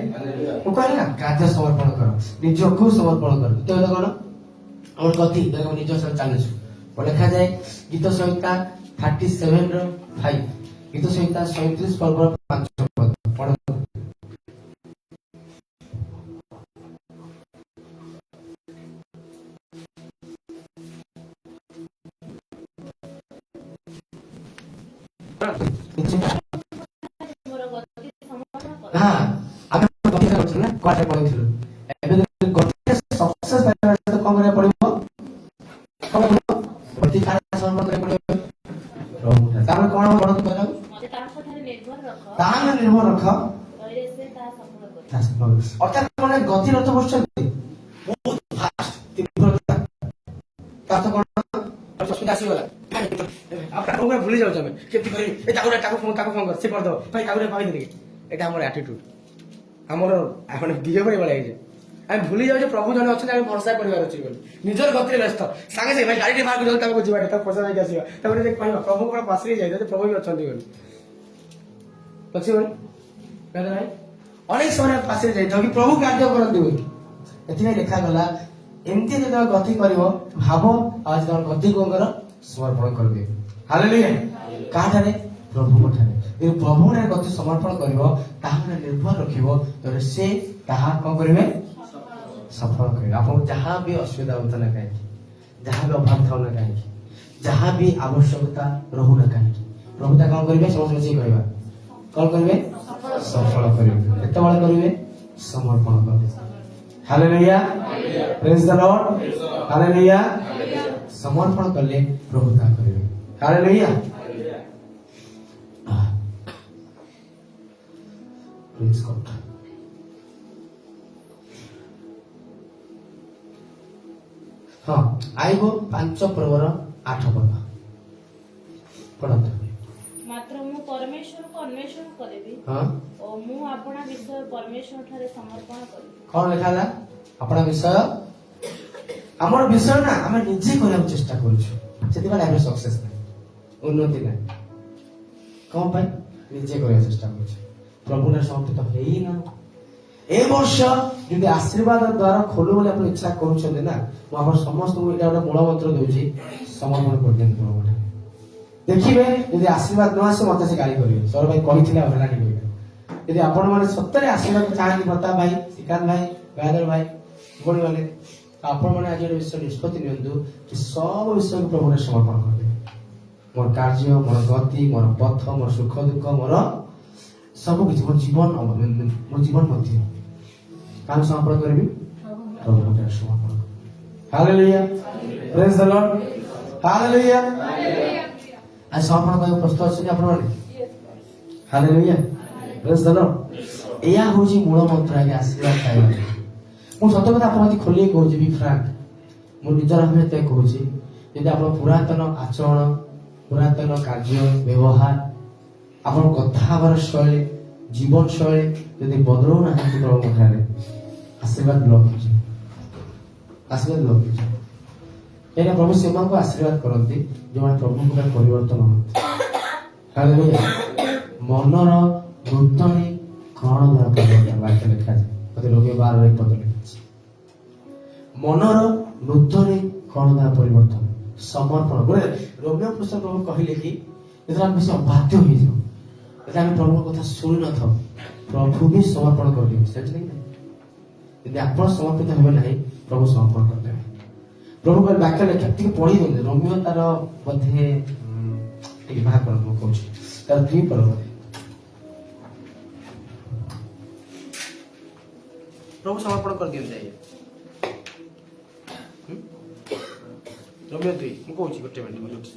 ମୁଁ କହିଲି ନା କାର୍ଯ୍ୟ ସମର୍ପଣ କର ନିଜକୁ ସମର୍ପଣ କର ଦ୍ୱିତୀୟ କଣ ଆମର ଗତି ନିଜ ସହ ଚାଲୁଛୁ ଲେଖାଯାଏ ଗୀତ ସଂହିତା 37 ର 5 ଗୀତ ସଂହିତା 37 ପର୍ବର 5 ପଦ ପଢନ୍ତୁ ମୋର ଗତି ସମର୍ପଣ କର ହଁ ଆମେ ଗତି କରୁଛୁ ନା କ୍ୱାର୍ଟର ପଢିଥିଲୁ ଏବେ ଗତି ସକ୍ସେସ ପାଇବା କଣ କରିବାକୁ ପଡିବ ଗତି କାରଣ ସମର୍ପଣ କରିବାକୁ ପଡିବ ତାପରେ କଣ ପଢନ୍ତୁ କହିବାକୁ ମୋତେ ତାହାଙ୍କ ଠାରେ ନିର୍ଭର ରଖ ତାହେଲେ ନିର୍ଭର ରଖ କହିଲେ ସେ ତାହା ସଫଳ କରିବ ଅର୍ଥାତ୍ ମାନେ ଗତି ରଥ ବସୁଛନ୍ତି ବହୁତ ଫାଷ୍ଟ ତୀବ୍ରତା ତାର କଣ ଅସୁବିଧା ଆସିଗଲା ଆପଣ ଭୁଲି ଯାଉଛୁ ଆମେ କେମିତି କରିବି ଏ ତାକୁ ଫୋନ କର ସେ କରିଦେବ ଭାଇ ତାକୁ କହିଦେଲି ଏଇଟା ଆମର ଆଟିଟ୍ୟୁଡ ଆମର ମାନେ ବିହେଭିୟର ଭଳିଆ ହେଇଛି ଆମେ ଭୁଲି ଯାଉଛେ ପ୍ରଭୁ ଜଣେ ଅଛନ୍ତି ଆମେ ଭରସା କରିବାର ଅଛି ବୋଲି ନିଜର ଗତିରେ ବ୍ୟସ୍ତ ସାଙ୍ଗେ ସାଙ୍ଗେ ଭାଇ ଗାଡିଟେ ବାହାରକୁ ଯାଉ ତାକୁ ଯିବା ତାକୁ ପଇସା ଦେଇକି ଆସିବା ତାପରେ ଯେ କହିବା ପ୍ରଭୁ କଣ ପାଶରି ଯାଇଥାଏ ପ୍ରଭୁ ବି ଅଛନ୍ତି ବୋଲି ଅଛି ବୋଲି ଭାଇ ଅନେକ ସମୟରେ ପାଶରି ଯାଇଥାଉ କି ପ୍ରଭୁ କାର୍ଯ୍ୟ କରନ୍ତି ବୋଲି ଏଥିପାଇଁ ଲେଖାଗଲା ଏମିତି ଯେତେବେଳେ ଗତି କରିବ ଭାବ ଆଉ ଯେତେବେଳେ ଗତି କଣ କର ସମର୍ପଣ କରିବେ ହାଲେଲୁୟା କାହାଠାରେ ପ୍ରଭୁଙ୍କ ଠାରେ ଯଦି ପ୍ରଭୁଙ୍କ ଗତି ସମର୍ପଣ କରିବ ତାହା ନିର୍ଭର ରଖିବ ତେବେ ସେ ତାହା କଣ କରିବେ ସଫଳ କରିବେ ଆପଣଙ୍କୁ ଯାହା ବି ଅସୁବିଧା ହଉଥିଲା କାହିଁକି ଯାହା ବି ଅଭାବ ଥାଉ ନା କାହିଁକି ଯାହା ବି ଆବଶ୍ୟକତା ରହୁନା କାହିଁକି ପ୍ରଭୁ ତା କଣ କରିବେ? ସମସ୍ତେ ମିଶିକି କହିବା, କଣ କରିବେ? ସଫଳ କରିବେ। କେତେବେଳେ କରିବେ? ସମର୍ପଣ କରିବେ। ହାଲେଲୁୟା, ପ୍ରେଜ ଦ ଲର୍ଡ, ହାଲେଲୁୟା। ସମର୍ପଣ କଲେ ପ୍ରଭୁ ତା କରିବେ। ହାଲେଲୁୟା, ପ୍ରେଜ ଗଡ୍। ହଁ, ଆଇବ 5 ପର୍ବର 8 ପର୍ବ ପଢନ୍ତୁ। ମାତ୍ର ମୁଁ ପରମେଶ୍ୱରକୁ ଅନ୍ୱେଷଣ କରିବି ହଁ, ଓ ମୁଁ ଆପଣା ବିଷୟ ପରମେଶ୍ୱର ଠାରେ ସମର୍ପଣ କରିବି। କଣ ଲେଖା ହେଲା? ଆପଣା ବିଷୟ, ଆମର ବିଷୟ ନା ଆମେ ନିଜେ କରିବାକୁ ଚେଷ୍ଟା କରୁଛୁ, ସେଥିପାଇଁ ଆମେ ସକ୍ସେସ୍ ନାହିଁ, ଉନ୍ନତି ନାହିଁ। କଣ ପାଇଁ? ନିଜେ କରିବାକୁ ଚେଷ୍ଟା କରୁଛୁ, ପ୍ରଭୁରେ ସମର୍ପିତ ହେଇନା। ଏ ବର୍ଷ ଯଦି ଆଶୀର୍ବାଦ ଦ୍ୱାରା ଖୋଲୁ ବୋଲି ଆପଣ ଇଚ୍ଛା କରୁଛନ୍ତି ନା, ମୁଁ ଆପଣ ସମସ୍ତଙ୍କୁ ଏଇଟା ଗୋଟେ ମୂଳ ମନ୍ତ୍ର ଦଉଛି, ସମର୍ପଣ କରିଦିଅନ୍ତୁ ପ୍ରଭୁରେ। ଦେଖିବେ ଯଦି ଆଶୀର୍ବାଦ ନ ଆସେ ମତେ ସେ ଗାଳି କରିବେ, ସର ଭାଇ କହିଥିଲେ ଆଉ ହେଲାନି କହିବେ। ଯଦି ଆପଣ ମାନେ ସତରେ ଆଶୀର୍ବାଦ ଚାହାନ୍ତି, ପ୍ରତାପ ଭାଇ, ଶ୍ରୀକାନ୍ତ ଭାଇ, ଗାୟଦର ଭାଇ, ଭଉଣୀ ମାନେ, ଆପଣ ମାନେ ଆଜି ଗୋଟେ ବିଷୟ ନିଷ୍ପତ୍ତି ନିଅନ୍ତୁ କି ସବୁ ବିଷୟକୁ ପ୍ରଭୁରେ ସମର୍ପଣ କରିଦେବେ। ମୋର କାର୍ଯ୍ୟ, ମୋର ଗତି, ମୋର ପଥ, ମୋର ସୁଖ ଦୁଃଖ, ମୋର ସବୁ କିଛି, ମୋ ଜୀବନ ମଧ୍ୟ କାହାକୁ ସମର୍ପଣ କରିବି? ପ୍ରଭୁଙ୍କୁ ସମର୍ପଣ କରିବି। ହାଲେଲୁୟା, ପ୍ରେଜ ଦ ଲର୍ଡ, ହାଲେଲୁୟା। ଆଜି ସମର୍ପଣ କରିବାକୁ ପ୍ରସ୍ତୁତ ଅଛନ୍ତି ଆପଣମାନେ? ହାଲେଲୁୟା, ପ୍ରେଜ ଦ ଲର୍ଡ। ଏହା ହଉଛି ମୂଳ ମନ୍ତ୍ର ଆଜ୍ଞା, ଆଶୀର୍ବାଦ ପାଇବା। ମୁଁ ସତ କଥା ଆପଣଙ୍କୁ ଆଜି ଖୋଲିକି କହୁଛି, ବି ଫ୍ରାଙ୍କ, ମୁଁ ନିଜର ଭାବେ କହୁଛି, ଯଦି ଆପଣ ପୁରାତନ ଆଚରଣ, ପୁରାତନ କାର୍ଯ୍ୟ ବ୍ୟବହାର, ଆପଣ କଥା ହେବାର ଶୈଳୀ, ଜୀବନ ଶୈଳୀ ଯଦି ବଦଳଉନାହାନ୍ତି ପ୍ରଭୁଙ୍କ ଠାରେ, ଆଶୀର୍ବାଦ ବ୍ଲକ ହେଇଯିବ, ଆଶୀର୍ବାଦ ବ୍ଲକ ହେଇଯିବ। ଏଇଟା ପ୍ରଭୁ ସେମାନଙ୍କୁ ଆଶୀର୍ବାଦ କରନ୍ତି ଯେଉଁମାନେ ପ୍ରଭୁଙ୍କ ପାଇଁ ପରିବର୍ତ୍ତନ ହୁଅନ୍ତି। ହାଲେଲୁୟା। ମନର ନୂତନୀକରଣ ଦ୍ୱାରା ପରିବର୍ତ୍ତନ, ବାକ୍ୟ ଲେଖାଯାଏ, ମୋତେ ରୋଗୀ 12 ପଦ ଲେଖିଛି। ମନର ନୂତନୀକରଣ ଦ୍ୱାରା ପରିବର୍ତ୍ତନ, ସମର୍ପଣ। ଗୋଟେ ରୋମିଓ ପୁସ୍ତକ ପ୍ରଭୁ କହିଲେ କି ଯେତେବେଳେ ଆମେ ବେଶୀ ଅବାଧ୍ୟ ହେଇଯିବ, ଯେତେବେଳେ ଆମେ ପ୍ରଭୁଙ୍କ କଥା ଶୁଣି ନଥାଉ, ପ୍ରଭୁ ବି ସମର୍ପଣ କରିଦେବେ, ସେଠି ନାହିଁ। ଯଦି ଆପଣ ସମର୍ପିତ ହେବେ ନାହିଁ, ପ୍ରଭୁ ସମର୍ପଣ କରିଦେବେ। ପ୍ରଭୁ ବାକ୍ୟ ଲେଖା ଟିକେ ପଢି ଦିଅନ୍ତୁ। ରୋମିଓ ତାର ବୋଧେ ଟିକେ ବାହାର କର, ମୁଁ କହୁଛି ତାର 3 ପର୍ବ। ପ୍ରଭୁ ସମର୍ପଣ କରିଦିଅନ୍ତୁ ଆଜ୍ଞା। ରୋମିଓ 2, ମୁଁ କହୁଛି ଗୋଟେ ମିନିଟ୍।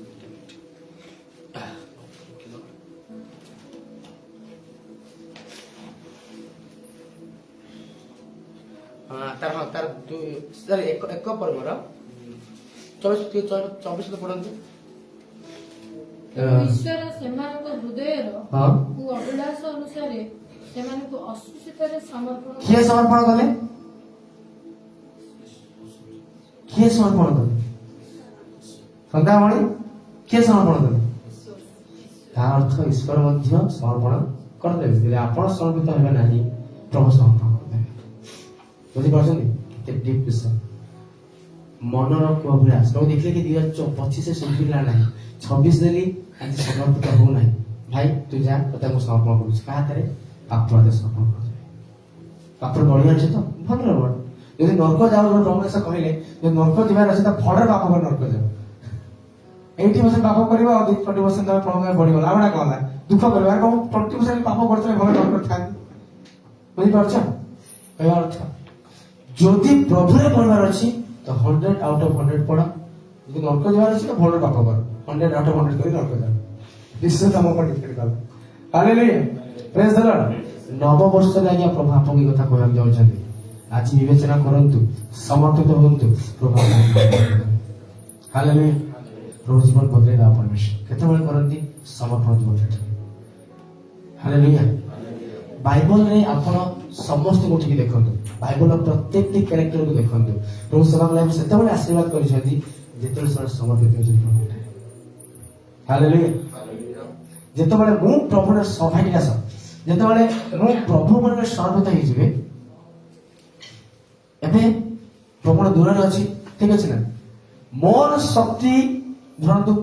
ତାର ଏକ ପର୍ବର 24 ପଢନ୍ତୁ। ଈଶ୍ୱର ସେମାନଙ୍କ ହୃଦୟର ଅଭିଳାଷ ଅନୁସାରେ ସେମାନଙ୍କୁ ଅସୁଚିତରେ ସମର୍ପଣ। କିଏ ସମର୍ପଣ କଲେ? କିଏ ସମର୍ପଣ କଲେ? ସନ୍ଧ୍ୟାମଣି କିଏ ସମର୍ପଣ କଲେ? ତା ଅର୍ଥ ଈଶ୍ୱର ମଧ୍ୟ ସମର୍ପଣ କରିଦେବେ। ଯଦି ଆପଣ ସମର୍ପିତ ହେବେ ନାହିଁ, ପ୍ରଭୁ ସମର୍ପଣ କରିଦେବେ। ବୁଝିପାରୁଛନ୍ତି କେତେ ଡିପ୍ ବିଷୟ? ମନର ଅଭିଳାଷ। ପ୍ରଭୁ ଦେଖିଲେ କି 2025 ସୁବିଧା ନାହିଁ, 26 ଦେଲି, ଆଜି ସମର୍ପିତ ହଉନାହିଁ, ଭାଇ ତୁ ଯା, ତତେ ମୁଁ ସମର୍ପଣ କରୁଛି। କାହା ହାତରେ? ପାପ ହାତରେ ସମର୍ପଣ କରିଦେବେ। ପାପର ବଳି ଅଛି ତ ଭଲ ବଡ଼। ଯଦି ନର୍କ ଯାଉ, ପ୍ରଭୁ କହିଲେ ଯଦି ନର୍କ ଯିବାର ଅଛି ତ ଫଳରେ ପାପ କରି ନର୍କ ଯାଉ। 80% ପାପ କରିବ ଆଉ 20% ତମେ ପ୍ରଭୁ ବଢିଗଲା, ଆଉ କଣ ହେଲା? ଦୁଃଖ କରିବ। 20% ପାପ କରିଥିଲେ ଭଲ ନର୍କ ଥାନ୍ତି। ବୁଝିପାରୁଛ କହିବା ଅର୍ଥ? ଯଦି ପ୍ରଭୁରେ ପଢିବାର ଅଛି ତ 100 out of 100 ପଢ। ଯଦି ନର୍କ ଯିବାର ଅଛି ତ ଭଲ ପାପ କର, 100 out of 100 କରି ନର୍କ ଯାଅ। ବିଶ୍ୱ ତମ ଉପରେ ଡିପେଣ୍ଡ କରେ। ହାଲେଲୁୟା, ପ୍ରେଜ ଦ ଲର୍ଡ। ନବବର୍ଷରେ ଆଜ୍ଞା ପ୍ରଭୁ ଆପଣଙ୍କ କଥା କହିବାକୁ ଯାଉଛନ୍ତି। ଆଜି ବିବେଚନା କରନ୍ତୁ, ସମର୍ପିତ ହୁଅନ୍ତୁ, ପ୍ରଭୁ। ହାଲେଲୁୟା। ପ୍ରଭୁ ଜୀବନ ବଦଳେଇ ଦେବା ପରମେଶ୍ୱର କେତେବେଳେ କରନ୍ତି? ସମର୍ପଣ ଜୀବନ। ହାଲେଲୁୟା। ବାଇବଲରେ ଆପଣ ସମସ୍ତଙ୍କୁ ଟିକେ ଦେଖନ୍ତୁ, ବାଇବଲର ପ୍ରତ୍ୟେକଟି କ୍ୟାରେକ୍ଟରକୁ ଦେଖନ୍ତୁ। ପ୍ରଭୁ ସେମାନଙ୍କୁ ସେତେବେଳେ ଆଶୀର୍ବାଦ କରିଛନ୍ତି ଯେତେବେଳେ ସେମାନେ ସମର୍ପିତ ହୋଇଛନ୍ତି। ହାଲେଲୁୟା। ଯେତେବେଳେ ମୁଁ ପ୍ରଭୁର ସଭାଟି ଆସ, ଯେତେବେଳେ ମୁଁ ପ୍ରଭୁ ମନରେ ସମର୍ପିତ ହେଇଯିବେ, ଏବେ ପ୍ରଭୁ ଦୂରରେ ଅଛି, ଠିକ ଅଛି ନା? ମୋର ଶକ୍ତି ଧରନ୍ତୁ,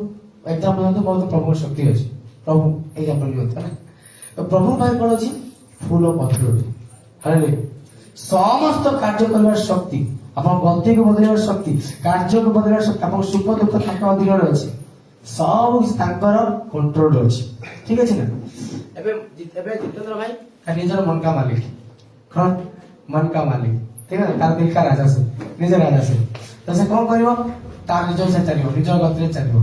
ଏକ୍ସାମ୍ପଲ ଦିଅନ୍ତୁ, ମୋର ପ୍ରଭୁର ଶକ୍ତି ଅଛି, ପ୍ରଭୁ ଏକ୍ସାମ୍ପଲ ନିଅନ୍ତୁ ନା, ପ୍ରଭୁ ପାଇଁ କଣ ଅଛି? ଫୁଲ ପତ୍ର। ହାଲେଲୁୟା। ସମସ୍ତ କାର୍ଯ୍ୟ କରିବାର ଶକ୍ତି, ଆପଣ ଗତିକୁ ବଦଳାଇବାର ଶକ୍ତି, କାର୍ଯ୍ୟକୁ ବଦଳାଇବାର ଶକ୍ତି, ଆପଣଙ୍କ ସୁଖ ଦୁଃଖ ତାଙ୍କ ଅଧୀନରେ ଅଛି। सब କିଛି ତାଙ୍କର କଣ୍ଟ୍ରୋଲ ଅଛି ଠିକ ଅଛି ନା ଏବେ ଏବେ ଜିତେନ୍ଦ୍ର ଭାଇ ନିଜର ମନ କା ମାଲିକ କଣ ମନ କା ମାଲିକ ଠିକ ଅଛି ତାର ଦିଲ କା ରାଜା ସେ ନିଜ ରାଜା ସେ ତ ସେ କଣ କରିବ ତାର ନିଜ ସେ ଚାଲିବ ନିଜ ଗତିରେ ଚାଲିବ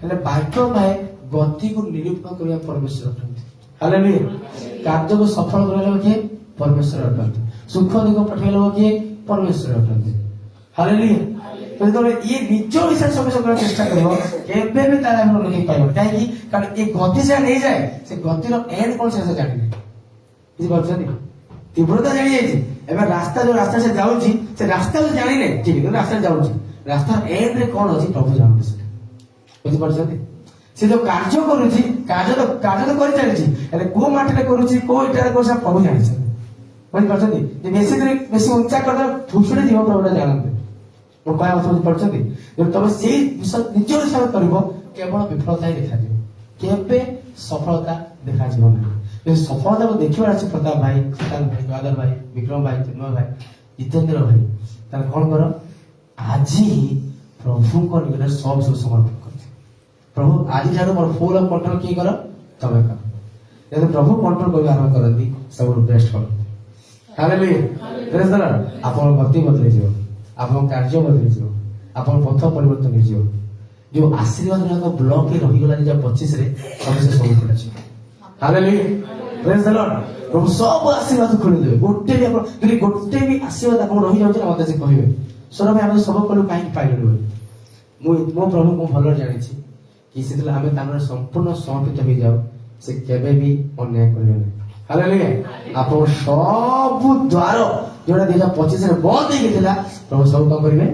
ହେଲେ ଭାଗ୍ୟ ଭାଇ ଗତିକୁ ନିରୂପଣ କରିବା ପରମେଶ୍ୱର ଅଟନ୍ତି ହାଲେଲୁୟା କାର୍ଯ୍ୟକୁ ସଫଳ କରିବା କିଏ ପରମେଶ୍ୱର ଅଟନ୍ତି ସୁଖ ଦୁଃଖ ପଠେଇଲେ କିଏ ପରମେଶ୍ୱର ଅଟନ୍ତି ହାଲେଲୁୟା ଯେତେବେଳେ ଇଏ ନିଜ ହିସାବରେ ସବୁ କରିବାକୁ ଚେଷ୍ଟା କରିବ କେବେ ବି ତାର ଆମେ ଉନ୍ନତି ପାଇବ କାହିଁକି କାରଣ ଏ ଗତି ସେ ନେଇଯାଏ ସେ ଗତିର ଏଣ୍ଡ କଣ ସେ ଜାଣିନି ବୁଝିପାରୁଛନ୍ତି ତୀବ୍ରତା ଜାଣିଯାଇଛି ଏବେ ରାସ୍ତା ଯୋଉ ରାସ୍ତା ସେ ଯାଉଛି ସେ ରାସ୍ତା ଜାଣିନେ ଠିକ କିନ୍ତୁ ରାସ୍ତାରେ ଯାଉଛି ରାସ୍ତାର ଏଣ୍ଡ ରେ କଣ ଅଛି ପ୍ରଭୁ ଜାଣନ୍ତି ସେଟା ବୁଝିପାରୁଛନ୍ତି ସେ ଯୋଉ କାର୍ଯ୍ୟ କରୁଛି କାର୍ଯ୍ୟ ତ କରିଚାଲିଛି ହେଲେ କୋଉ ମାଟିରେ କରୁଛି କୋଉ ଇଟାରେ କରୁଛି ପ୍ରଭୁ ଜାଣିଛନ୍ତି ବୁଝିପାରୁଛନ୍ତି ଯେ ବେଶୀ ଉଞ୍ଚା କରିଦେଲେ ଫୁସୁଡି ଯିବ ପ୍ରଭୁଟା ଜାଣନ୍ତି ମୁଁ କହିବା କଥା ବୁଝିପାରୁଛନ୍ତି ତମେ ସେଇ ବିଷୟ ନିଜ ହିସାବରେ କରିବ କେବଳ ବିଫଳତା ହିଁ ଦେଖାଯିବ କେବେ ସଫଳତା ଦେଖାଯିବ ନାହିଁ ଯଦି ସଫଳତାକୁ ଦେଖିବାର ଅଛି ପ୍ରତାପ ଭାଇ ସୀତାନ ଭାଇ ଗଦାଧର ଭାଇ ବିକ୍ରମ ଭାଇ ଚିନ୍ମୟ ଭାଇ ଜିତେନ୍ଦ୍ର ଭାଇ ତାହେଲେ କଣ କର ଆଜି ପ୍ରଭୁଙ୍କ ନିକଟରେ ସବୁ ସମର୍ପଣ କରୁଛି ପ୍ରଭୁ ଆଜି ଠାରୁ ମୋର ଫୁଲ ଅଫ୍ କଣ୍ଟ୍ରୋଲ କିଏ କର ତମେ କର ଯଦି ପ୍ରଭୁ କଣ୍ଟ୍ରୋଲ କରିବା ଆରମ୍ଭ କରନ୍ତି ସବୁଠୁ ବେଷ୍ଟ କରନ୍ତି ହାଲେଲୁୟା ପ୍ରେଜ୍ ଦ ଲର୍ଡ ଆପଣଙ୍କ ଗତି ବଦଳିଯିବ ଆପଣଙ୍କ କାର୍ଯ୍ୟ ବଦଳିଯିବ ଆପଣ ପଥ ପରିବର୍ତ୍ତନ ହେଇଯିବ ଯୋଉ ଆଶୀର୍ବାଦ ବ୍ଲକ ରହିଗଲା 2025 ରେ ସବୁ ଖୋଲାଯିବ ହାଲେଲୁୟା ପ୍ରେଜ୍ ଦ ଲର୍ଡ ପ୍ରଭୁ ସବୁ ଆଶୀର୍ବାଦ ଖୋଲିଦେବେ ଗୋଟେ ବି ଆପଣ ଯଦି ଗୋଟେ ବି ଆଶୀର୍ବାଦ ଆପଣ ରହିଯାଉଛି ନା ମତେ ସେ କହିବେ ସର ଭାଇ ଆମେ ସବୁ କଲୁ କାହିଁକି ପାଇଲୁ ବୋଲି ମୋ ପ୍ରଭୁ ମୁଁ ଭଲରେ ଜାଣିଛି କି ସେତେବେଳେ ଆମେ ତାଙ୍କର ସମ୍ପୂର୍ଣ୍ଣ ସମର୍ପିତ ହେଇଯାଉ ସେ କେବେ ବି ଅନ୍ୟାୟ କରିବେ ନାହିଁ ହାଲେଲୁୟା ଆପଣ ସବୁ ଦ୍ୱାର ଯୋଉଟା 2025 ରେ ବନ୍ଦ ହେଇକି ଥିଲା ପ୍ରଭୁ ସବୁ କଣ କରିବେ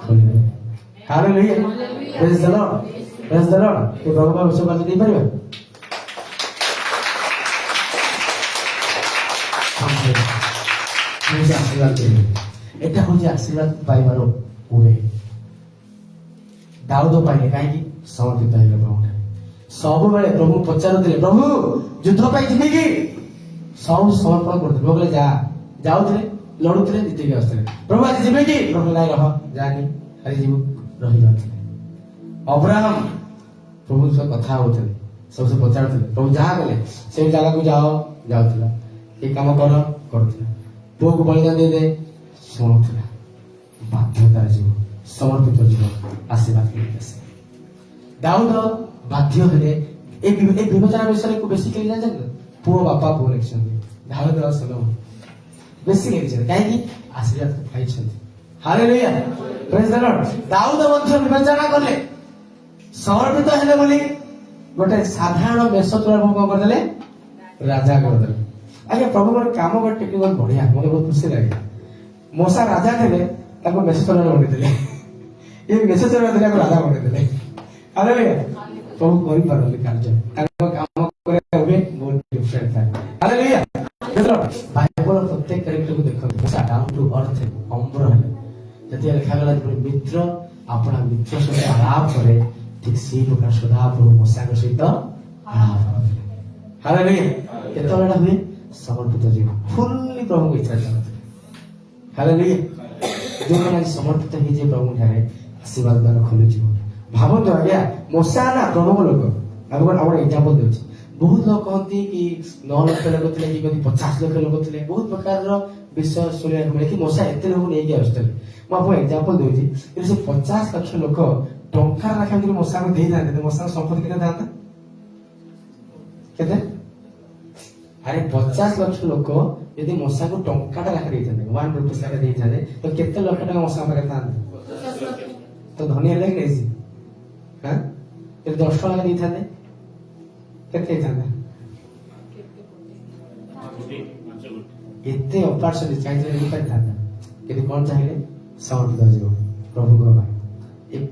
ଖୋଲିବେ ହାଲେଲୁୟା ପ୍ରେଜ୍ ଦ ଲର୍ଡ ପ୍ରେଜ୍ ଦ ଲର୍ଡ ଏ ଭଗବାନ ବିଶ୍ୱାସ ଦେଇପାରିବେ ଆଶୀର୍ବାଦ ଦେବେ ଏଟା ହଉଛି ଆଶୀର୍ବାଦ ପାଇବାର ଉପାୟ ଦାଉଦ ପାଇଲେ କାହିଁକି ସମର୍ପିତ ହେଲେ ପ୍ରଭୁଠାରେ ସବୁବେଳେ ପ୍ରଭୁ ପଚାରୁଥିଲେ ପ୍ରଭୁ ଯୁଦ୍ଧ ପାଇଁ ଯିବେ କି ସବୁ ସମର୍ପଣ କରୁଥିଲେ ପ୍ରଭୁ କହିଲେ ଯାଉଥିଲେ ଲଢୁଥିଲେ ଜିତିକି ଆସୁଥିଲେ ପ୍ରଭୁ ଆଜି ଯିବେ କି ପ୍ରଭୁ ନାଇଁ ରହ ଯାନି ଆଜି ଯିବୁ ରହିଯାଉଥିଲେ ଅବ୍ରାହମ ପ୍ରଭୁ ସହ କଥା ହଉଥିଲେ ସବୁ ପଚାରୁଥିଲେ ପ୍ରଭୁ ଯାହା କଲେ ସେଇ ଜାଗାକୁ ଯାଉଥିଲା ଏ କାମ କରୁଥିଲା ପୁଅକୁ ବଳିଦାନ ଦେଇଦେ ଶୁଣୁଥିଲା ବାଧ୍ୟତାର ଯିବ ସମର୍ପିତ ଯିବ ଆଶୀର୍ବାଦ କରିକି ଆସେ ଦାଉଦ ବାଧ୍ୟ ହେଲେ ଏ ବିବେଚନା ବିଷୟରେ ବେଶୀ କେହି ଜାଣିଛନ୍ତି ପୁଅ ବାପା ପୁଅ ଲେଖିଛନ୍ତି ଦାଉଦ ସଲୋମନ ବେଶୀ ଲେଖିଛନ୍ତି କାହିଁକି ଆଶୀର୍ବାଦ ପାଇଛନ୍ତି ହାଲେଲୁୟା ପ୍ରେଜ୍ ଦ ଲର୍ଡ ଦାଉଦ ମଧ୍ୟ ବିବେଚନା କଲେ ସମର୍ପିତ ହେଲେ ବୋଲି ଗୋଟେ ସାଧାରଣ ବେଶ ତୁଳା କଣ କରିଦେଲେ ରାଜା କରିଦେଲେ ଆଜ୍ଞା ପ୍ରଭୁଙ୍କର କାମ ଗୋଟେ ଟେକ୍ନିକାଲ ବଢିଆ ମତେ ବହୁତ ଖୁସି ଲାଗେ ମଶା ରାଜା ଥିଲେ ତାକୁ ମେଷ ତୁଳାରେ ବନେଇଦେଲେ ଏ ମେଷ ତୁଳାରେ ତାକୁ ରାଜା ବନେଇଦେଲେ ହାଲେଲୁୟା ପ୍ରଭୁ କରିପାରନ୍ତି କାର୍ଯ୍ୟ ତାଙ୍କ କାମ କରିବା ବହୁତ ଡିଫରେଣ୍ଟ ଥାଏ ହାଲେଲୁୟା ବାଇବଲ ପ୍ରତ୍ୟେକ କ୍ୟାରେକ୍ଟରକୁ ଦେଖନ୍ତୁ ଡାଉନ୍ ଟୁ ଅର୍ଥ ଅମ୍ର ହେଲେ ଯେତେବେଳେ ଲେଖାଗଲା ମିତ୍ର ଆପଣା ମିତ୍ର ସହିତ ଆଳାପ କରେ ଠିକ ସେଇ ପ୍ରକାର ସଦାପ୍ରଭୁ ମଶାଙ୍କ ସହିତ ଆଳାପ କରେ ହାଲେଲୁୟା କେତେବେଳେ ହୁଏ ସମର୍ପିତ ଜୀବ ଫୁଲ୍ଲି ପ୍ରଭୁଙ୍କ ଇଚ୍ଛା ଚାଲୁଥିଲେ ହାଲେଲୁୟା ଯୋଉମାନେ ଆଜି ସମର୍ପିତ ହେଇଯିବେ ପ୍ରଭୁଙ୍କ ଠାରେ ଆଶୀର୍ବାଦ ଦ୍ୱାରା ଖୋଲିଯିବ ଭାବନ୍ତୁ ଆଜ୍ଞା ମଶା ନା ପ୍ରଭୁଙ୍କ ଲୋକ ଆମର ଏକ୍ସାମ୍ପଲ ଦେଉଛି ବହୁତ ଲୋକ କହନ୍ତି କି 9 ଲକ୍ଷ ଲୋକ ଥିଲେ କି 50 ଲକ୍ଷ ଲୋକ ଥିଲେ ବହୁତ ପ୍ରକାରର ବିଷୟ ଶୁଣିବାକୁ ମିଳେ କି ମଶା ଏତେ ଲୋକ ନେଇକି ଆସୁଥିଲେ ମୁଁ ଆପଣଙ୍କୁ ଏକ୍ସାମ୍ପଲ ଦେଉଛି କିନ୍ତୁ ସେ 50 ଲକ୍ଷ ଲୋକ ଟଙ୍କା ଲେଖା ଯଦି ମଶାକୁ ଦେଇଥାନ୍ତେ ମଶାର ସମ୍ପତ୍ତି କେତେ ଥାନ୍ତା କେତେ ଆରେ 50 ଲକ୍ଷ ଲୋକ ଯଦି ମଶାକୁ ଟଙ୍କାଟା ଲେଖା ଦେଇଥାନ୍ତେ 1 rupees ଲେଖା ଦେଇଥାନ୍ତେ ତ କେତେ ଲକ୍ଷ ଟଙ୍କା ମଶା ପାଖରେ ଥାନ୍ତେ ତ ଧନୀ ହେଲେ କି ନେଇଛି ହଁ ଯଦି 10 ଟଙ୍କା ଦେଇଥାନ୍ତେ କେତେ ହେଇଥାନ୍ତା ଏତେ ଅପାର୍ଚୁନିଟି ଚାହିଁଥିଲେ ହେଇପାରିଥାନ୍ତା କିନ୍ତୁ କଣ ଚାହିଁଲେ ସମର୍ପିତ ଯିବ ପ୍ରଭୁଙ୍କ ପାଇଁ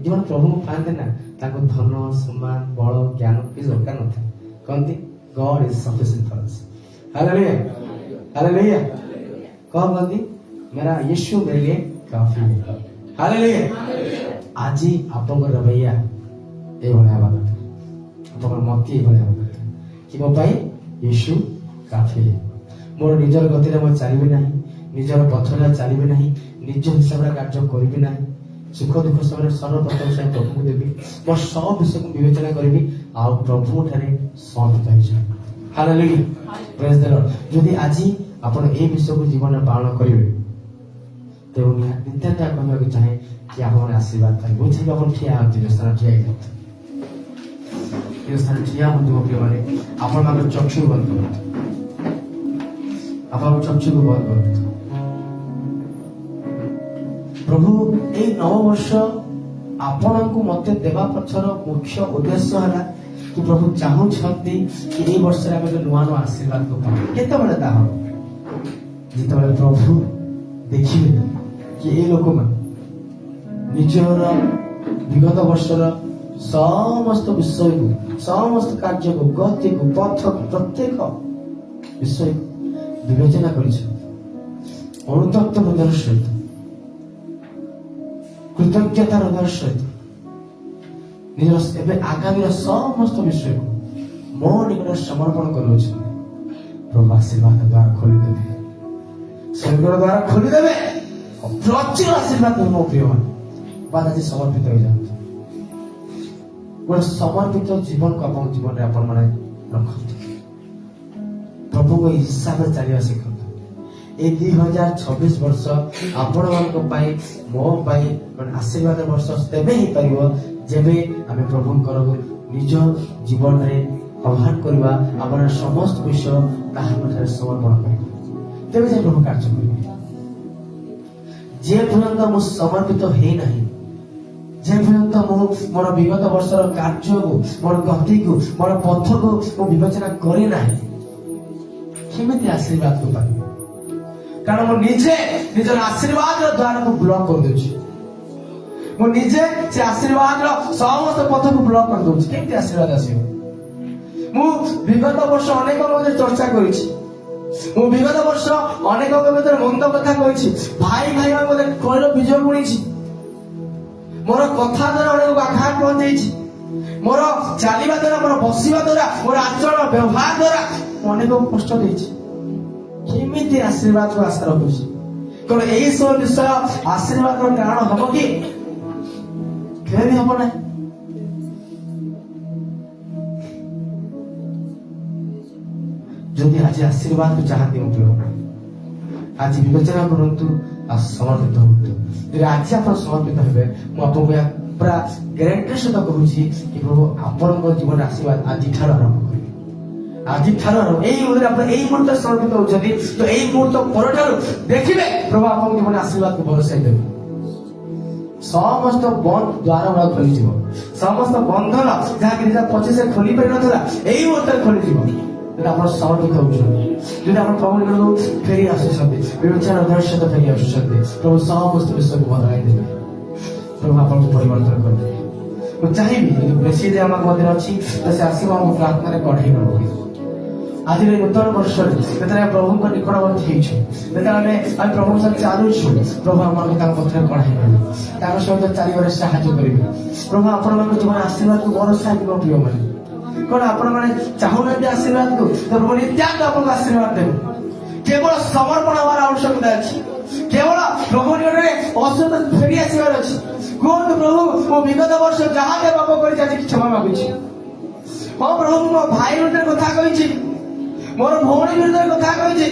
ଯେଉଁମାନେ ପ୍ରଭୁଙ୍କୁ ପାଆନ୍ତି ନା ତାଙ୍କ ଧନ ସମ୍ମାନ ବଳ ଜ୍ଞାନ କିଛି ଦରକାର ନଥାଏ କହନ୍ତି God is sufficient for us hallelujah hallelujah कौन कहती मेरा यीशु मेरे लिए काफी है हालेलुया आज आपन रवैया ए भले आवा दरकार आपन मति ए भले आवा दरकार कि मो पाई यीशु काफी है मोर निजर गति रे मो चलिबे नाही निजर पथरे चलिबे नाही निज हिसाब रे कार्य करिबे नाही सुख दुख समय सर्वप्रथम से प्रभु को देवी मो सब विषय को विवेचना करी आ प्रभु ठारे समर्पित हो जाए हालेलुया प्रेज द लॉर्ड यदि आज आपण ए विषय को जीवन में पालन करेंगे तो नित्यता कहना चाहे कि आप आशीर्वाद पाए वो चाहिए आप ठिया होती स्थान ठिया स्थान ठिया होती प्रिय मैंने आप चक्षु बंद कर आप चक्षु को बंद कर प्रभु ए नव वर्ष आपण को मते देवा पछर मुख्य उद्देश्य है कि प्रभु चाहूछंती कि ए वर्ष रे हम नुआ नुआ आशीर्वाद को पाऊ केते बळे ता हो जिते बळे प्रभु देखिबे कि ए लोक मन निजर विगत वर्षर समस्त विषय को समस्त कार्य को गति को पथ को प्रत्येक विषय विवेचना करिछ अनुतप्त हृदय सहित कृतज्ञता हृदय सहित निजर आगामी समस्त विषय को मो निकट समर्पण करूँ प्रभु आशीर्वाद द्वार खोलीदेवे स्वर्ग द्वार खोलीदेवे प्रचुर आशीर्वाद मो प्रिय मान बात आज समर्पित हो जाए गोटे समर्पित जीवन को अपन जीवन में आपण मैंने रखते प्रभु को हिसाब से चलिए शिखते ए 2026 वर्ष आपण मो आशीर्वाद वर्ष तेबे ही पारिबो जेबे आमे प्रभु निज जीवन रे आह्वान करबा अपन समस्त विषय ताहा ठारे समर्पण करबा तेबे जे प्रभु कार्य करबे जे पर्यंत मु समर्पित हे नहीं जे पर्यंत मु मोर विगत वर्षर कार्य को मोर गति को मोर पथ को मु विवेचना करे नहीं केमिति आशीर्वाद को पाइबे कारण मु निजे निजर आशीर्वाद द्वार को ब्लॉक कर देछि मु निजे से आशीर्वाद समस्त पथ को ब्लॉक कर दोछि केमिति आशीर्वाद आसीबो मु विगत वर्ष अनेक मते चर्चा करिछि मु विगत वर्ष अनेक मते मंद कथा कहिछि भाई भाई मते कोइलो विजय बुणिछि मोर कथा द्वारा अनेक आघात पहुंचैछि मोर चालिबा द्वारा मोर बसिबा द्वारा मोर आचरण व्यवहार द्वारा अनेक कष्ट देछि केमिति आशीर्वाद को आशा रखुछि कोन एई सब विषय आशीर्वाद रो कारण हबो कि केबे हबो ना जदि आज आशीर्वाद को चाहते हो आज विवेचना करंतु आ समर्पित होतु यदि आज आप समर्पित हेबे मु आपको पूरा गारंटी सहित कहूछि कि प्रभु आपन जीवन आशीर्वाद आज ठार आरंभ करिबे आज ठार एई मुहूर्त आप एई मुहूर्त समर्पित होछथि तो एई मुहूर्त परठार देखिबे प्रभु आपन जीवन आशीर्वाद को बरसाई देबे समस्त बंद द्वार गुड़ा खोली जीव समस्त बंधन जहाँ कि 2025 खोली पारि नथला एई मुहूर्त खोली जीव आप समर्पित होती आप प्रभु निकट फेरी आसुँच विवेचना हृदय सहित फेरी आसुँच प्रभु समस्त विषय को बदलाई देवे प्रभु आपको परिवर्तन करदे मुझे चाहिए बेसी आम मध्य अच्छी तो से आसो आम प्रार्थना कढ़ाई नब आज नूतन वर्ष प्रभु निकटवर्ती होते प्रभु सहित चलुचु प्रभु आम पथर कढ़ाई नब सहित चलने साहय करेंगे प्रभु आपण जीवन आशीर्वाद को भरोसा प्रिय मैंने कौन आपण मैंने चाहूना आशीर्वाद को तो प्रभु नित्याग आपको आशीर्वाद देव केवल समर्पण हमार आवश्यकता अच्छी केवल प्रभु निकट असुविधा फेरी आसबार अच्छी कहतु प्रभु मो विगत वर्ष जहाँ पाप कर क्षमा मागुची हाँ प्रभु मो भाई विरुद्ध कथा कही मोर भौणी विरुद्ध कथा कही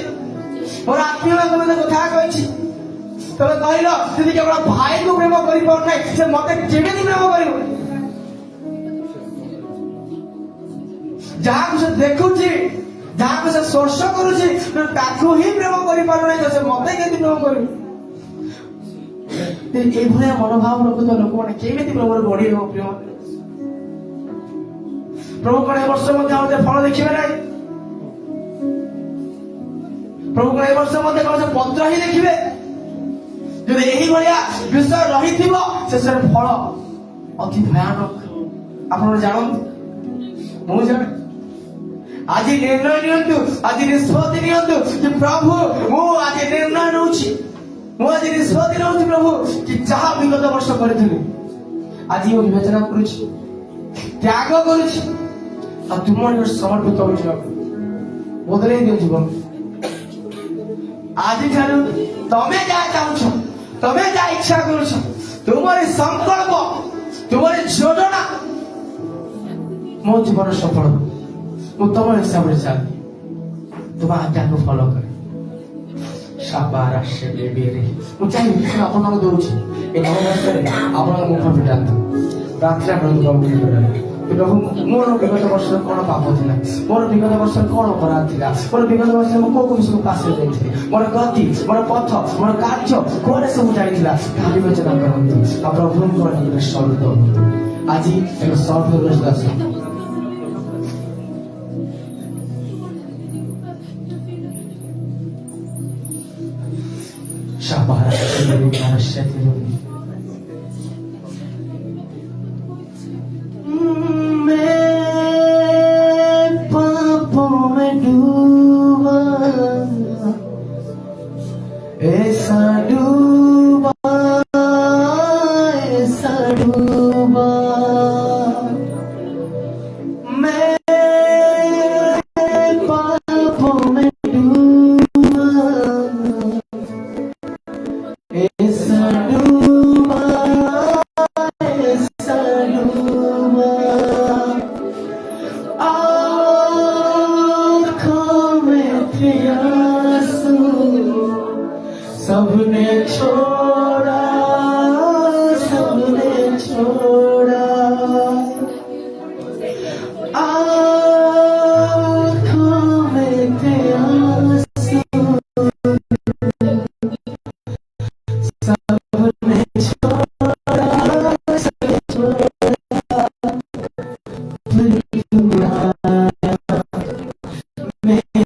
मोर आत्मीय विरुद्ध कथा कही तबे कहल यदि केवल भाई को प्रेम कर मत केमी प्रेम कर जहाँ को से देखुची जहाँ को से स्पर्श करुची ताकू ही प्रेम कर पार नहीं तो से मत के प्रेम कर मनोभाव रखुता लोक मैंने केमी प्रभु बढ़ी प्रिय प्रभु कौन वर्ष मध्य फल देखिए ना प्रभु कौन वर्ष मध्य कौन पत्र ही देखिए जब यही विषय रही शेष फल अति भयानक आप जानते मुझे जाने आज निर्णय नियंतु आज निष्पत्ति नियंतु कि प्रभु मु आज निर्णय नउछि मु आज निष्पत्ति नउछि प्रभु कि जहाँ विगत वर्ष करथिलि आज यो विवेचना करूछि त्याग करूछि आ तुम समर्पित होछि बदले दियो जीवन आज ठारू तमे जा चाहछ ତମେ ଯାହା ଇଚ୍ଛା କରୁଛ, ତୁମର ସଂକଳ୍ପ, ତୁମର ଯୋଜନା ମୋ ଜୀବନ ସଫଳ, ମୁଁ ତମ ହିସାବରେ ଚାଲେ, ତୁମ ଆଜ୍ଞାକୁ ଫଲୋ କରେ। ମୁଁ ଚାହିଁବି ଆପଣଙ୍କୁ ଦଉଛି ଏ ନବବର୍ଷରେ ଆପଣଙ୍କ ମୁଖ ଫିଟାନ୍ତୁ, ରାତ୍ରି ଆପଣଙ୍କୁ ପ୍ରଭୁ ଫିଟାନ୍ତୁ। ପ୍ରଭୁ, ମୋର ବିଗତ ବର୍ଷର କଣ ପାପ ଥିଲା, ମୋର ବିଗତ ବର୍ଷର କଣ ଅପରାଧ ଥିଲା, ମୋର ବିଗତ ବର୍ଷରେ ମୁଁ କୋଉ କୋଉ ସବୁ ପାଶରେ ଯାଇଥିଲି, ମୋର ଗତି, ମୋର ପଥ, ମୋର କାର୍ଯ୍ୟ କୁଆଡେ ସବୁ ଯାଇଥିଲା, ତାହା ବିବେଚନା କରନ୍ତୁ। ଆଉ ପ୍ରଭୁଙ୍କ ନିକଟରେ ସ୍ୱରୂପ ହୁଅନ୍ତୁ। ଆଜି ଏକ ସର୍ଭ ଆସ ऐसा डूबा, ऐसा डूबा, मैं पापों में डूबा, ऐसा डूबा, ऐसा डूबा, आँखों में थे आंसू, सबने छोड़ा, सबने छोड़ा, आँखों में थे आंसू, सबने छोड़ा, सबने छोड़ा, फिर तू आया मेरे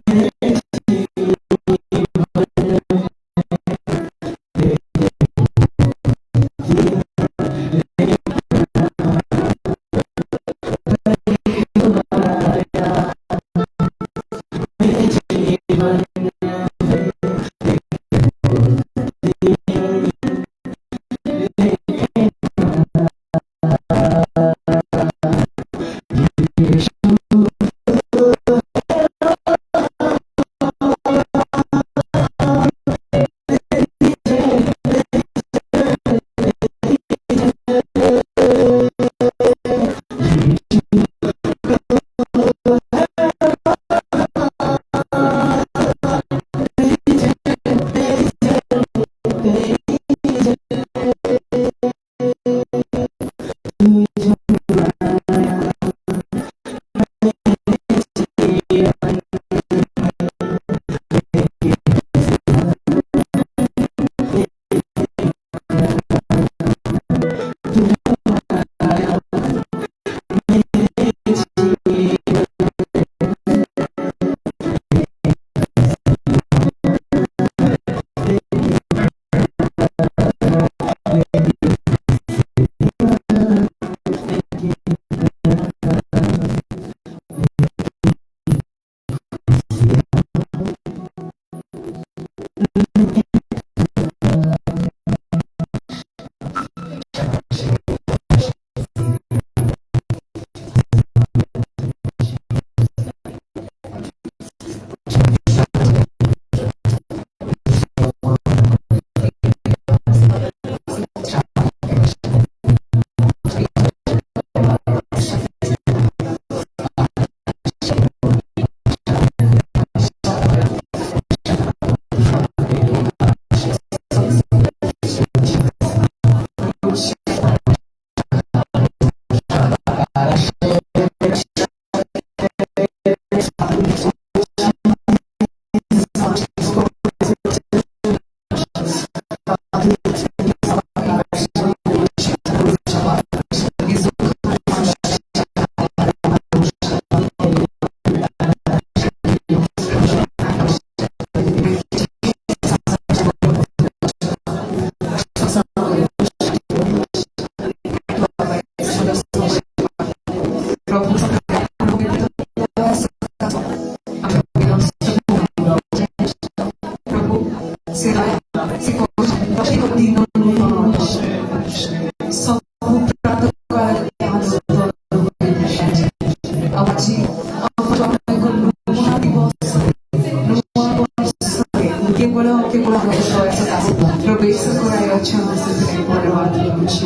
କେବଳ କେବଳ ପ୍ରବେଶ କରାଇବା କରିଛନ୍ତି ସେଥିପାଇଁ ଧନ୍ୟବାଦ କରୁଛି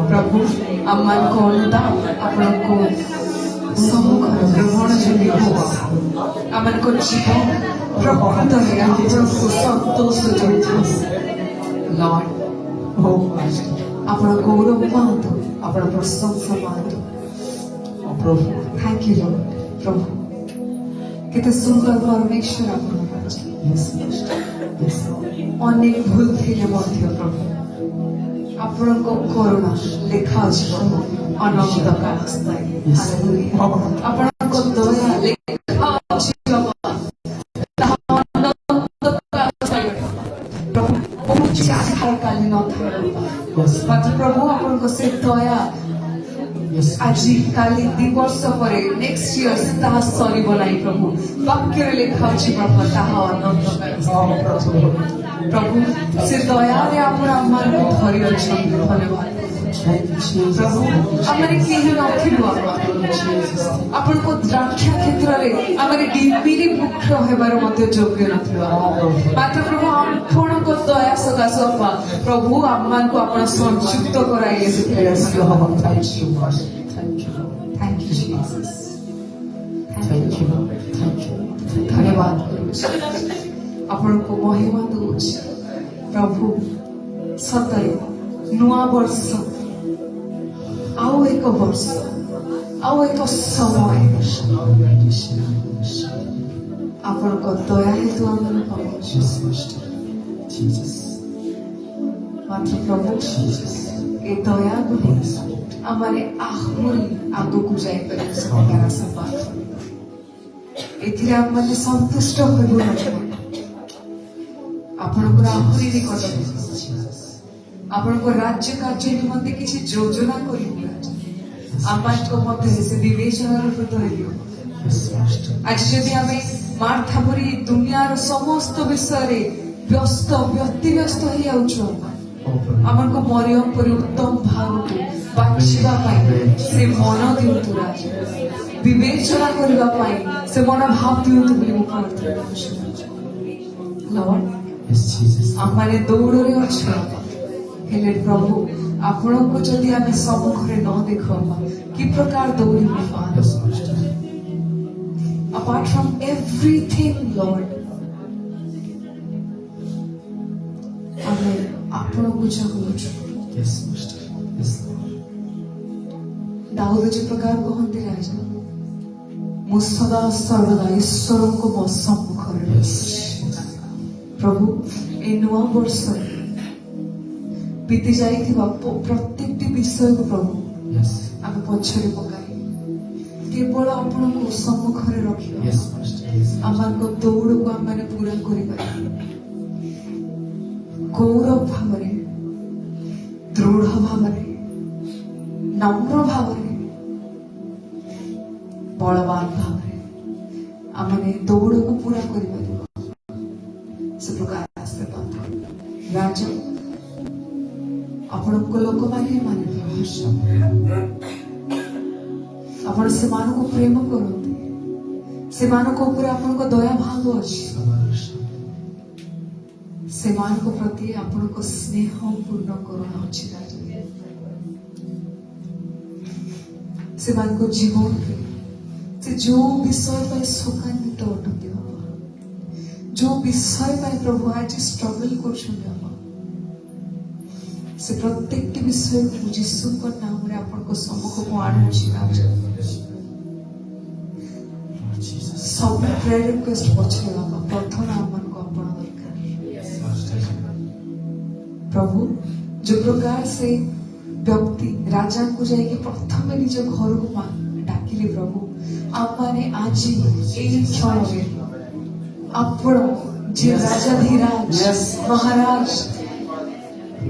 ପ୍ରଭୁ ଆମମାନଙ୍କୁ ଅନୁଦାନ ଆପଣଙ୍କୁ ସମ୍ମୁଖରେ ଗ୍ରହଣ ଯଦି ହବ ଆମମାନଙ୍କ ଜୀବନ ପ୍ରକୃତରେ ଆପଣଙ୍କୁ ସନ୍ତୋଷ ଯୋଡ଼ିଥାଏ ଲର୍ଡ ଆପଣ ଗୌରବ ପାଆନ୍ତୁ ଆପଣ ପ୍ରଶଂସା ପାଆନ୍ତୁ प्रभु थैंक यू लॉर्ड प्रभु केते सुंदर परमेश्वर आपण अछि अनेक भूल थिले ମଧ୍ୟ प्रभु ଆପଣଙ୍କ କରୁଣା ଲେଖା ଅଛି ପ୍ରଭୁ ଅନନ୍ତ କାଳ ସ୍ଥାୟୀ ହାଲେଲୁୟା ଆପଣଙ୍କ ଦୟା ଲେଖା ଅଛି ବାବା ତାହା ଅନନ୍ତ କାଳ ସ୍ଥାୟୀ ପ୍ରଭୁ ବହୁତ ଚାହା କାଲି ନଥାଏ ମାତ୍ର ପ୍ରଭୁ ଆପଣଙ୍କ ସେ ଦୟା আজি কালি 2 ବର୍ଷ ପରେ ନେକ୍ସଟ ଇୟର ତାହା ସରିବ ନାହିଁ ପ୍ରଭୁ ବାକ୍ୟରେ ଲେଖା ଅଛି ପ୍ରଭୁ ତାହା ଅନନ୍ତ ପ୍ରଭୁ ସେ ଦୟାରେ ଆପଣ ଆମମାନଙ୍କୁ ଧରି ଅଛନ୍ତି ଧନ୍ୟବାଦ ପ୍ରଭୁ ଆମେ କେହି ନଥିଲୁ ଆପଣଙ୍କ ଦ୍ରାକ୍ଷା କ୍ଷେତ୍ରରେ ଆମେ ଡିମ୍ବିରି ବୃକ୍ଷ ହେବାର ମଧ୍ୟ ଯୋଗ୍ୟ ନଥିଲୁ ମାତ୍ର ପ୍ରଭୁ ଆପଣଙ୍କ ଦୟା ସକାଶୁ ଅପା ପ୍ରଭୁ ଆମମାନଙ୍କୁ ଆପଣ ସଂଯୁକ୍ତ କରାଇଲେ ସେଥିରେ Thank you, Jesus. Thank you. धन्यवाद करूँ आपको महिमा दूच प्रभु सतरे नुआ वर्ष आउ एक वर्ष आउ एक समय आपको दया हेतु आम मात्र प्रभु ए दया को आमारे आहुरी आगकू जाइपर एथिरे आम माने संतुष्ट होइबो आपनकर आहुरी निकट आपनकर राज्य कार्य निमंते किछि योजना करिबो आमाको मध्ये से विवेचना हृदय दियो आज जदि आमे मार्था परी दुनियार समस्त विषय व्यस्त हो जाउछु आमको मरियम परी उत्तम भाव बाछिबा पाई से मन दिउतु राज विवेचना करबा पाई से मन भाव दिउतु बोली मु प्रार्थना करूछु लॉर्ड आमारे दौड़रे अछि हेले प्रभु आपण को जदि आमे सम्मुखरे न देखबा कि प्रकार दौड़ी अपार्ट फ्रॉम एवरीथिंग लॉर्ड आमे आपण को जगुछु दाऊद जो प्रकार कहते राजा मु सदा सर्वदा ईश्वर को मो सम्मुखरे प्रभु ए नुआ वर्ष बीती जाइथिबा प्रत्येक विषय को प्रभु आमे पछरे पकाई केवल आपण को सम्मुखरे रखियो आमाको दौड़ को आमे पूरा करि पाई गौरव भावरे दृढ़ भावरे नम्र भावरे बलवान भावरे आमने दौड़ को पूरा करि पारिबो से प्रकार आशीर्वाद राजा आपनको लोक माने आपण से मान को प्रेम करते से मान को ऊपर आपनको दया भाव अछि से मान को प्रति आपनको स्नेह पूर्ण करुणा अछि राजा से मान को जीवन से जो विषय पर शोकान्वित अटंती बाबा जो विषय पर प्रभु आज स्ट्रगल कर से प्रत्येक विषय को यीशु को नाम रे आपनको सम्मुख को आनुछि राजा सब प्रेयर रिक्वेस्ट पछे बाबा प्रथम आपन को अपन दरकार प्रभु जो प्रकार से व्यक्ति राजा को जाइए प्रथम निज घर को डाकिले प्रभु आपने आज एई क्षण में आपण जे राजाधिराज महाराज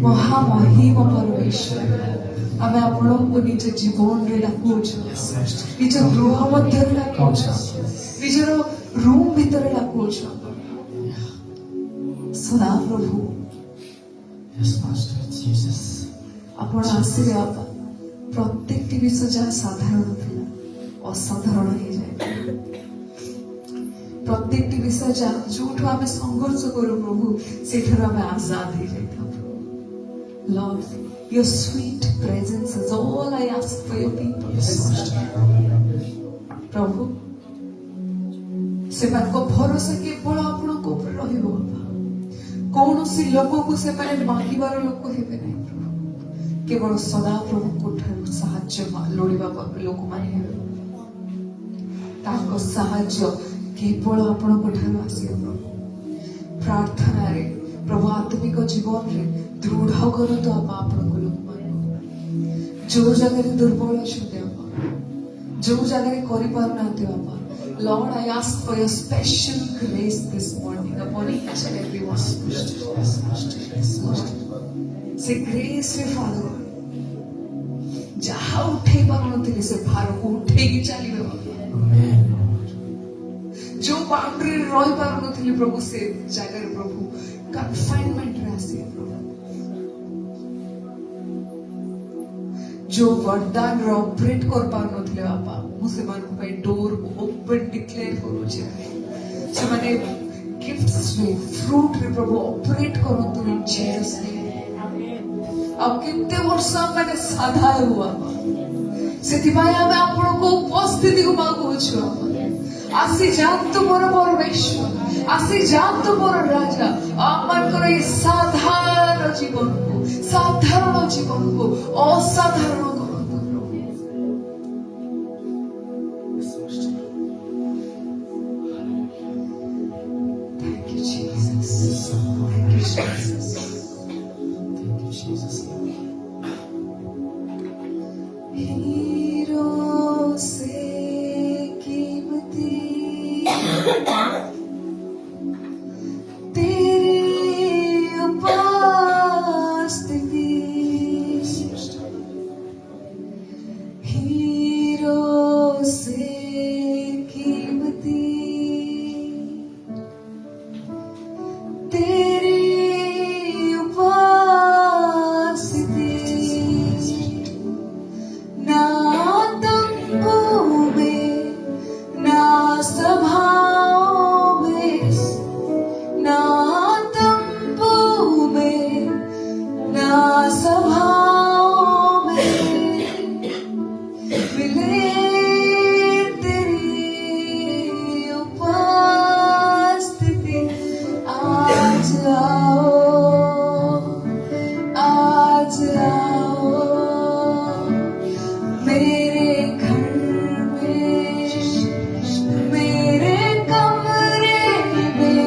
महामहिम परमेश्वर आमे आपण को निज जीवन रे डाकुछ निज गृह मध्य रे डाकुछ निजर रूम भीतर डाकुछ सदा प्रभु आपण आशीर्वाद बाबा प्रत्येक विषय जहाँ साधारण थिला असाधारण हो जाए प्रत्येक विषय जहाँ जोठू आमे संघर्ष करू प्रभु सेठर आमे आजाद हो जाए Lord, your sweet presence is all I ask for your people. प्रभु ସେମାନଙ୍କ ଭରସା କେବଳ ଆପଣଙ୍କ ଉପରେ ରହିବ ବାପା। କୌଣସି ଲୋକକୁ ସେମାନେ ମାଗିବାର ଲୋକ ହେବେ ନାହିଁ ପ୍ରଭୁ, କେବଳ ସଦାପ୍ରଭୁଙ୍କ ଠାରୁ ସାହାଯ୍ୟ ଲୋଡ଼ିବା ଲୋକମାନେ ହେବେ। ତାଙ୍କ ସାହାଯ୍ୟ କେବଳ ଆପଣଙ୍କ ଠାରୁ ଆସିବ ପ୍ରଭୁ। ପ୍ରାର୍ଥନାରେ ପ୍ରଭୁ ଆତ୍ମିକ ଜୀବନରେ ଦୃଢ କରନ୍ତୁ ବାପା ଆପଣଙ୍କ ଲୋକମାନଙ୍କୁ। ଯୋଉ ଜାଗାରେ ଦୁର୍ବଳ ଅଛନ୍ତି ବାପା, ଯୋଉ ଜାଗାରେ କରିପାରୁନାହାନ୍ତି ବାପା, Lord, I ask for your special grace this morning upon each and every one. Say grace रे Father, ଯାହା ଉଠେଇ ପାରୁନଥିଲେ ସେ ଭାରକୁ ଉଠେଇକି ଚାଲିବେ ବାପା। जो बाउंड्री रही पारुनथिले प्रभु से जगह प्रभु कन्फाइनमेंट रे आसी प्रभु। जो वरदान रे ऑपरेट कर पारुनथिले बापा, मु से मान पे डोर ओपन डिक्लेयर करू छे। से माने गिफ्ट्स रे फ्रूट रे प्रभु ऑपरेट करंतु इन जीसस नेम। अब कितने वर्ष मैंने साधा हुआ से हमें आपण को उपस्थिति को मांगू छु। आसी जानतु मोर परमेश्वर, आसी जानतु मोर राजा, आमर ये साधारण जीवन को असाधारण करतु प्रभु। Thank you Jesus, thank you Jesus, thank you Jesus. हीरो से कीमती तेरी उपस्थिति, हीरो से कीमती तेरी उपस्थिति। ना तंबू में, ना सभाओं में, ना तंबू में, ना सभाओं में मिले तेरी उपस्थिति। आज आओ, आज आओ मेरे घर में, मेरे कमरे में,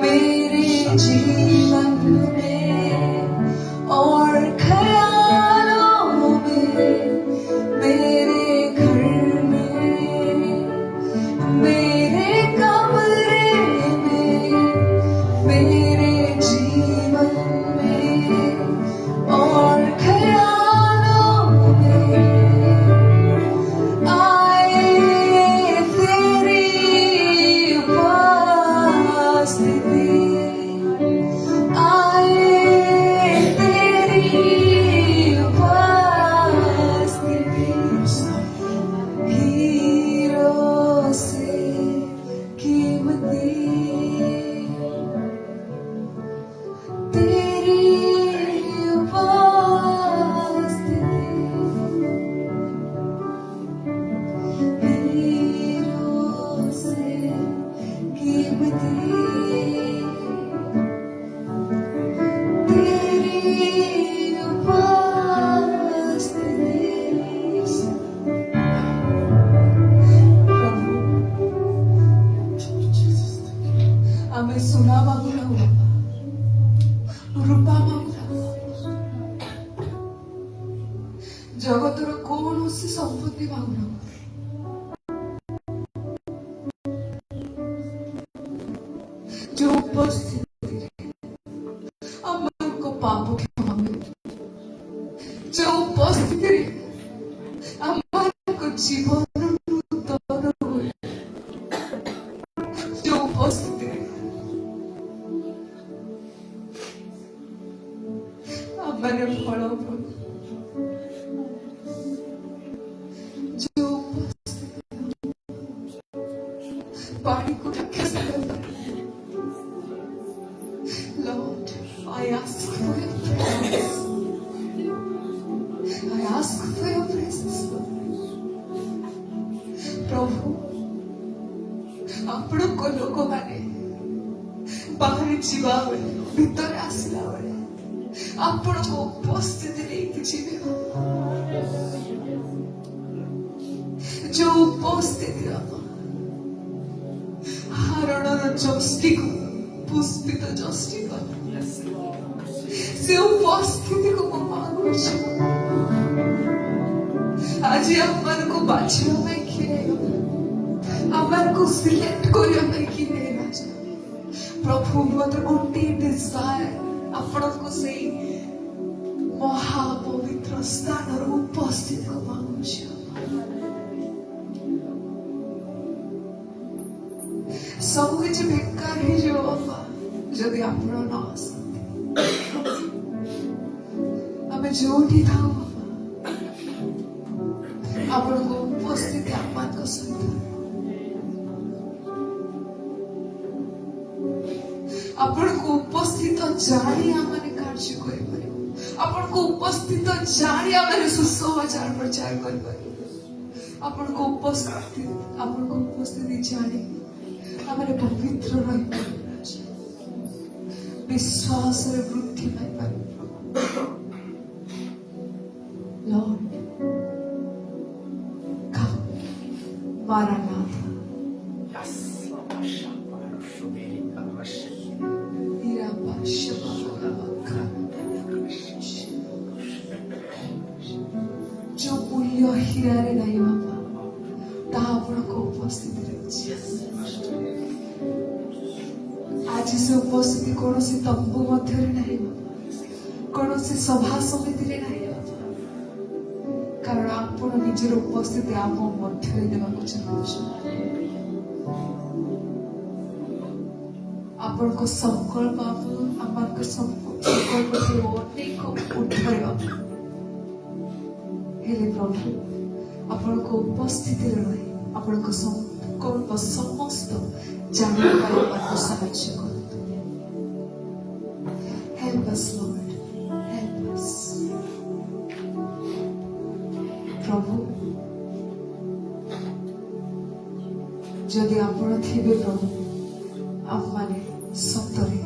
मेरे जीवन में और ख्यालों में। मेरे घर में, मेरे कमरे में, मेरे जीवन में और ख्यालों में आए तेरी उपस्थिति, आए तेरी उपस्थिति। हीरो से कीमती तेरी उपस्थिति, हीरो से कीमती तेरी उपस्थिति। प्रभु हमें सुना मांगू ना रूपा मांगू ना, जगतर कौन सी संपत्ति मांगू ना, जो उपस्थिति हमको पाप क्षमा में, जो उपस्थिति हमको जीवन नूतन हुए, जो उपस्थिति हमने फल जो उपस्थिति पानी को रखे सकता है। Lord, I ask for your presence. ବାହାରେ ଯିବା ବେଳେ ଭିତରେ ଆସିଲା ବେଳେ ଆପଣଙ୍କ ଉପସ୍ଥିତି ନେଇକି ଯିବେ। ଯୋଉ ଉପସ୍ଥିତିର ହରଣର ଯଷ୍ଟିକୁ ପୁଷ୍ପିତ ଯଷ୍ଟି କର, ସେ ଉପସ୍ଥିତିକୁ ମୁଁ ମାଗୁଛି। ଆଜି ଆମମାନଙ୍କୁ ବାଛିବା ପାଇଁ କିଏ ଆମମାନଙ୍କୁ ସିଲେକ୍ଟ କରିବା ପାଇଁ କିଏ ରାଜା? ପ୍ରଭୁ ମତେ ଗୋଟିଏ ଡିଜାୟାର, ଆପଣଙ୍କୁ ସେଇ ମହାପବିତ୍ର ସ୍ଥାନର ଉପସ୍ଥିତିକୁ ମାଗୁଛି। ସବୁ କିଛି ବେକାର ହେଇଯିବ ବାପା ଯଦି ଆପଣ ନ ଆସନ୍ତି। ଆମେ ଯୋଉଠି ଥାଉ ଆପଣଙ୍କ ଉପସ୍ଥିତି ଆମମାନଙ୍କ ସହିତ, ଆପଣଙ୍କ ଉପସ୍ଥିତ ଜାଣି ଆମେ କାର୍ଯ୍ୟ କରିପାରିବୁ। ଆପଣଙ୍କ ଉପସ୍ଥିତ ଜାଣି ଆମେ ସୁସମାଚାର ପ୍ରଚାର କରିପାରିବୁ। ଆପଣଙ୍କ ଉପସ୍ଥିତି ଜାଣି ଆମେ ପବିତ୍ର ରହିପାରିବୁ, ବିଶ୍ୱାସରେ ବୃଦ୍ଧି ପାଇପାରିବୁ। Lord, come, Maranatha. जो मूल्य हीरारे नहीं बाबा ताहा आपणक उपस्थिति अछि। आज से उपस्थिति कौन सी तंबू मध्य नहीं बाबा, कौन सी सभा समिति नहीं बाबा, कारण आपण निजर उपस्थिति आप मध्य देवाक चाहूछन। आपनको संकल्प आपको संकल्प अनेक उठारे हेले प्रभु आपनको उपस्थिति रही आपनको संकल्प समस्त जानने आपको साहाय्य करते। Help us lord, help us प्रभु। जदि आपण थिबे प्रभु आप माने सतरे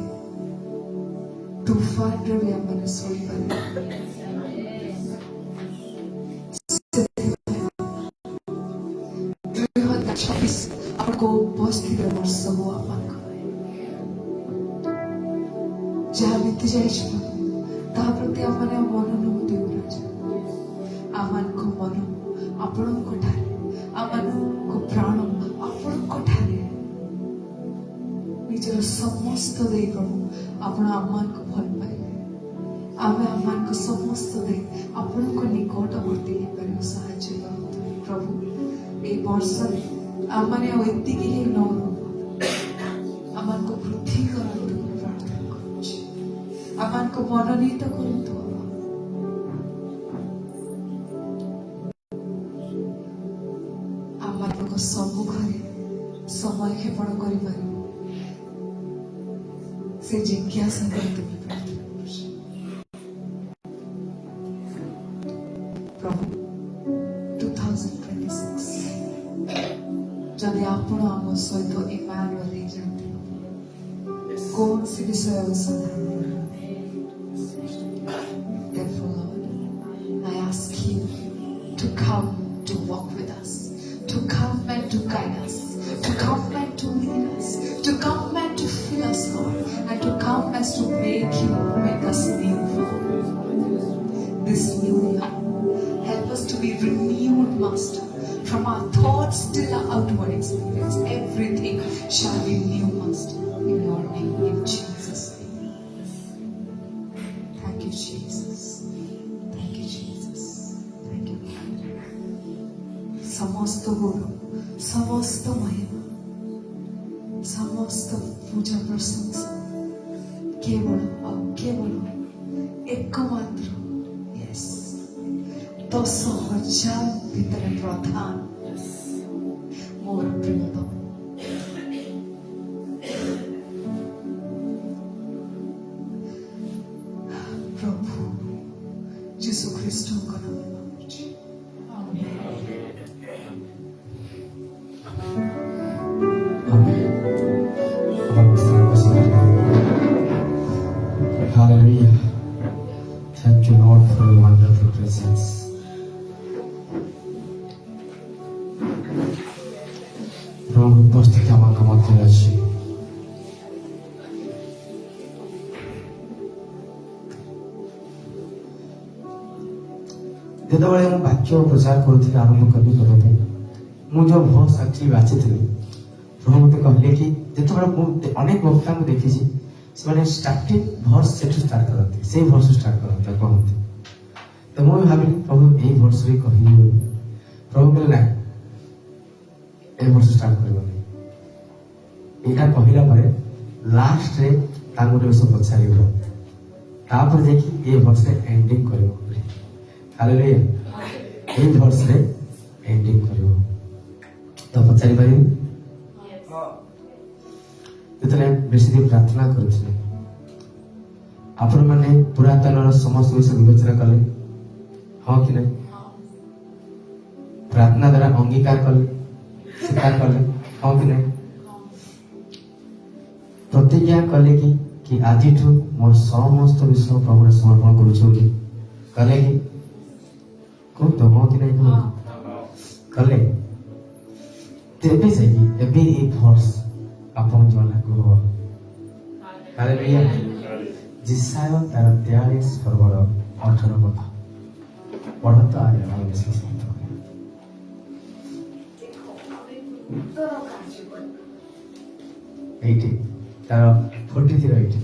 तूफान रे भी हमने सोई पारे। 2026 आपको उपस्थित वर्ष हो आपको जहाँ बीती जाए ताहा प्रति आपने मन अनुमति आमान को मन आपण को ठारे आमान को प्राण आपण को ठारे निजर समस्त दे प्रभु आपण आमान को भल पाइबे। आमे आमान को समस्त दे आपण को निकटवर्ती हे परियो साहाय्य करतु प्रभु। ए वर्ष आमाने एतिकी ही न आमान को वृद्धि करतु प्रार्थना करूछि। आमान को मनोनीत करतु आमान को सम्मुखरे समय क्षेपण करि पारिबो से जिज्ञासा करते प्रभु 2026 जदि आपण आम सहित इमानुएल हो जाते कौन सी विषय अवसर Therefore, Lord, I ask you to come to walk with us, to come and to guide us, to come and to lead us, to come and to fill us, Lord, and to come as to make us new. This new year, help us to be renewed, Master, from our thoughts till our outward experience. Everything shall be new, Master, in your name, in Jesus' name. Thank you, Jesus. Thank you, Jesus. Thank you, Lord. समस्त गुण, समस्त महिमा, समस्त पूजा प्रशंसा केवल और केवल एकमात्र यस 10,000 ভিতরে প্রধান মোর প্রিয়তম প্রভু যিশু খ্রিস্টଙ୍କ নামে মাগছি amen. Amen. Vamos a Hallelujah. Thank you, Lord, for your wonderful presence. প্রভু উপস্থিতি আমাকে মধ্যে আছে। ଯେତେବେଳେ ମୁଁ ବାକ୍ୟ ପ୍ରଚାର କରୁଥିଲି ଆରମ୍ଭ କରିବି କରିବା ପାଇଁ ମୁଁ ଯୋଉ ଭଏସ ଆକ୍ଚୁଆଲି ବାଛିଥିଲି ପ୍ରଭୁ ମତେ କହିଲେ କି ଯେତେବେଳେ ମୁଁ ଅନେକ ବକ୍ତାଙ୍କୁ ଦେଖିଛି ସେମାନେ ଷ୍ଟାର୍ଟିଂ ଭର୍ସ ସେଠୁ ଷ୍ଟାର୍ଟ କରନ୍ତି ସେଇ ଭର୍ସ ଷ୍ଟାର୍ଟ କରନ୍ତି ଆଉ କହନ୍ତି ତ ମୁଁ ଭାବିଲି ପ୍ରଭୁ ଏଇ ଭର୍ସରେ କହିବି ବୋଲି ପ୍ରଭୁ କହିଲେ ନାହିଁ ଏଇ ଭର୍ସ ଷ୍ଟାର୍ଟ କରିବନି ଏଇଟା କହିଲା ପରେ ଲାଷ୍ଟରେ ତାଙ୍କୁ ଗୋଟେ ବିଷୟ ପଚାରିବ ତାପରେ ଯାଇକି ଏ ଭର୍ସରେ ଏଣ୍ଡିଂ କରିବ ହାଲେଲୁୟା ଏଇ ଭର୍ସରେ ଏଣ୍ଡିଂ କରିବ ତ ପଚାରି ପାରିବି ଯେତେବେଳେ ବେଶୀ ଦିନ ପ୍ରାର୍ଥନା କରୁଥିଲେ ଆପଣମାନେ ପୁରାତନର ସମସ୍ତ ବିଷୟ ବିବେଚନା କଲେ ହଁ କି ନାହିଁ ପ୍ରାର୍ଥନା ଦ୍ୱାରା ଅଙ୍ଗୀକାର କଲେ ସ୍ୱୀକାର କଲେ ହଁ କି ନାହିଁ ପ୍ରତିଜ୍ଞା କଲେ କି ଆଜିଠୁ ମୋର ସମସ୍ତ ବିଷୟ ପ୍ରଭୁରେ ସମର୍ପଣ କରୁଛି ବୋଲି କଲେ କି କୁହନ୍ତୁ ହଁ କି ନାହିଁ କୁହନ୍ତୁ କଲେ ତେବେ ଯାଇକି ଏବେ ଏଇ ଭର୍ସ ଆପଣ ଜଣ ଲାଗୁ ହବ ହାଲେଲୁୟା ଜିସାୟ ତାର 43 ପର୍ବର 18 କଥା ପଢତ ଆରେ ଆମେ ବେଶୀ ଶବ୍ଦ ଏଇଠି ତାର 43 ଏଇଠି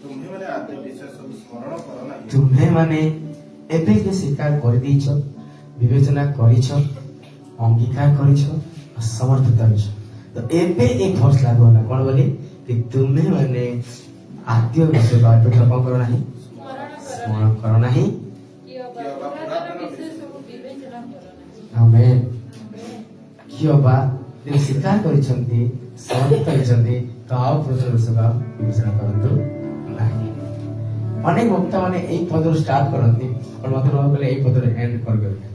ତୁମ୍ଭେମାନେ ଆଦ୍ୟ ବିଷୟ ସବୁ ସ୍ମରଣ କର ନାହିଁ ତୁମ୍ଭେ ମାନେ ଏବେ ଯେ ସ୍ୱୀକାର କରିଦେଇଛ ବିବେଚନା କରିଛ ଅଙ୍ଗୀକାର କରିଛ ସମର୍ଥିତ ହେଇଛ ତ ଏବେ ଏ ଭର୍ସ ଲାଗୁ ହେଲା କଣ ବୋଲି କି ତୁମେ ମାନେ ଆଦ୍ୟ ବିଷୟ ଏବେ କଣ କର ନାହିଁ ସ୍ମରଣ କର ନାହିଁ ଆମେ କିଏ ବା ସ୍ୱୀକାର କରିଛନ୍ତି ସମର୍ଥିତ ହେଇଛନ୍ତି ତ ଆଉ ପୁରୁଷ ବିଷୟ ବିବେଚନା କରନ୍ତୁ ନାହିଁ ଅନେକ ବକ୍ତା ମାନେ ଏଇ ପଦରୁ ଷ୍ଟାର୍ଟ କରନ୍ତି ଆଉ ମତେ ରହ କଲେ ଏଇ ପଦରେ ଏଣ୍ଡ କରିପାରିବେ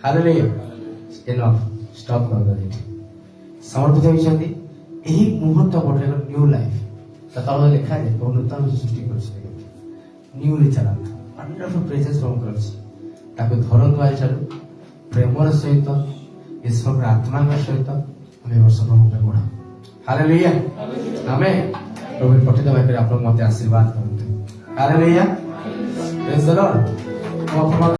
ହାଲେଲୁୟା ଏନଫ୍ ଷ୍ଟପ୍ କରିଦେବେ ଏଠି ସମର୍ପିତ ହୋଇଛନ୍ତି ଏହି ମୁହୂର୍ତ୍ତ ଗୋଟେ ନ୍ୟୁ ଲାଇଫ ତା ତଳେ ଲେଖାଯାଏ ବହୁ ନୂତନ ସୃଷ୍ଟି କରୁଛି ନ୍ୟୁଲି ଚାଲନ୍ତୁ ୱଣ୍ଡରଫୁଲ ପ୍ରେଜେନ୍ସ ପ୍ରଭୁଙ୍କର ଅଛି ତାକୁ ଧରନ୍ତୁ ଆଜିଠାରୁ ପ୍ରେମର ସହିତ ଈଶ୍ୱରଙ୍କର ଆତ୍ମାଙ୍କ ସହିତ ଆମେ ବର୍ଷ ପ୍ରଭୁଙ୍କ ବଢ଼ାଉ ହାଲେଲୁୟା ଆମେ ପ୍ରଭୁ ପଠିତ ଭାବରେ ଆପଣ ମତେ ଆଶୀର୍ବାଦ କରନ୍ତୁ ହାଲେଲୁୟା ପ୍ରେଜ୍ ଦ ଲର୍ଡ